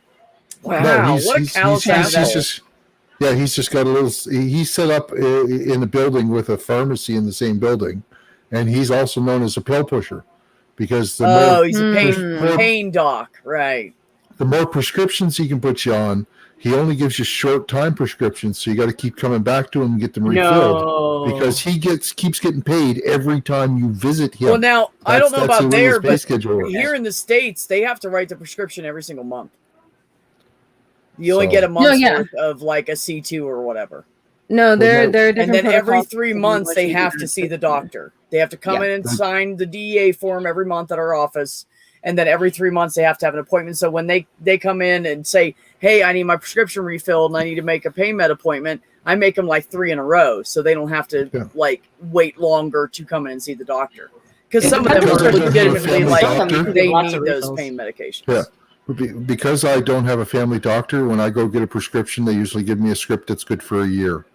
Wow, what a callous asshole. He's just got a little. He's set up in a building with a pharmacy in the same building, and he's also known as a pill pusher. because the Oh, more he's a pain doc, right? the more prescriptions he can put you on, he only gives you short time prescriptions, so you got to keep coming back to him and get them refilled because he keeps getting paid every time you visit him. Well, now I don't know about there, but schedule here in the States, they have to write the prescription every single month. You only get a month's worth of like a C2 or whatever. No, they're different. And then every 3 months they have to see the doctor. They have to come in and sign the DEA form every month at our office. And then every 3 months they have to have an appointment. So when they come in and say, hey, I need my prescription refilled and I need to make a pain med appointment, I make them like 3 in a row so they don't have to like wait longer to come in and see the doctor. Because some of them are legitimately like they need those pain medications. Yeah. Because I don't have a family doctor, when I go get a prescription, they usually give me a script that's good for a year.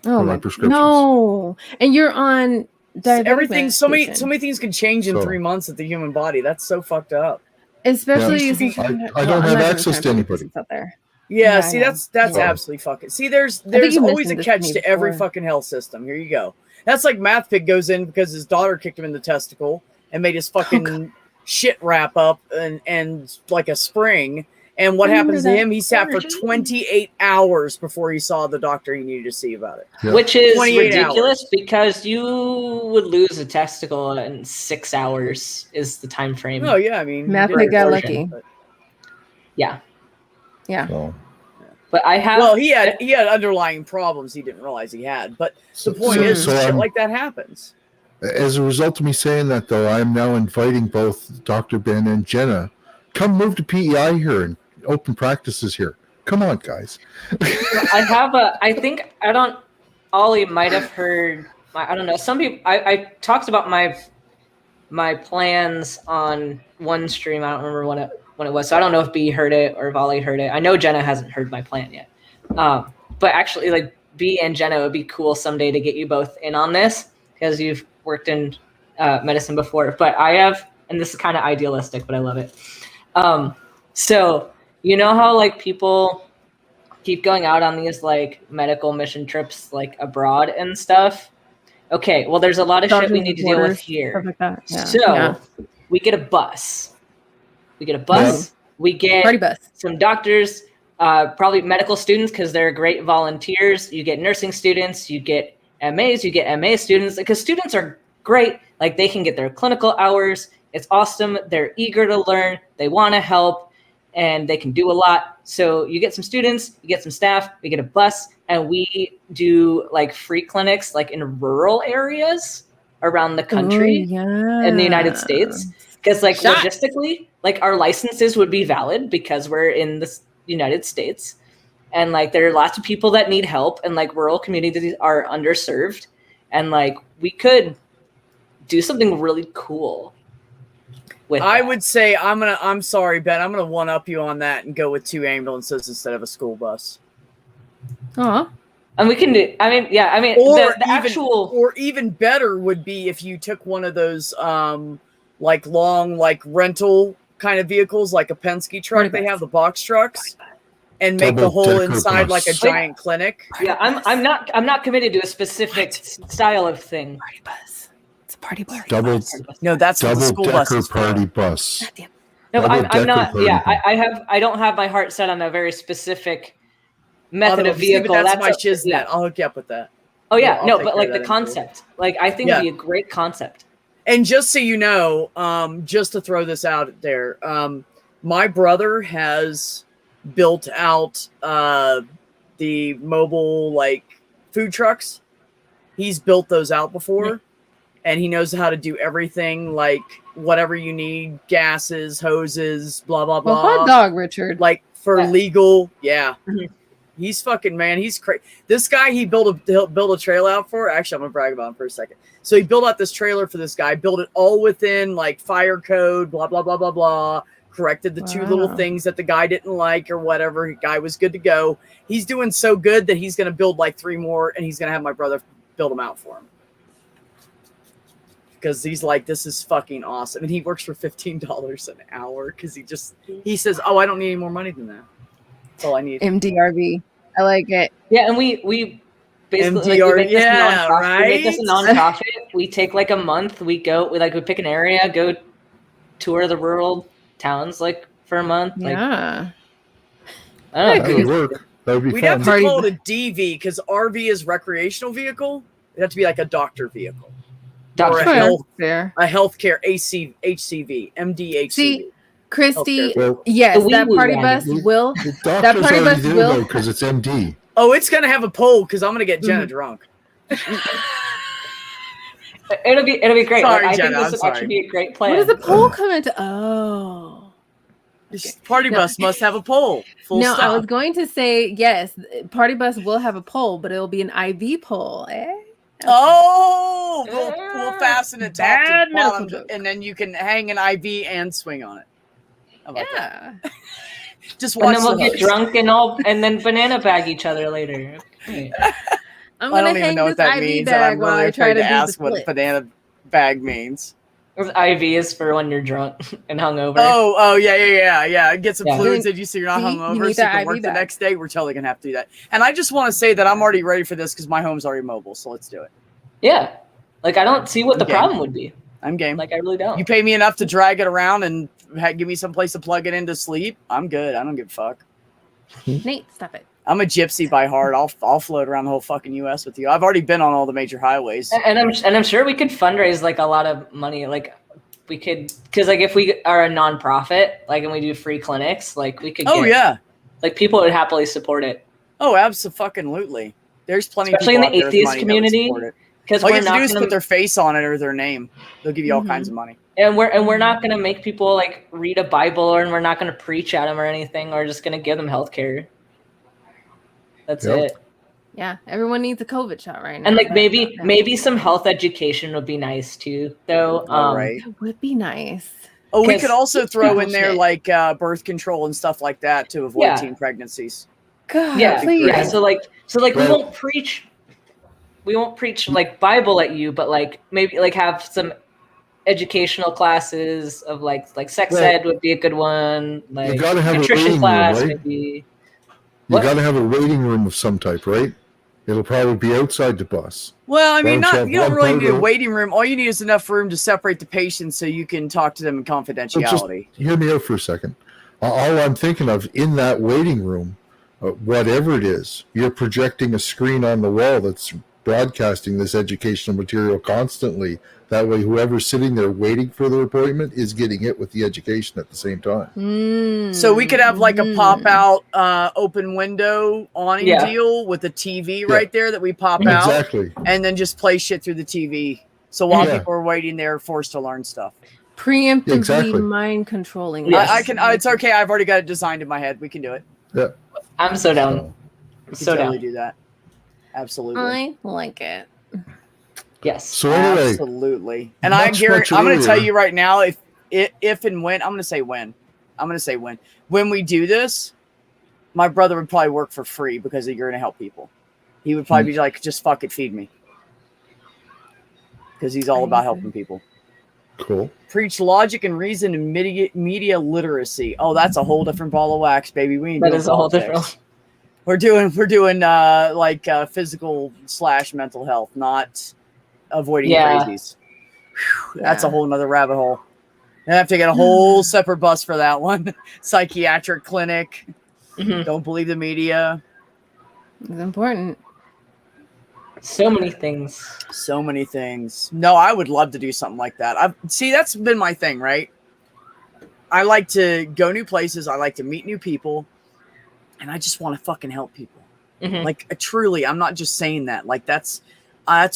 Oh my prescriptions. No. And you're on everything. So many things can change in 3 months of the human body. That's so fucked up. Especially since I don't have access to anybody out there. Yeah, see, that's absolutely fucking. See, there's always a catch to every fucking health system. Here you go. That's like Math Pig goes in because his daughter kicked him in the testicle and made his fucking shit wrap up and like a spring. And what happens to him? He sat for 28 hours before he saw the doctor he needed to see about it. Yeah. Which is ridiculous because you would lose a testicle in 6 hours is the time frame. Oh yeah, I mean, Math Pig got lucky. Yeah. So. But I have. Well, he had underlying problems he didn't realize he had. But the point is, shit like that happens. As a result of me saying that, though, I am now inviting both Dr. Ben and Jenna. Come move to PEI here and open practices here. Come on, guys. Ollie might have heard, I don't know. Some people, I talked about my plans on one stream. I don't remember when it was. So I don't know if B heard it or if Ollie heard it. I know Jenna hasn't heard my plan yet. But actually, like B and Jenna, it would be cool someday to get you both in on this because you've worked in medicine before. But I have, and this is kind of idealistic, but I love it. So you know how like people keep going out on these like medical mission trips like abroad and stuff? Okay, well there's a lot of shit we need to deal with here. So we get a bus. We get party bus. Some doctors, probably medical students because they're great volunteers. You get nursing students, you get MAs, you get MA students because students are great. Like they can get their clinical hours. It's awesome. They're eager to learn. They want to help. And they can do a lot. So you get some students, you get some staff, we get a bus, and we do like free clinics like in rural areas around the country in the United States. Because like logistically, like our licenses would be valid because we're in the United States. And like there are lots of people that need help and like rural communities are underserved. And like we could do something really cool. I would say I'm sorry, Ben. I'm gonna one up you on that and go with 2 ambulances instead of a school bus. And we can do. Or even better would be if you took one of those like long like rental kind of vehicles, like a Penske truck. They have the box trucks, and make the whole inside like a giant clinic. Yeah, I'm not committed to a specific style of thing. Party bus. Party bus. No, that's what the school bus is party bus. No, I'm not. Yeah, I don't have my heart set on a very specific method of vehicle. That's my shiznit. I'll hook you up with that. Oh yeah, but like the concept, like I think it'd be a great concept. And just so you know, just to throw this out there, my brother has built out the mobile like food trucks. He's built those out before. Yeah. And he knows how to do everything, like whatever you need, gases, hoses, blah, blah, blah. Well, hot dog, Richard. Like for legal. Yeah. Mm-hmm. He's fucking, man. He's crazy. This guy, he built a trailer out for. Actually, I'm going to brag about him for a second. So he built out this trailer for this guy, built it all within like fire code, blah, blah, blah, blah, blah. Corrected the 2 little things that the guy didn't like or whatever. The guy was good to go. He's doing so good that he's going to build like 3 more and he's going to have my brother build them out for him. Because he's like, this is fucking awesome. And he works for $15 an hour because he says, oh, I don't need any more money than that. That's all I need. MDRV. I like it. Yeah, and we basically right? We make this a nonprofit. We take like a month. We pick an area, go tour the rural towns like for a month. Like, Yeah. I don't know. That would work. That would be We'd have fun. to Party call it a DV because RV is recreational vehicle. It'd have to be like a doctor vehicle. Or a Doctor Fair, health, fair. a healthcare HCV, MDHCV. See, Christy, Okay. Well, yes, The that wee-woo party wagon. bus will. the That doctor's party already bus there will. though because it's MD. Oh, it's gonna have a poll because I'm gonna get Jenna Mhm. drunk. It'll be great. Sorry, Like, I Jenna, think this I'm would sorry. actually be a great plan. What does the poll come into? Oh. This party No. bus must have a poll. Full No, stop. I was going to say yes. Party bus will have a poll, but it will be an IV poll. Oh, we'll fasten it top to Bad medical bottom, joke. and then you can hang an IV and swing on it. How about that? Yeah. Just And watch then we'll the get hose. drunk and then banana bag each other later. Okay. I'm I gonna don't even hang know this what that IV means, and bag I'm while really I try afraid to to do ask the what split. banana bag means. IV is for when you're drunk and hungover. Oh, yeah. Get some Yeah. fluids in you so you're not See, you hungover, need so you that can IV work the bag. next day. We're totally gonna have to do that. And I just want to say that I'm already ready for this because my home's already mobile. So let's do it. Yeah. Like, I don't see what the Okay. problem would be. I'm game. Like, I really don't. You pay me enough to drag it around and give me some place to plug it in to sleep. I'm good. I don't give a fuck. Nate, stop it. I'm a gypsy by heart. I'll float around the whole fucking U.S. with you. I've already been on all the major highways. And I'm sure we could fundraise like a lot of money. Like, we could, because like if we are a nonprofit, like, and we do free clinics, like we could. Oh get, yeah. Like, people would happily support it. Oh, absolutely. There's plenty Especially of in people the out there with atheist money that would community, support it. because All you we're have to not do is gonna, put their face on it or their name. They'll give you all kinds of money. and we're not gonna make people like read a Bible, and we're not gonna preach at them or anything. We're just gonna give them healthcare. That's Yep. it. Yeah, everyone needs a COVID shot right now. And like That's maybe not bad. maybe some health education would be nice too. Though, All right. That would be nice. Oh, we 'Cause could also throw in there bullshit. like birth control and stuff like that to avoid Yeah. teen pregnancies. God, yeah, please. yeah. So like Well- we won't preach like Bible at you, but like maybe like have some educational classes of like sex Well, ed would be a good one. Like gotta have a nutrition waiting room, class, right? maybe. You What? got to have a waiting room of some type, right? It'll probably be outside the bus. Well, I Why mean, don't you not have you don't one really part need a of- waiting room. All you need is enough room to separate the patients so you can talk to them in So just confidentiality. hear me out for a second. All I'm thinking of in that waiting room, whatever it is, you're projecting a screen on the wall that's broadcasting this educational material constantly. That way, whoever's sitting there waiting for their appointment is getting hit with the education at the same time. So we could have like a Mm. pop out open window awning Yeah. deal with a TV Yeah. right there that we pop out Exactly. and then just play shit through the TV. So while Yeah. people are waiting, they're forced to learn stuff. Preemptively Exactly. mind controlling. Yes. I can. It's okay. I've already got it designed in my head. We can do it. Yeah. I'm so down. So, We can So totally down. do that. Absolutely. I like it. Yes. so anyway, Absolutely. And I much, guarantee, much I'm going to tell earlier- you right now, if and when, I'm going to say when. I'm going to say when we do this, my brother would probably work for free because you're going to help people. He would probably be like, just fuck it, feed me. Because he's all about helping people. cool. Preach logic and reason and media literacy. Oh, that's a whole different ball of wax, baby. We ain't That doing is a whole politics. different. We're doing like physical / mental health, not avoiding Yeah. crazies. Whew, that's a Yeah. whole nother rabbit hole. I have to get a whole separate bus for that one. Psychiatric clinic. Mhm. Don't believe the media. It's important. So many things. So many things. No, I would love to do something like that. That's been my thing, right? I like to go new places. I like to meet new people, and I just want to fucking help people. Mhm. Like truly, I'm not just saying that. Like that's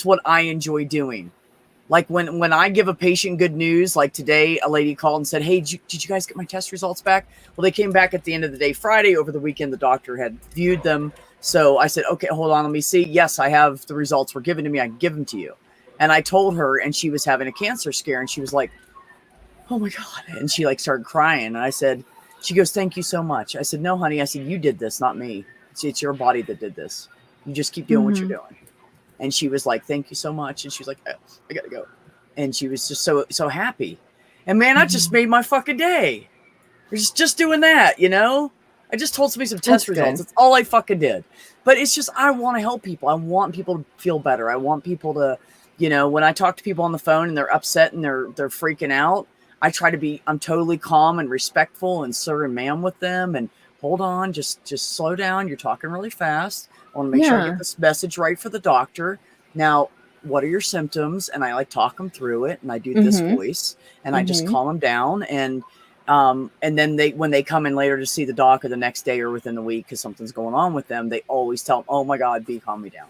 what I enjoy doing. Like when I give a patient good news, like today, a lady called and said, "Hey, did you guys get my test results back?" Well, they came back at the end of the day, Friday. Over the weekend, the doctor had viewed them. So I said, "Okay, hold on, let me see. Yes, I have the results were given to me. I can give them to you." And I told her, and she was having a cancer scare, and she was like, "Oh my God." And she like started crying. And I said, she goes, "Thank you so much." I said, "No, honey." I said, "You did this, not me. It's your body that did this. You just keep doing what you're doing." And she was like, "Thank you so much." And she was like, "Oh, I gotta go." And she was just so happy. And man, I just made my fucking day. Just doing that, you know? I just told somebody some test That's good. results. That's all I fucking did. But it's just, I want to help people. I want people to feel better. I want people to, you know, when I talk to people on the phone and they're upset and they're freaking out, I'm totally calm and respectful and sir and ma'am with them. And hold on, just slow down. You're talking really fast. I want to make sure I get this message right for the doctor. Now, what are your symptoms? And I like talk them through it. And I do this voice and I just calm them down. And then when they come in later to see the doc or the next day or within the week, because something's going on with them, they always tell them, oh my God, B, calm me down.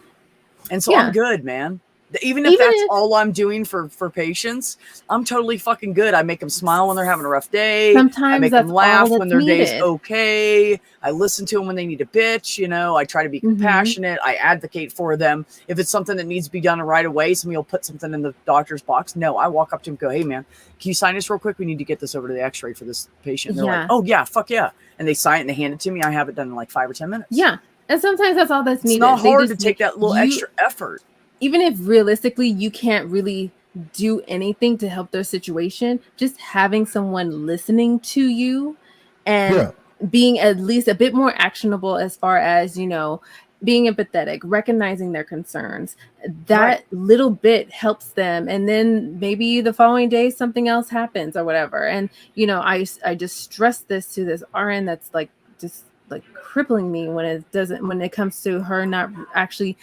And so I'm good, man. Even if that's all I'm doing for patients, I'm totally fucking good. I make them smile when they're having a rough day. Sometimes I make that's them laugh all when that's their day's needed. okay. I listen to them when they need a bitch. You know, I try to be compassionate. I advocate for them. If it's something that needs to be done right away, somebody will put something in the doctor's box. No, I walk up to them and go, hey, man, can you sign this real quick? We need to get this over to the x-ray for this patient. And they're like, oh, yeah, fuck yeah. And they sign it and they hand it to me. I have it done in like 5 or 10 minutes. Yeah. And sometimes that's all that's needed. It's not hard to take that little extra effort. Even if realistically you can't really do anything to help their situation, just having someone listening to you and being at least a bit more actionable as far as, you know, being empathetic, recognizing their concerns, that little bit helps them. And then maybe the following day something else happens or whatever. And, you know, I just stress this to this RN that's like just like crippling me when it comes to her not actually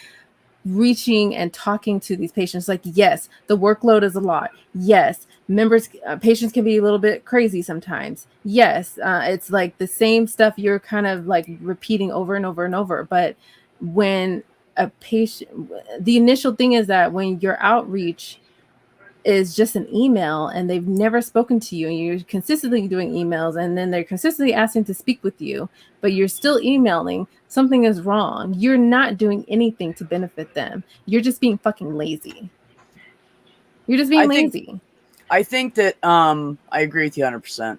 reaching and talking to these patients. Like, yes, the workload is a lot. Yes, patients can be a little bit crazy sometimes. Yes, it's like the same stuff you're kind of like repeating over and over and over. But when a patient, the initial thing is that when your outreach is just an email and they've never spoken to you and you're consistently doing emails and then they're consistently asking to speak with you, but you're still emailing, something is wrong. You're not doing anything to benefit them. You're just being fucking lazy. You're just being lazy. I think that I agree with you 100%.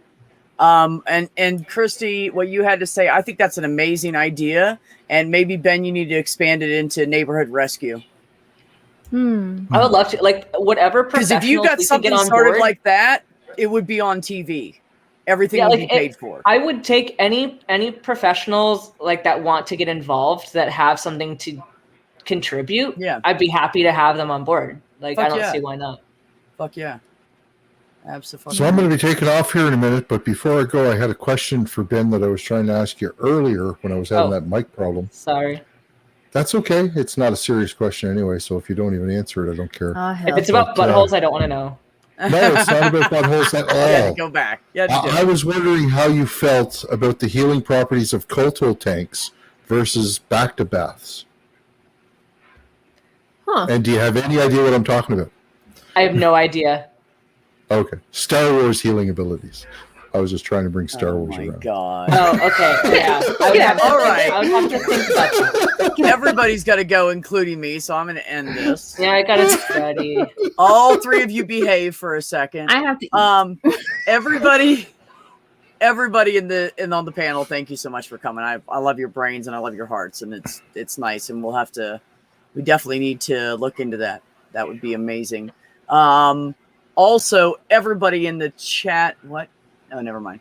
And Christy, what you had to say, I think that's an amazing idea. And maybe Ben, you need to expand it into neighborhood rescue. I would love to, like, whatever professionals. Because if you got something started like that, it would be on TV. Everything would be paid for. I would take any professionals like that want to get involved that have something to contribute. Yeah, I'd be happy to have them on board. Like, fuck I don't see why not. Fuck yeah. Absolutely. So I'm going to be taking off here in a minute, but before I go, I had a question for Ben that I was trying to ask you earlier when I was having that mic problem. Sorry. That's okay. It's not a serious question anyway, so if you don't even answer it, I don't care. If it's about buttholes, I don't want to know. No, it's not about buttholes at all. Yeah, go back. Yeah, I was wondering how you felt about the healing properties of Kotal tanks versus back-to baths. And do you have any idea what I'm talking about? I have no idea. Okay. Star Wars healing abilities. I was just trying to bring Star Wars around. Oh, my God. Oh, okay. Yeah. I would have to think about that. Everybody's got to go, including me, so I'm going to end this. Yeah, I got to study. All three of you behave for a second. I have to everybody on the panel, thank you so much for coming. I love your brains and I love your hearts, and it's nice, and we definitely need to look into that. That would be amazing. Also, everybody in the chat, what? Oh, never mind.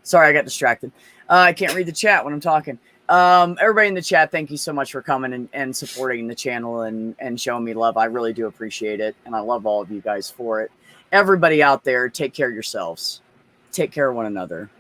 Sorry, I got distracted. I can't read the chat when I'm talking. Everybody in the chat, thank you so much for coming and supporting the channel and showing me love. I really do appreciate it, and I love all of you guys for it. Everybody out there, take care of yourselves. Take care of one another.